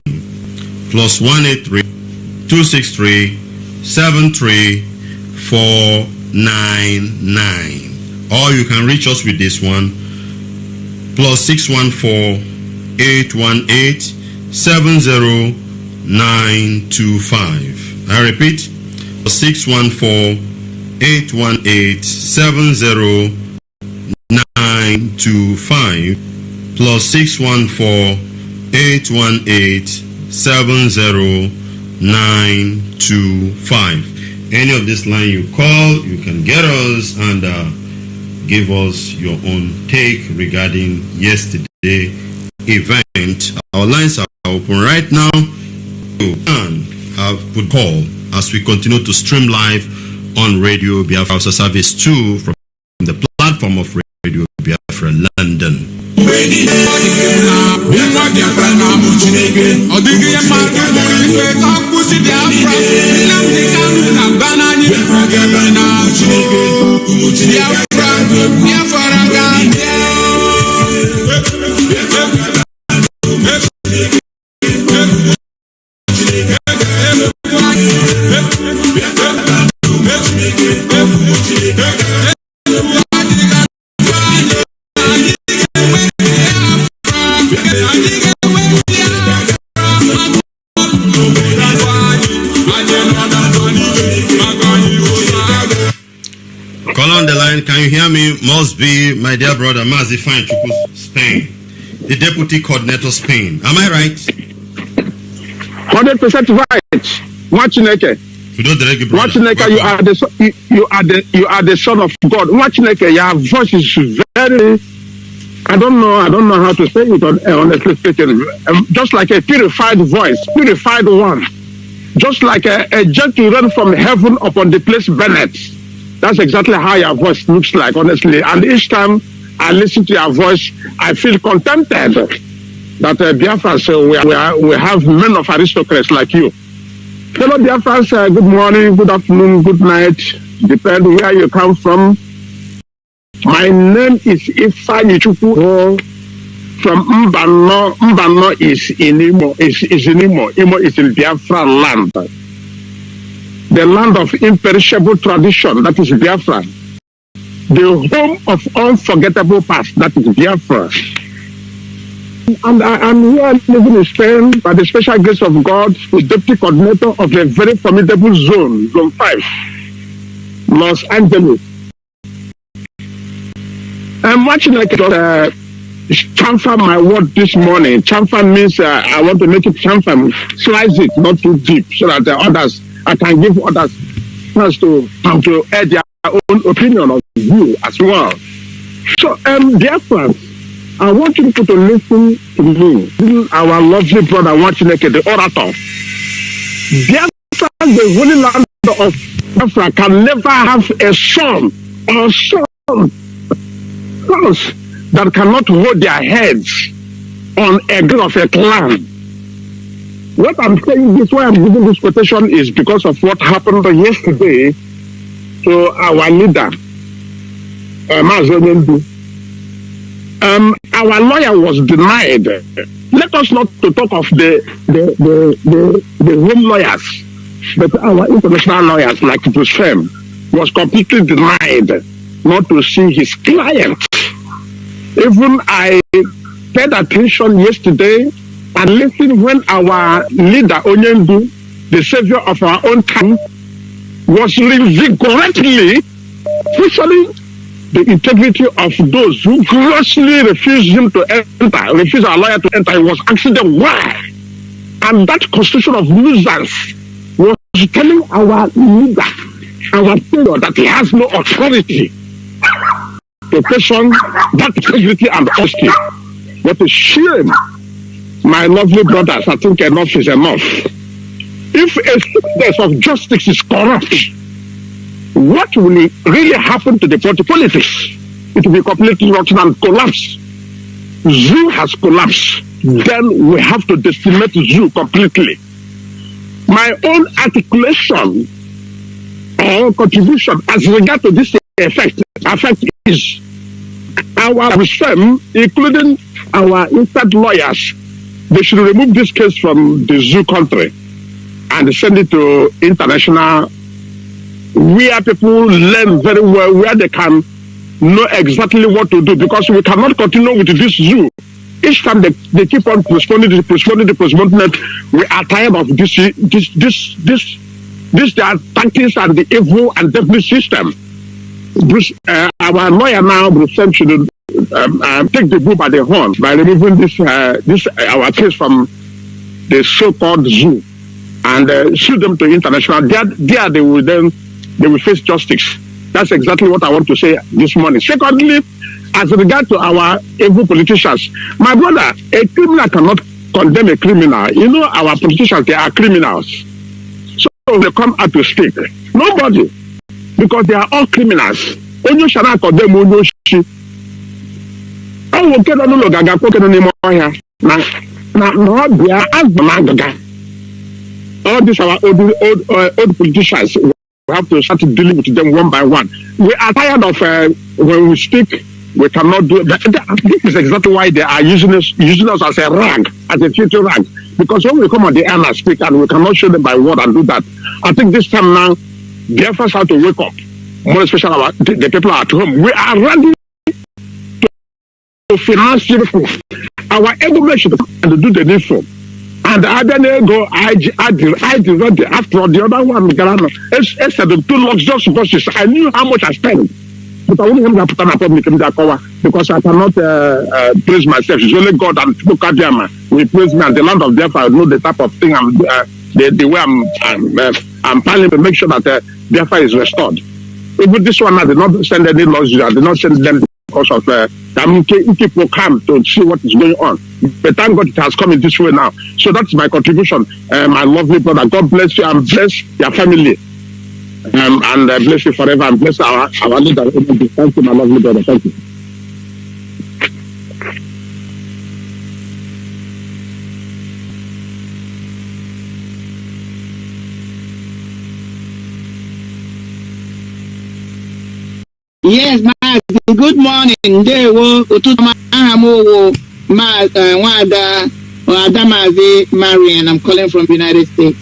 +183 263 73499. Or you can reach us with this one, +614 818 70925. I repeat, +614 818 70925, +614 818 70925. Any of this line you call, you can get us and give us your own take regarding yesterday event. Our lines are open right now. You can have put call as we continue to stream live on Radio Biafra Hausa-Service 2 from the platform of Radio Biafra London. I on the line. Can you hear me? Must be my dear brother Mazi Nwachineke, Spain, the deputy coordinator, Spain. Am I right? 100% right. Nwachineke. Nwachineke, you are the son of God. Nwachineke, your voice is very. I don't know how to say it honestly speaking. Just like a purified voice, purified one. Just like a jet to run from heaven upon the place Bennett. That's exactly how your voice looks like, honestly. And each time I listen to your voice, I feel contented that Biafra, so we have men of aristocrats like you. Fellow Biafrans, good morning, good afternoon, good night, depending where you come from. My name is Ifeanyi Chukwu from Mbano. Mbano is in Imo. Is in Imo. Imo is in Biafra land. The land of imperishable tradition, that is Biafra. The home of unforgettable past, that is Biafra. And I am here living in Spain by the special grace of God, the deputy coordinator of a very formidable zone, Zone 5, Los Angeles. I'm watching like chamfer my word this morning. Chamfer means I want to make it chamfer, slice it not too deep, so that the others, I can give others chance to add their own opinion of you as well. So, therefore, I want you to listen to me. Our lovely brother Nwachineke, the orator. Biafra, the holy land of Biafra, can never have a son or sons that cannot hold their heads on a grade of a clan. What I'm saying this, why I'm giving this quotation is because of what happened yesterday to our leader, Mazi Nwachineke. Our lawyer was denied. Let us not to talk of the home lawyers, but our international lawyers, like Bruce Fem, was completely denied not to see his client. Even I paid attention yesterday and listened when our leader Onyendu, the savior of our own time, was reinvigoratingly pushing the integrity of those who grossly refused him to enter, refused our lawyer to enter. He was asking them why. And that constitution of nuisance was telling our leader, our savior, that he has no authority to question that integrity and honesty. What a shame, my lovely brothers. I think enough is enough. If a system of justice is corrupt, what will really happen to the politics? It will be completely rotten and collapse. Zoo has collapsed. Then we have to decimate zoo completely. My own articulation or contribution as regard to this effect is our firm, including our inside lawyers, they should remove this case from the zoo country and send it to international, where people learn very well, where they can know exactly what to do, because we cannot continue with this zoo. Each time they keep on postponing the postponement, we are tired of this their tactics and the evil and deadly system. Bruce, our lawyer now, Bruce, should take the bull by the horn by removing this our case from the so-called zoo and sue them to international. There they will face justice. That's exactly what I want to say this morning. Secondly, as regard to our evil politicians, my brother, a criminal cannot condemn a criminal. You know, our politicians, they are criminals. So they come out to speak. Nobody, because they are all criminals. Onyo shana condemn onyo shi. Oh, okay, no gaga koke no nimo ya. Na bia azbamaga. All these our old politicians. We have to start dealing with them one by one. We are tired of when we speak, we cannot do it. This is exactly why they are using us as a rag, as a future rag. Because when we come on the air and speak and we cannot show them by word and do that, I think this time now, Biafrans have to wake up. More especially the people at home. We are ready to finance people. Our government should do the needful. And I then go, I after the other one, I said the 2 luxurious buses. I knew how much I spent But I wouldn't have put on a public in Dakawa because I cannot praise myself. It's only God and Bukadiama will praise me, and the land of Biafra. I know the type of thing I'm the way I'm planning to make sure that Biafra is restored. Even this one, I did not send any losses. I did not send them because of people come to see what is going on. But thank God it has come in this way now. So that's my contribution. My lovely brother, God bless you and bless your family. And bless you forever and bless our leader. Thank you, my lovely brother. Thank you. Yes, Mazi. Good morning. Mazi Marian. I'm calling from the United States.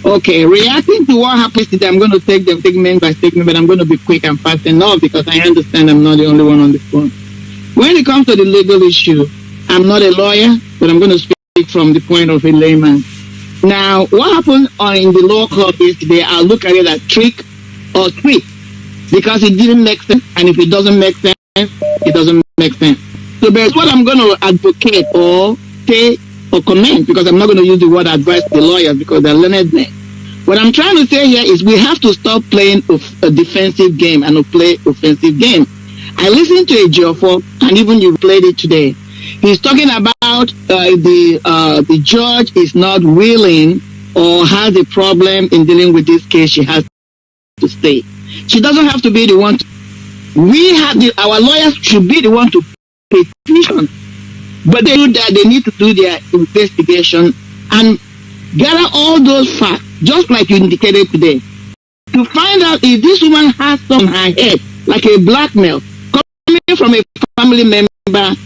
Okay, reacting to what happens today, I'm going to take them segment by segment, but I'm going to be quick and fast enough because I understand I'm not the only one on the phone. When it comes to the legal issue, I'm not a lawyer, but I'm going to speak from the point of a layman. Now, what happened in the law court yesterday, I'll look at it as trick or tweak because it didn't make sense, and if it doesn't make sense, it doesn't make sense. So that's what I'm going to advocate or say or comment, because I'm not going to use the word advice to the lawyers because they're learned men. What I'm trying to say here is we have to stop playing a defensive game and play offensive game. I listened to a Geoffrey, and even you played it today. He's talking about the judge is not willing or has a problem in dealing with this case. She has to stay. She doesn't have to be the one. Our lawyers should be the one to petition. But they do that, they need to do their investigation and gather all those facts, just like you indicated today, to find out if this woman has some on her head, like a blackmail, coming from a family member,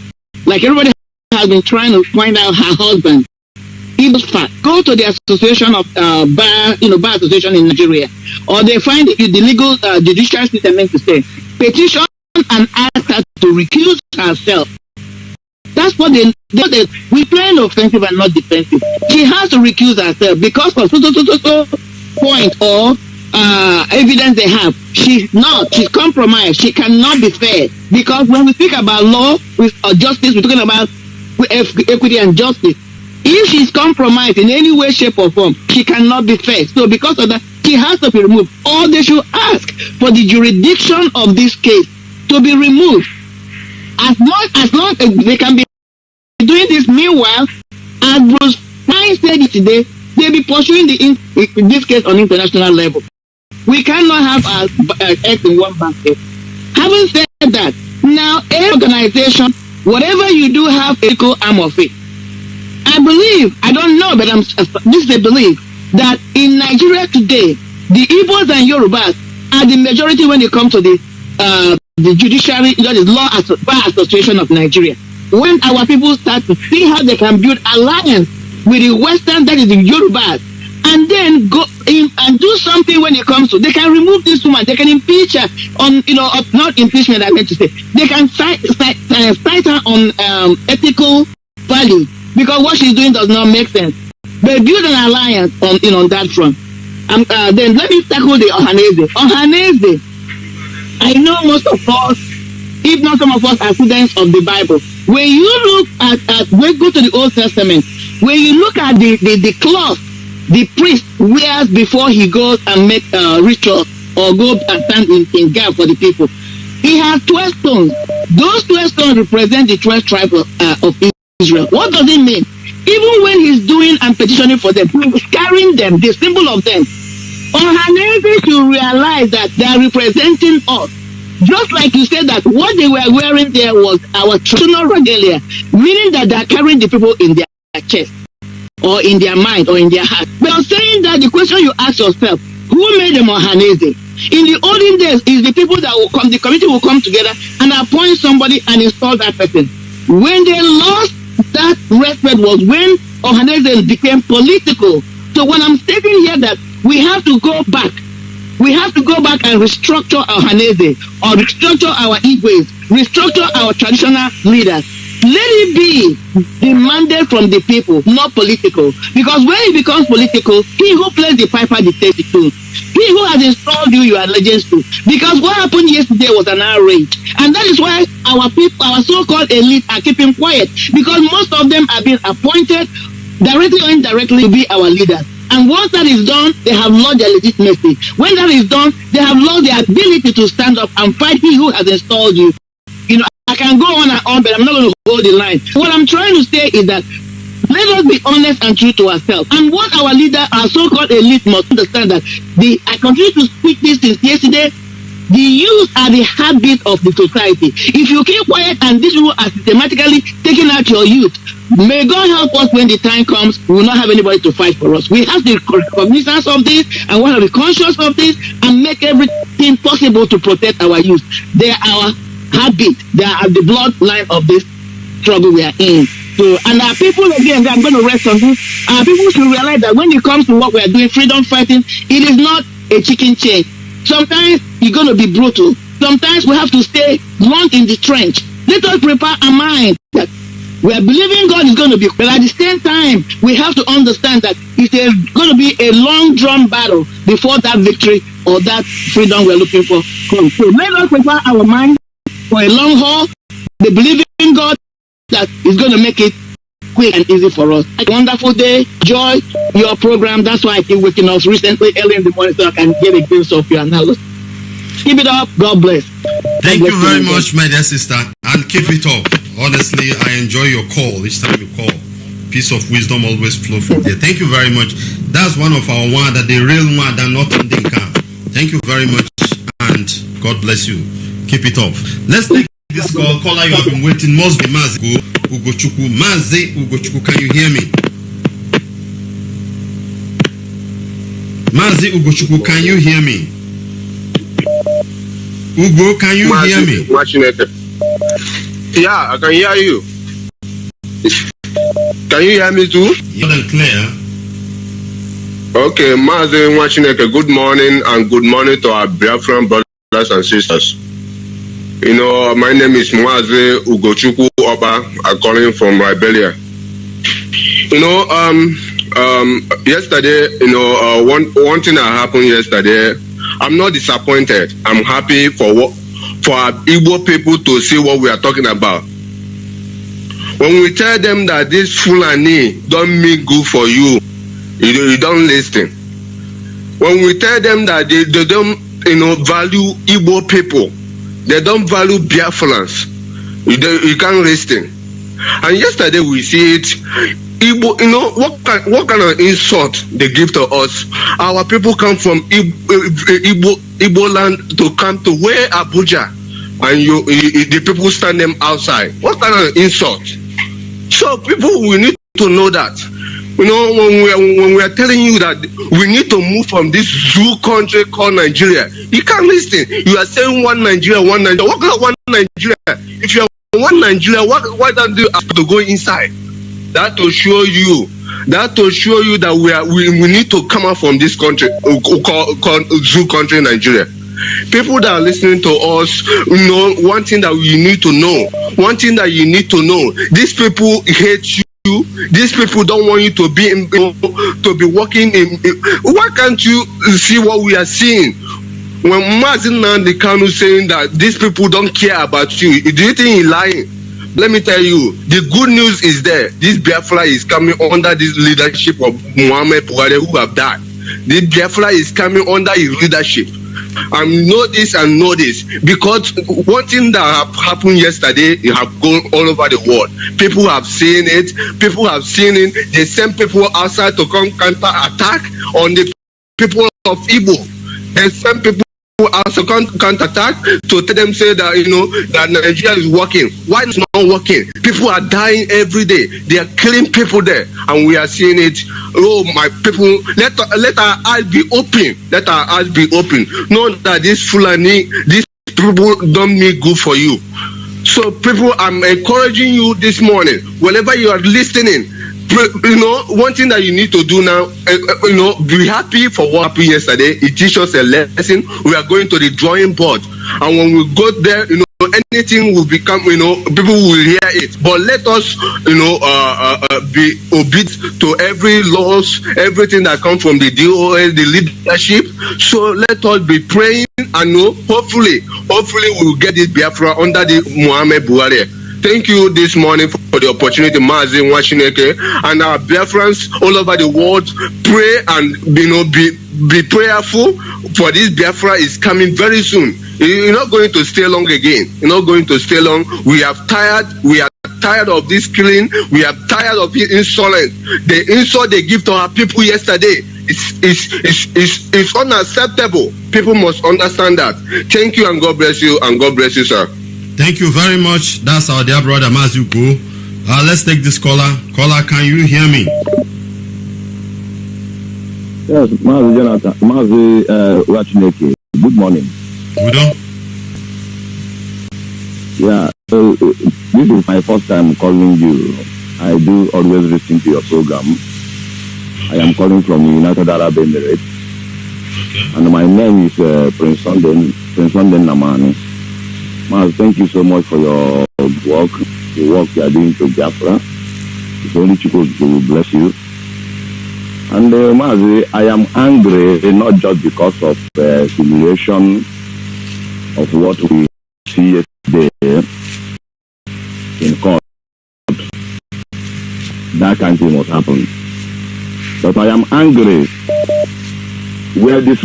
like everybody has been trying to find out her husband. If those facts go to the association of bar association in Nigeria, or they find the legal judicial system to say, petition and ask her to recuse herself. That's what we playing offensive and not defensive. She has to recuse herself because of so point or evidence they have. She's compromised. She cannot be fair. Because when we speak about law with justice, we're talking about equity and justice. If she's compromised in any way, shape, or form, she cannot be fair. So because of that, she has to be removed. Or they should ask for the jurisdiction of this case to be removed. As long as they can be doing this, meanwhile, as Bruce Fine said it today, they'll be pursuing this case on international level. We cannot have our eggs in one basket. Having said that, now a organization, whatever you do, have a equal arm of it. I believe, I don't know, but this is a belief, that in Nigeria today, the Igbos and Yorubas are the majority when it comes to the judiciary, the Bar Association of Nigeria. When our people start to see how they can build alliance with the Western, that is the Yorubas, and then go in and do something when it comes to, they can remove this woman, they can impeach her on, not impeachment, I meant to say, they can cite her on ethical values, because what she's doing does not make sense. They build an alliance on that front. Then let me tackle the Ohaneze. I know most of us, if not some of us, are students of the Bible. When you look at we go to the Old Testament, when you look at the cloth the priest wears before he goes and make ritual or go and stand in gap for the people, he has 12 stones. Those 12 stones represent the 12 tribes of Israel. What does it mean? Even when he's doing and petitioning for them, he's carrying them, the symbol of them. Ohaneze should realize that they are representing us. Just like you said that what they were wearing there was our traditional regalia, meaning that they are carrying the people in their chest, or in their mind, or in their heart. But I'm saying that the question you ask yourself, who made them Ohaneze? In the olden days, is the people that will come, the committee will come together and appoint somebody and install that person. When they lost that respect was when Ohaneze became political. So when I'm stating here that we have to go back, we have to go back and restructure our Ohaneze, or restructure our Igwes, restructure our traditional leaders. Let it be demanded from the people, not political. Because when it becomes political, he who plays the piper dictates the tune. He who has installed you, you are allegiance to. Because what happened yesterday was an outrage. And that is why our people, our so-called elite are keeping quiet. Because most of them are being appointed directly or indirectly to be our leaders. And once that is done, they have lost their legitimacy. When that is done, they have lost their ability to stand up and fight he who has installed you. You know, I can go on and on, but I'm not going to hold the line. What I'm trying to say is that let us be honest and true to ourselves. And what our leader, our so-called elite, must understand that I continue to speak this since yesterday. The youth are the heartbeat of the society. If you keep quiet and these people are systematically taking out your youth, may God help us when the time comes, we will not have anybody to fight for us. We have the cognizance of this and want to be conscious of this and make everything possible to protect our youth. They are our heartbeat. They are the bloodline of this struggle we are in. So, and our people, again, I'm going to rest on this. Our people should realize that when it comes to what we are doing, freedom fighting, it is not a chicken change. Sometimes it's going to be brutal. Sometimes we have to stay blunt in the trench. Let us prepare our mind that we are believing God is going to be, but at the same time, we have to understand that it's going to be a long drawn battle before that victory or that freedom we're looking for comes. So let us prepare our mind for a long haul. The believing in God that is going to make it quick and easy for us. A wonderful day. Joy your program. That's why I keep waking up recently early in the morning so I can get a glimpse of your analysis. Keep it up. God bless. Thank you very much, my dear sister, and keep it up. Honestly, I enjoy your call each time you call. Piece of wisdom always flow from there. Thank you very much. That's one of our one that the real one that not on the car. Thank you very much, and God bless you. Keep it up. Let's take this call. Caller, you have been waiting. Must be Mazi Ugochukwu. Mazi Ugochukwu, can you hear me? Mazi Ugochukwu, can you hear me? Ugo, can you hear me? Mazi Nwachineke. Yeah, I can hear you. Can you hear me too? Loud and clear. Okay, Mazi Nwachineke, good morning and good morning to our Biafran brothers and sisters. You know, my name is Mazi Ugochukwu Oba. I'm calling from Liberia. You know, yesterday, you know, one thing that happened yesterday, I'm not disappointed. I'm happy for our Igbo people to see what we are talking about. When we tell them that this Fulani don't mean good for you, you don't listen. When we tell them that they don't, you know, value Igbo people, they don't value Biafrans, you can't listen. And yesterday we see it. Igbo, you know, what kind of insult they give to us? Our people come from Igbo land to come to where Abuja, and the people stand them outside. What kind of insult? So people, we need to know that. You know, when we are telling you that we need to move from this zoo country called Nigeria, you can't listen. You are saying one Nigeria, one Nigeria. What kind of one Nigeria? If you are one Nigeria, why don't you have to go inside? That to show you that we need to come out from this country called zoo country Nigeria. People that are listening to us, you know, one thing that you need to know, these people hate you. These people don't want you to be working in. Why can't you see what we are seeing? When Mazi Nwachineke saying that these people don't care about you, do you think he's lying? Let me tell you, the good news is there. This Biafra is coming under this leadership of Muhammad Buhari, who have died. This Biafra is coming under his leadership. And know this, because one thing that happened yesterday, it have gone all over the world. People have seen it. They send people outside to come counter attack on the people of Igbo. They send people also counter attack to tell them, say that, you know, that Nigeria is working. Why it's not working? People are dying every day. They are killing people there, and we are seeing it. Oh, my people, let our eyes be open. Let our eyes be open. Know that these Fulani, these people don't mean good for you. So people, I'm encouraging you this morning, whenever you are listening, you know, one thing that you need to do now, you know, be happy for what happened yesterday. It teaches us a lesson. We are going to the drawing board, and when we go there, you know, anything will become, people will hear it. But let us, be obedient to every laws, everything that comes from the DOS, the leadership. So let us be praying, and hopefully we will get this Biafra under the Muhammad Buhari. Thank you this morning for the opportunity, Mazi Nwachineke, and our Biafrans all over the world. Pray and be prayerful, for this Biafra is coming very soon. You're not going to stay long again. You're not going to stay long. We are tired of this killing. We are tired of this insolence. The insult they give to our people yesterday is unacceptable. People must understand that. Thank you, and God bless you, sir. Thank you very much. That's our dear brother Mazi Ugo. Let's take this caller. Caller, can you hear me? Yes, Mazi Nwachineke. Good morning. Good on. Yeah, this is my first time calling you. I do always listen to your program. I am calling from United Arab Emirates. Okay. And my name is Prince Sunday Namani. Maz, thank you so much for your work, the work you are doing to Biafra. It's only Chukwu will bless you. And Mazi, I am angry not just because of simulation of what we see yesterday in court. That kind of thing must happen. But I am angry where this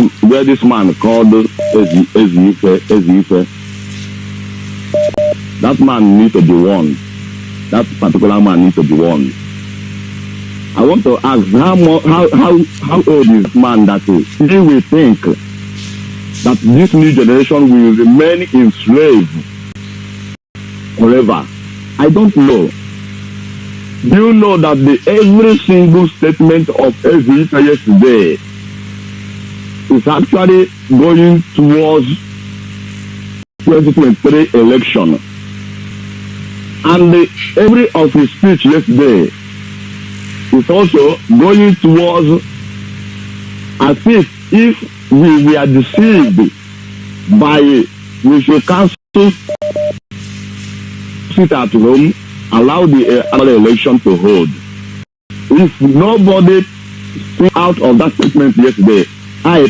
man called Ezife. That man needs to be warned. That particular man needs to be warned. I want to ask how old is this man that he will think that this new generation will remain enslaved forever. I don't know. Do you know that every single statement of Ezife yesterday is actually going towards 2023 election? And every of his speech yesterday is also going towards as if we were deceived by we should cancel, sit at home, allow the another election to hold. If nobody speak out of that statement yesterday, I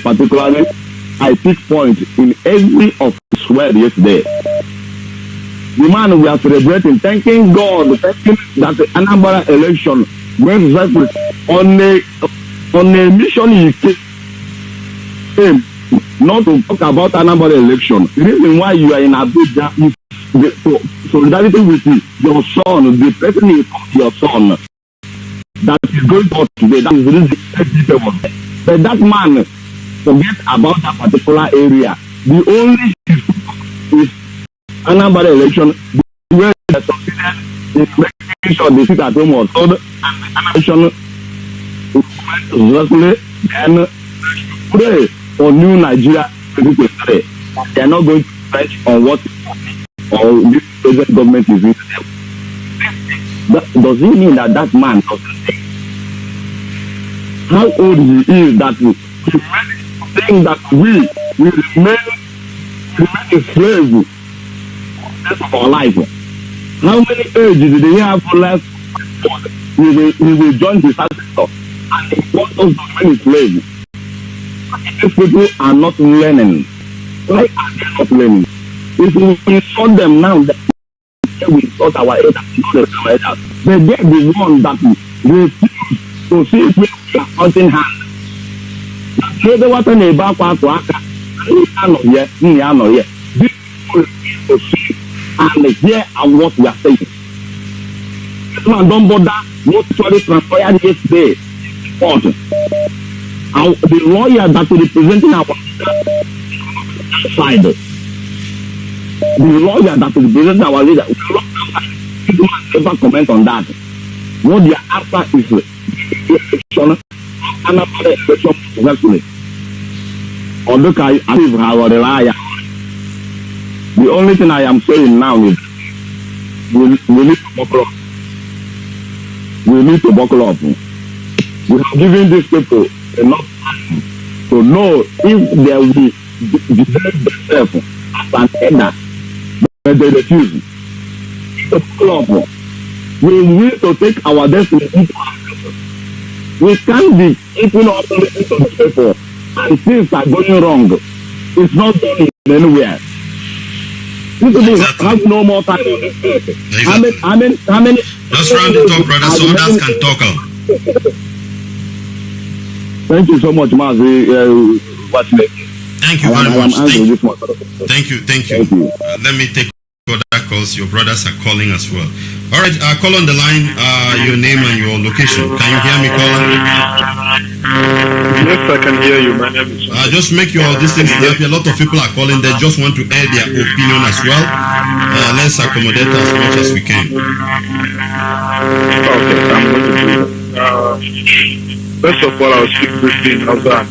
pick point in every of his word yesterday. The man we are celebrating, thanking God, thanking that the Anambra election went right on a mission he came not to talk about Anambra election. The reason why you are in Abuja is solidarity with your son, the person is your son that is going on today. That is the reason but that man forget about that particular area. The only is Anambra election where they succeeded in making sure the seat at home was sold and the election successfully and pray for new Nigeria 2023. They are not going to stretch on what or this present government is doing to them. Does it mean that man doesn't think? How old he is that he think that we will remain enslaved of our life? How many ages did he have left? He will join his ancestor and he wants us to remain enslaved. These people are not learning. Why are they not learning? If we insult them now, we insult our elders, they get the one that refuse to see if we are counting hands. They want to know about what here. This people refuse to see and hear what we are saying. This man don't bother what actually transpired yesterday. But the lawyer that is representing our side, the lawyer that is representing our leader, we will never comment on that. What they are after is election, another election successfully. Although I believe our liar. The only thing I am saying now is we need to buckle up. We need to buckle up. We have given these people enough time to know if they will behave themselves as an elder. But and they refuse. We need to take our destiny into our hands. We can't be keeping up listening to the people and things are going wrong. It's not going anywhere. People have no more time on this earth. Exactly. How many? Just round it up, brother, so others can talk out. Thank you so much, Mazi Nwachineke. Thank you very much. Thank you. Let me take other calls. Your brothers are calling as well. All right, call on the line, your name and your location. Can you hear me, caller? Yes, I can hear you. My name is... Just make your distance up. A lot of people are calling. They just want to air their opinion as well. Let's accommodate as much as we can. Okay, I'm going to do that. First of all, I'll speak briefly in Hausa.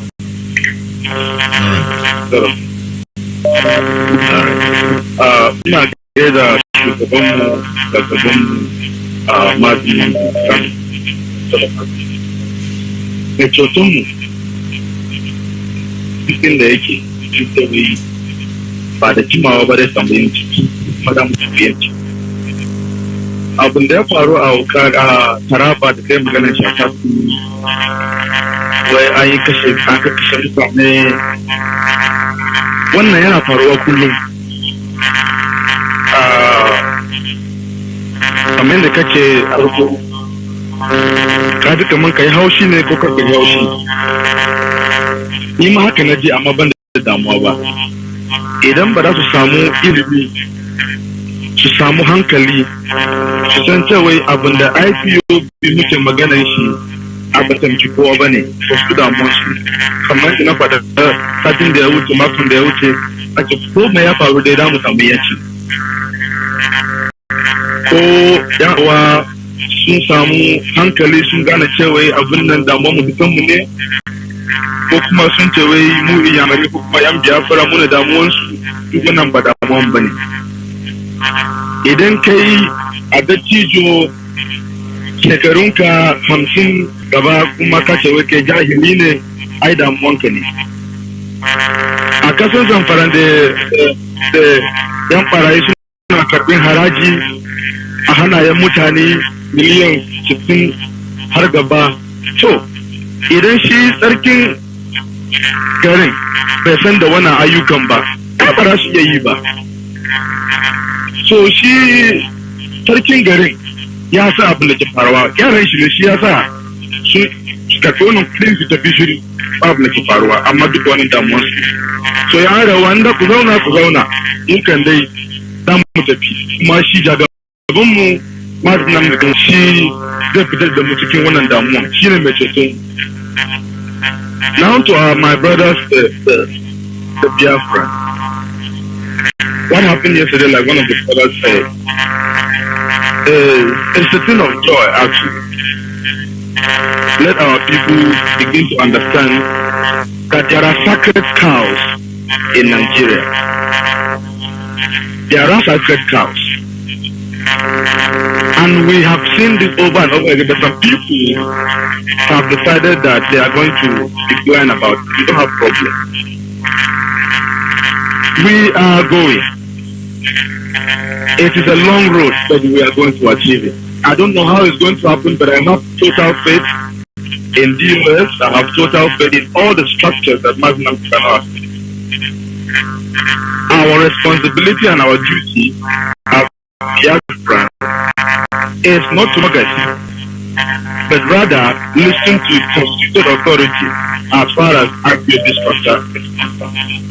Ina gaida da shugabanmu da gaban Mazi mai cotonmu cikin da yake cikin sauri ba da jimawa ba da samun ciki mada mutu yanci abin da ya faru a Taraba da kai maganar shata wai an yi kashe mutane wannan yana faruwa kullum kamar da kake a rufu ka ji kamar ka yi haushi ne ko karka yi haushi ni ma haka na ji amma ban da damuwa ba idan ba za su samu ilimi su samu hankali su san cewa abin da IPOB muke maganar shi a batamci kowa ba ne wasu damuwa su kamar da na faɗa satin da ya wuce makon da ya wuce a ce ko mai ya faru dai damu samu yanci ko yawa sun samu hankali sun gane cewa abin nan damuwa mu dukanmu ne ko kuma sun ce wai mu iyamari ko kuma yan Biafra mu da damuwansu duk wannan ba damuwan ba ne idan kai a dattijo shekarunka 50 gaba kuma ka ce wai kai jahili ne ai damuwanka ne a kasar Zamfara da yan barayi suna karɓin haraji a hanayen mutane miliyan 60 har gaba to idan shi tsarkin garin bai san da wannan ayyukan ba ya ba su iya yi ba so shi sarkin garin ya sa abin da ke faruwa yaran shi ne shi ya sa su karfi wannan kudin su tafi shiri ba abin da ke faruwa amma duk wani damuwa so ya hada wanda ku zauna in kan dai dan mu tafi kuma shi jagaban mu masu nan da shi zai fitar da mu cikin wannan damuwa shi ne mai ceto. Now to my brothers, the Biafra. What happened yesterday, like one of the brothers said, it's a thing of joy, actually. Let our people begin to understand that there are sacred cows in Nigeria. There are sacred cows. And we have seen this over and over again, but some people have decided that they are going to be going about it. We don't have problem. We are going. It is a long road, but we are going to achieve it. I don't know how it's going to happen, but I have total faith in DOS. I have total faith in all the structures that Mazi Nwachineke has. Our responsibility and our duty as Biafra is not to look at it, but rather listen to constituted authority as far as IPOB structure is concerned.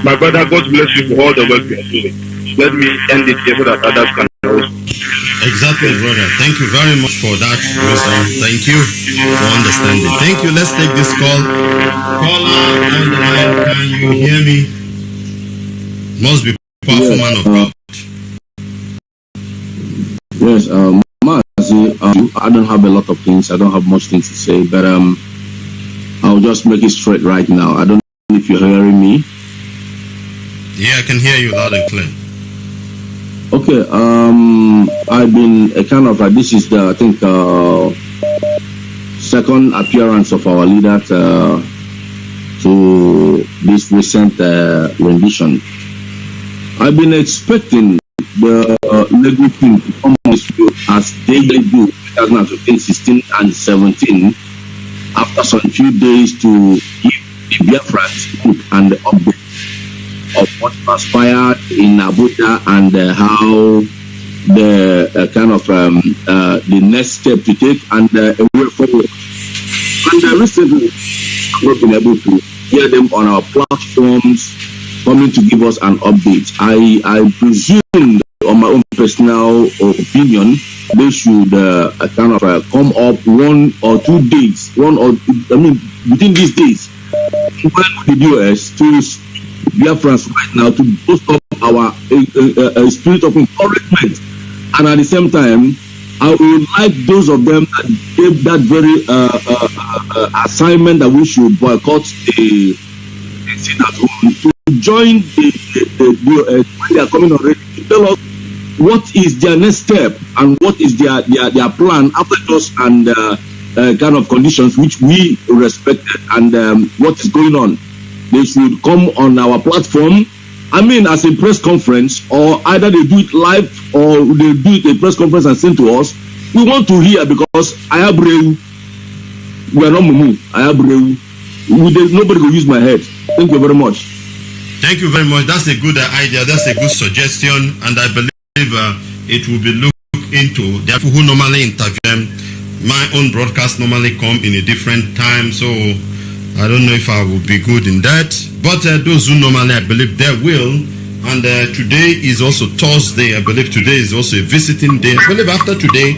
My brother, God bless you for all the work you are doing. Let me end it here so that others can also. Exactly, brother. Thank you very much for that wisdom. Thank you for understanding. Thank you. Let's take this call. Caller on the line, can you hear me? Must be powerful man of God. Yes, Mazi, I don't have a lot of things. I don't have much things to say, but I'll just make it straight right now. I don't know if you're hearing me. Yeah, I can hear you loud and clear. Okay, I've been a kind of this is the, I think, second appearance of our leader to this recent rendition. I've been expecting the legal team to come on this field as they do 2015, 16, and 17 after some few days to give the Biafrans and the update of what transpired in Abuja and how the kind of the next step to take and a way forward. And recently, I've not been able to hear them on our platforms coming to give us an update. I presume, on my own personal opinion, they should kind of come up 1 or 2 days, within these days, with the US to Biafrans right now to boost up our spirit of encouragement. And at the same time, I would like those of them that gave that very assignment that we should boycott the sit at home to join the when they are coming already to tell us what is their next step and what is their plan after those and kind of conditions which we respected and what is going on. They should come on our platform. I mean, as a press conference, or either they do it live or they do it a press conference and send to us. We want to hear because I have brave. We are not mumu. I have brave. Nobody will use my head. Thank you very much. Thank you very much. That's a good idea. That's a good suggestion, and I believe it will be looked into. The people who normally intervene, my own broadcast normally come in a different time, so I don't know if I will be good in that. But those who normally, I believe they will. And today is also Thursday. I believe today is also a visiting day. I believe after today,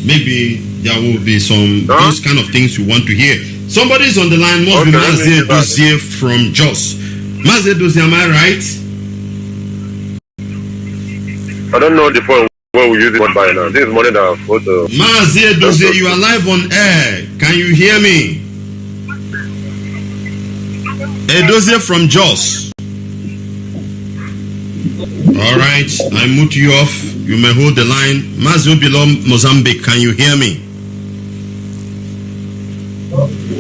maybe there will be some those kind of things you want to hear. Somebody is on the line. Must be Mazi Nwachineke from Jos. Mazi Nwachineke, am I right? I don't know the phone where we use it by now. This is money that I've got to... Mazi Nwachineke, you are live on air. Can you hear me? Edozie from Jos. All right, I mute you off. You may hold the line. Mazi Obilo, Mozambique, can you hear me?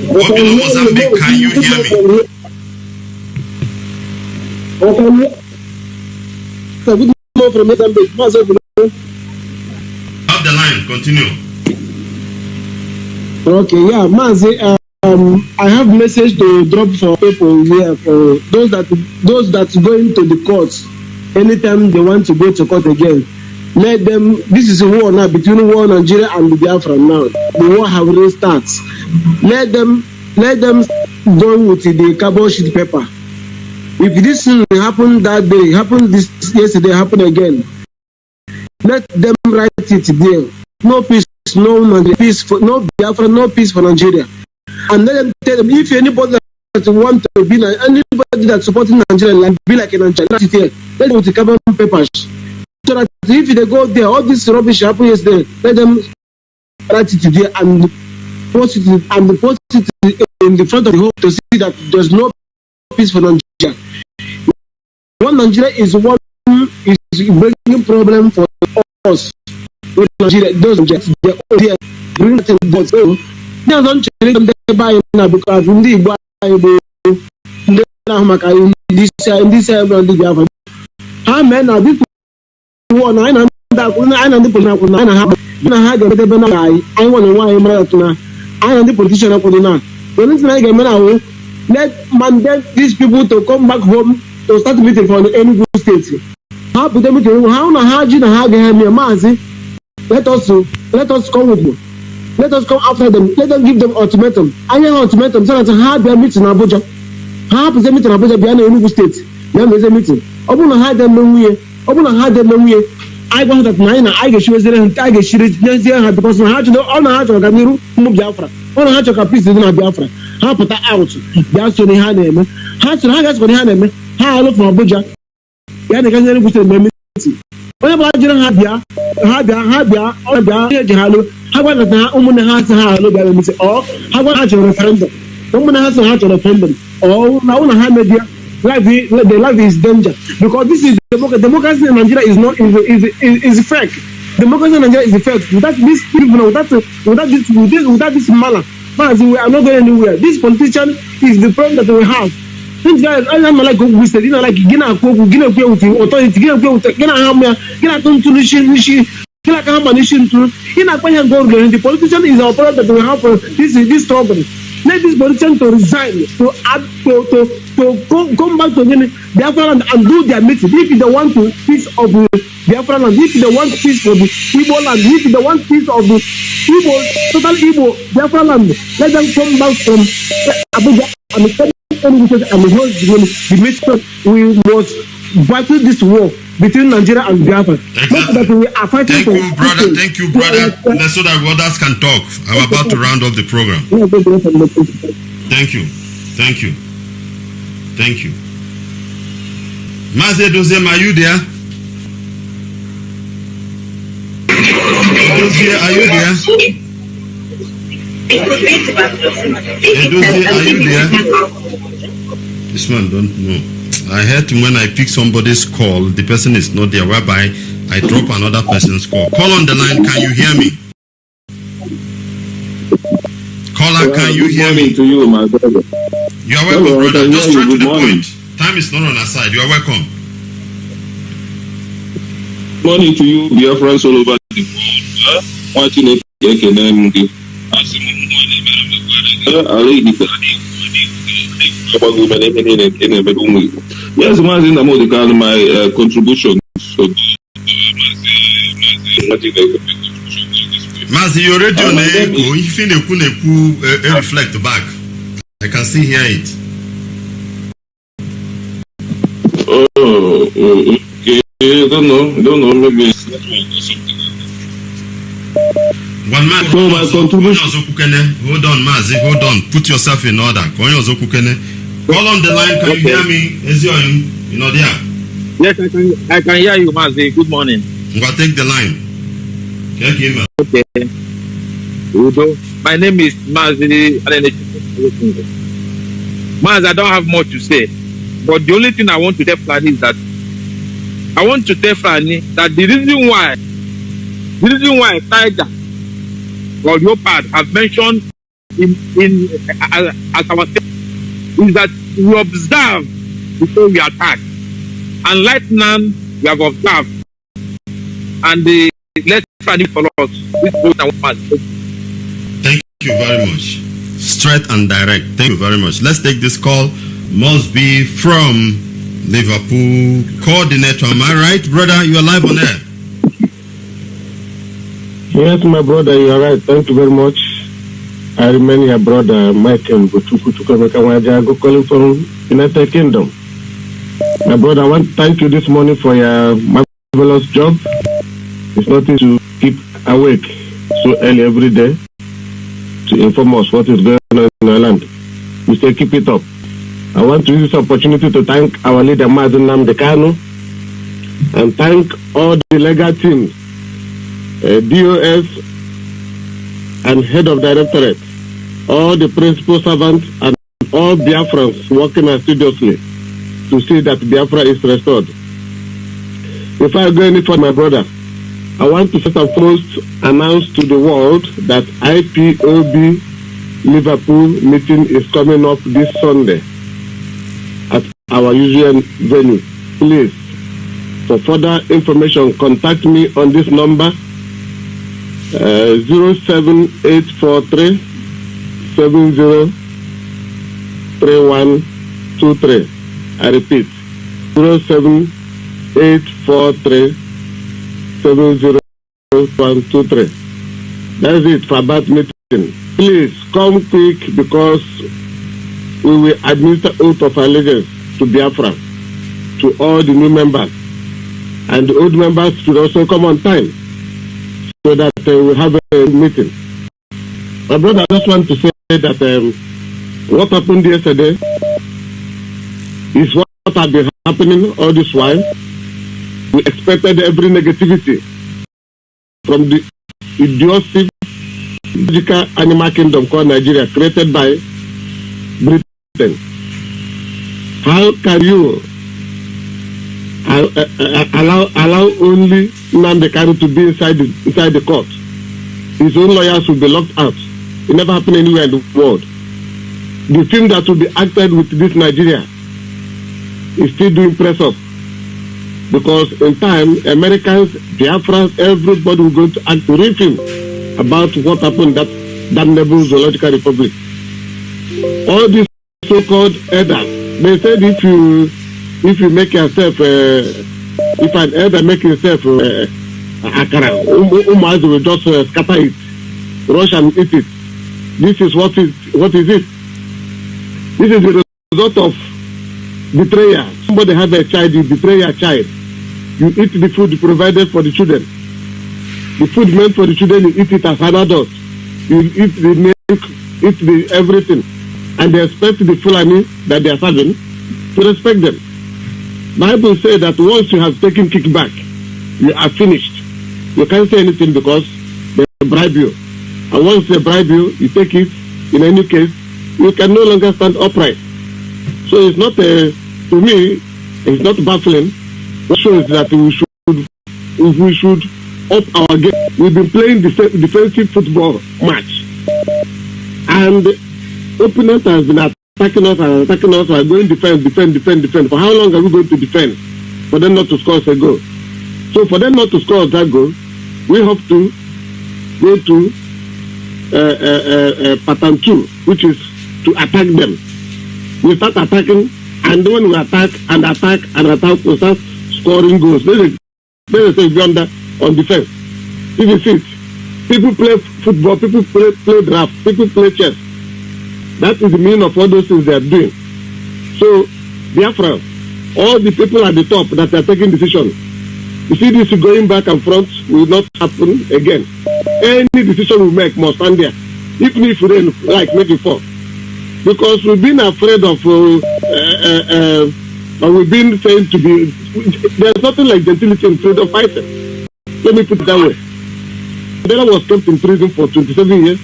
Obilo, Mozambique, can you hear me? Up the line, continue. Okay, yeah, Mazi, I have message to drop for people here, for those that go into the courts anytime they want to go to court again. Let them, this is a war now between Nigeria and the Biafra now. The war have already started. Let them go with the carbon sheet paper. If this thing happened that day, happened this yesterday, happen again, let them write it there. No peace, no peace for no Biafra, no peace for Nigeria. And let them tell them, if anybody that want to be, anybody that's supporting Nigeria, like, be like a Nigerian, let them with the carbon papers. So that if they go there, all this rubbish happen yesterday, let them write it there and post it in the front of the home to see that there's no peace for Nigeria. One Nigeria is bringing problem for us. With Nigeria, those they bring that in, but so they don't change them by now because in the Bible, this how men now this one I know that I know the politician I had the guy I want to why I know the politician now. When it's like a man, let mandate these people to come back home to start meeting for any good state. How put them to how you Mazi? Let us come with you. Let us come after them. Let them give them ultimatum. I have ultimatum so that how they meet in Abuja. How they meet in Abuja behind any state. They have a meeting. Open a hard them I want that nine. I get she was there and I get she because how to do all the heart of Gamiru Biafra. All the heart of peace is in Biafra. How put that out? That's what they had them. How to how that's what they had them. How I look for Abuja. Yeah, they can't even put them meeting. What about you don't have ya? How about how about how about a referendum? Someone has a referendum. Oh, now media the life is danger because this is democracy in Nigeria is not is fake. Democracy in Nigeria is fake. Without this people, without this manner, we are not going anywhere. This politician is the problem that we have. Since I'm like we said, you know, like Gina with authority, Gina come to the politician is our product that we have for this trouble. Let this politician to resign, to come back to Biafra land and do their meeting. If they want to peace of the Biafra land, if they want peace for the Igbo land, if they want peace of the total Igbo Biafra land, let them come back from Abuja and hold the meeting. We must battle this war between Nigeria and Biafra. Exactly. Thank you, brother. So that others can talk. I'm about to round up the program. Thank you. Mazi Dozem, are you there? Are you there? Are you there? This man don't know. I heard when I pick somebody's call, the person is not there, whereby I drop another person's call. Call on the line, can you hear me? Caller, can you hear me? To you, my brother. You are welcome, brother. Just straight to the point. Time is not on our side. You are welcome. Morning to you, Biafrans all over the world. Yes, Mazi Nwachineke, my contribution. Mazi, your radio name, if you reflect back, I can still hear it. Oh, okay. I don't know, maybe it's one man, so my contribution. Hold on, Mazi, hold on. Put yourself in order. Call on the line, can you hear me? Is you know there? Yes, I can hear you, Mazi. Good morning. I'm going to take the line. Okay. My name is Mazi Nwachineke. Mazi, I don't have much to say. But the only thing I want to tell Flani is that I want to tell Flani that the reason why Tiger or Leopard have mentioned as our is that we observe before we attack. And right now, we have observed. And let Flani follow us. Thank you very much. Straight and direct. Thank you very much. Let's take this call. Must be from Liverpool coordinator. Am I right, brother? You are live on air. Yes, my brother, you are right. Thank you very much. I remain your brother, Michael Butuku, calling from United Kingdom. My brother, I want to thank you this morning for your marvelous job. It's not easy to keep awake so early every day to inform us what is going on in our land. We say keep it up. I want to use this opportunity to thank our leader, Mazi Nwachineke, and thank all the legal teams, DOS, and head of directorate, all the principal servants, and all Biafrans working assiduously to see that Biafra is restored. Before I go any further, my brother, I want to first and foremost announce to the world that IPOB Liverpool meeting is coming up this Sunday at our usual venue. Please, for further information, contact me on this number 07843 703123. I repeat, 07843 703123. That's it for that meeting. Please come quick because we will administer oath of allegiance to Biafra, to all the new members, and the old members should also come on time so that we have a meeting. My brother, I just want to say that what happened yesterday is what had been happening all this while. We expected every negativity from the idiotic logical animal kingdom called Nigeria, created by Britain. How can you allow only Nnamdi Kanu to be inside the court? His own lawyers will be locked out. It never happened anywhere in the world. The film that will be acted with this Nigeria is still doing press up. Because in time, Americans, Biafrans, everybody will go to act to brief him about what happened in that damnable zoological republic. All these so-called elders, they said if you make yourself, if an elder make himself akara, Umazu will just scatter it, rush and eat it. This is what is it? This is the result of betrayal. Somebody have a child, you betray your child. You eat the food provided for the children. The food meant for the children, you eat it as an adult. You eat the milk, eat the everything. And they expect the Fulani that they are serving to respect them. Bible says that once you have taken kickback, you are finished. You can't say anything because they bribe you. And once they bribe you, you take it. In any case, you can no longer stand upright. So it's not to me, it's not baffling. It shows that we should up our game. We've been playing defensive football match, and opponents has been attacking us and attacking us. We are going defend. For how long are we going to defend? For them not to score a goal. So for them not to score that goal, we have to go to pattern 2, which is to attack them. We start attacking, and when we attack, we start scoring goals. They say beyond on defense. If you see it, people play football, people play draft, people play chess. That is the meaning of all those things they are doing. So, Biafra, all the people at the top that are taking decisions, you see this going back and front will not happen again. Any decision we make must stand there. Even if we rain, like make it fall. Because we've been afraid of, we've been saying to be, there's nothing like gentility in freedom fighting. Let me put it that way. Mandela was kept in prison for 27 years.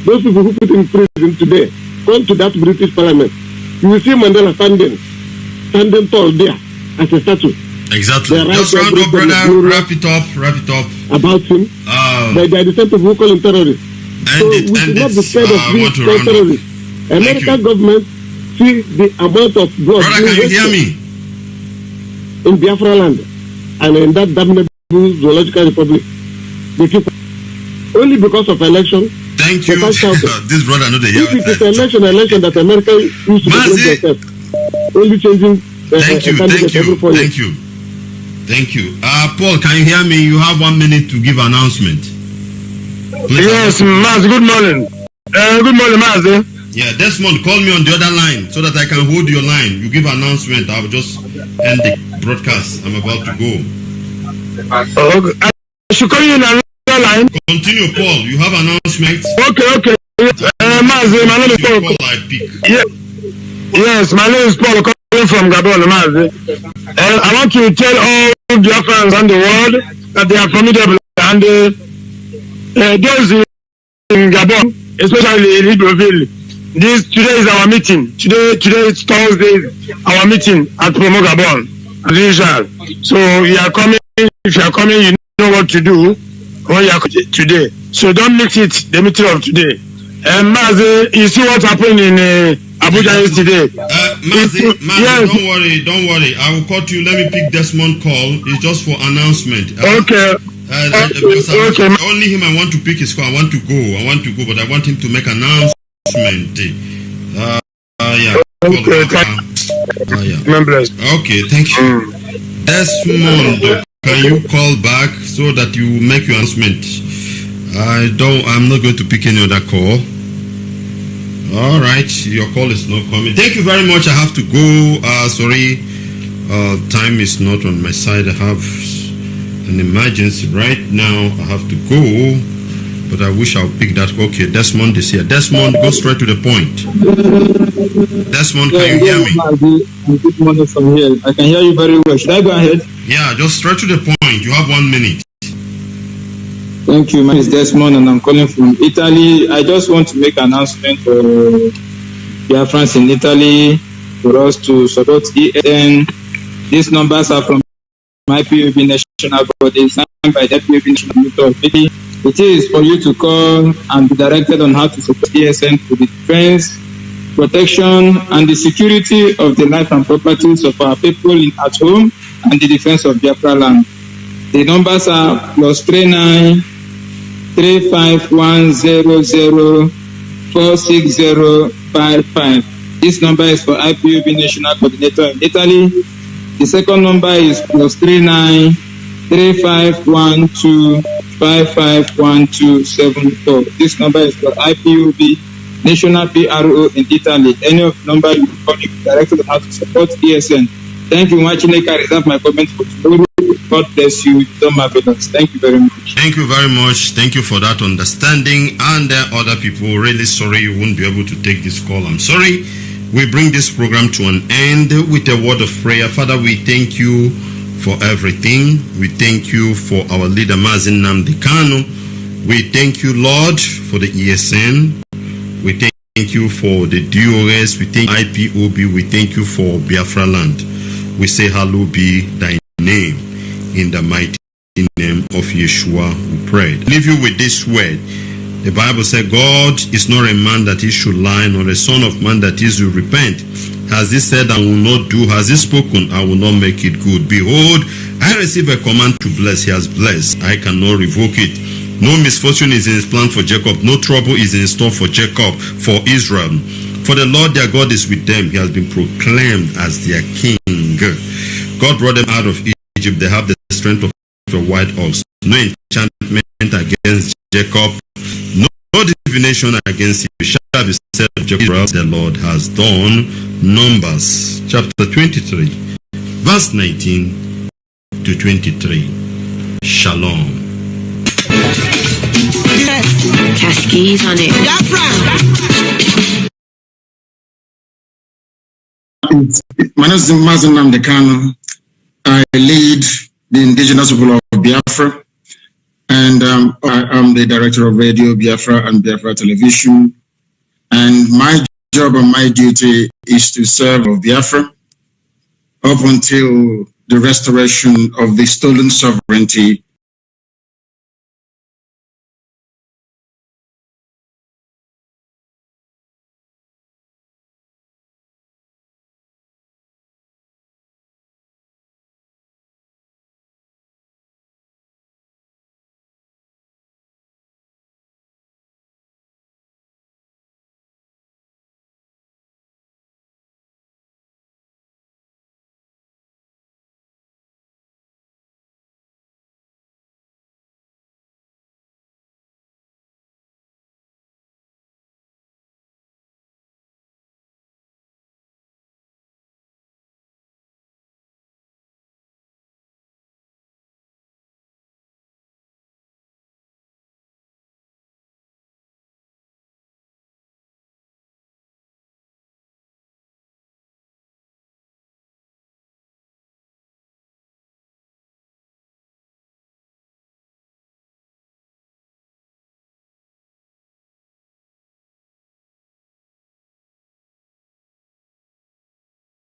Those people who put in prison today, come to that British Parliament. You will see Mandela standing tall there as a statue. Exactly. Just round up, brother. Wrap it up. About him. They are the same people who call him terrorists. We should not be scared of being terrorists. American government see the amount of blood. Brother, can you hear me? In Biafra land and in that damnable zoological republic. They keep only because of election. Thank you. This brother know the If it is election that America used to defend themselves, only changing. Thank you. Paul, can you hear me? You have 1 minute to give announcement. Please. Yes, Mazi. Good morning. Good morning, Mazi. Yeah, Desmond, call me on the other line so that I can hold your line. You give announcement. I'll just end the broadcast. I'm about to go. I should call you on another line. Continue, Paul. You have announcements. Okay. Mazi, my name is Paul. Yes, my name is Paul calling from Gabon, Mazi. I want to tell all Biafrans around the world that they are formidable, and those in Gabon, especially in Libreville. Today is our meeting. Today is Thursday, our meeting at Promo Gabon, as usual. So you are coming. If you are coming, you know what to do when you are today. So don't miss it. The meeting of today. Mazi, you see what happened in Abuja yesterday. Mazi, yes. Don't worry. I will call you. Let me pick Desmond call. It's just for announcement. Okay. Only him. I want to pick his call. I want to go, but I want him to make announcement. Okay, thank you. Desmond, can you call back so that you make your announcement? I'm not going to pick any other call. All right, your call is not coming. Thank you very much. I have to go. Sorry, time is not on my side. I have an emergency right now. I have to go. But I wish I'll pick that. Okay, Desmond is here. Desmond, go straight to the point. Desmond, can you hear me? Good morning from here. I can hear you very well. Should I go ahead? Yeah, just straight to the point. You have 1 minute. Thank you. My name is Desmond and I'm calling from Italy. I just want to make an announcement for Biafrans in Italy for us to support ESN. These numbers are from IPOB National Body, signed by the IPOB National Committee. It is for you to call and be directed on how to support ESN to the defense, protection, and the security of the life and properties of our people at home and the defense of Biafra land. The numbers are +39 35100 46055. This number is for IPOB National Coordinator in Italy. The second number is +39 3512 551274. This number is for IPOB National PRO in Italy. Any of the number you call, you directed on how to support ESN. Thank you, Nwachineke. I reserve my comments for tomorrow. God bless you. Don't marvelous. Thank you very much. Thank you very much. Thank you for that understanding. And other people, really sorry you won't be able to take this call. I'm sorry. We bring this program to an end with a word of prayer. Father, we thank you for everything. We thank you for our leader, Mazi Nwachineke. We thank you, Lord, for the ESN. We thank you for the DOS. We thank IPOB. We thank you for Biafra land. We say, hallowed be thy name. In the mighty name of Yeshua, we pray. Leave you with this word. The Bible said, God is not a man that he should lie, nor a son of man that he should repent. Has he said, I will not do? Has he spoken, I will not make it good? Behold, I receive a command to bless. He has blessed. I cannot revoke it. No misfortune is in his plan for Jacob. No trouble is in store for Jacob, for Israel. For the Lord their God is with them. He has been proclaimed as their king. God brought them out of Egypt. They have the strength of a white ox. No enchantment against Jacob. No divination against you. Shall be said of Jacob, the Lord has done. Numbers chapter 23, verse 19 to 23. Shalom. Cascades on it. My name is Mazi Nwachineke. I lead the indigenous people of Biafra, and I am the director of Radio Biafra and Biafra Television. And my job and my duty is to serve of Biafra up until the restoration of the stolen sovereignty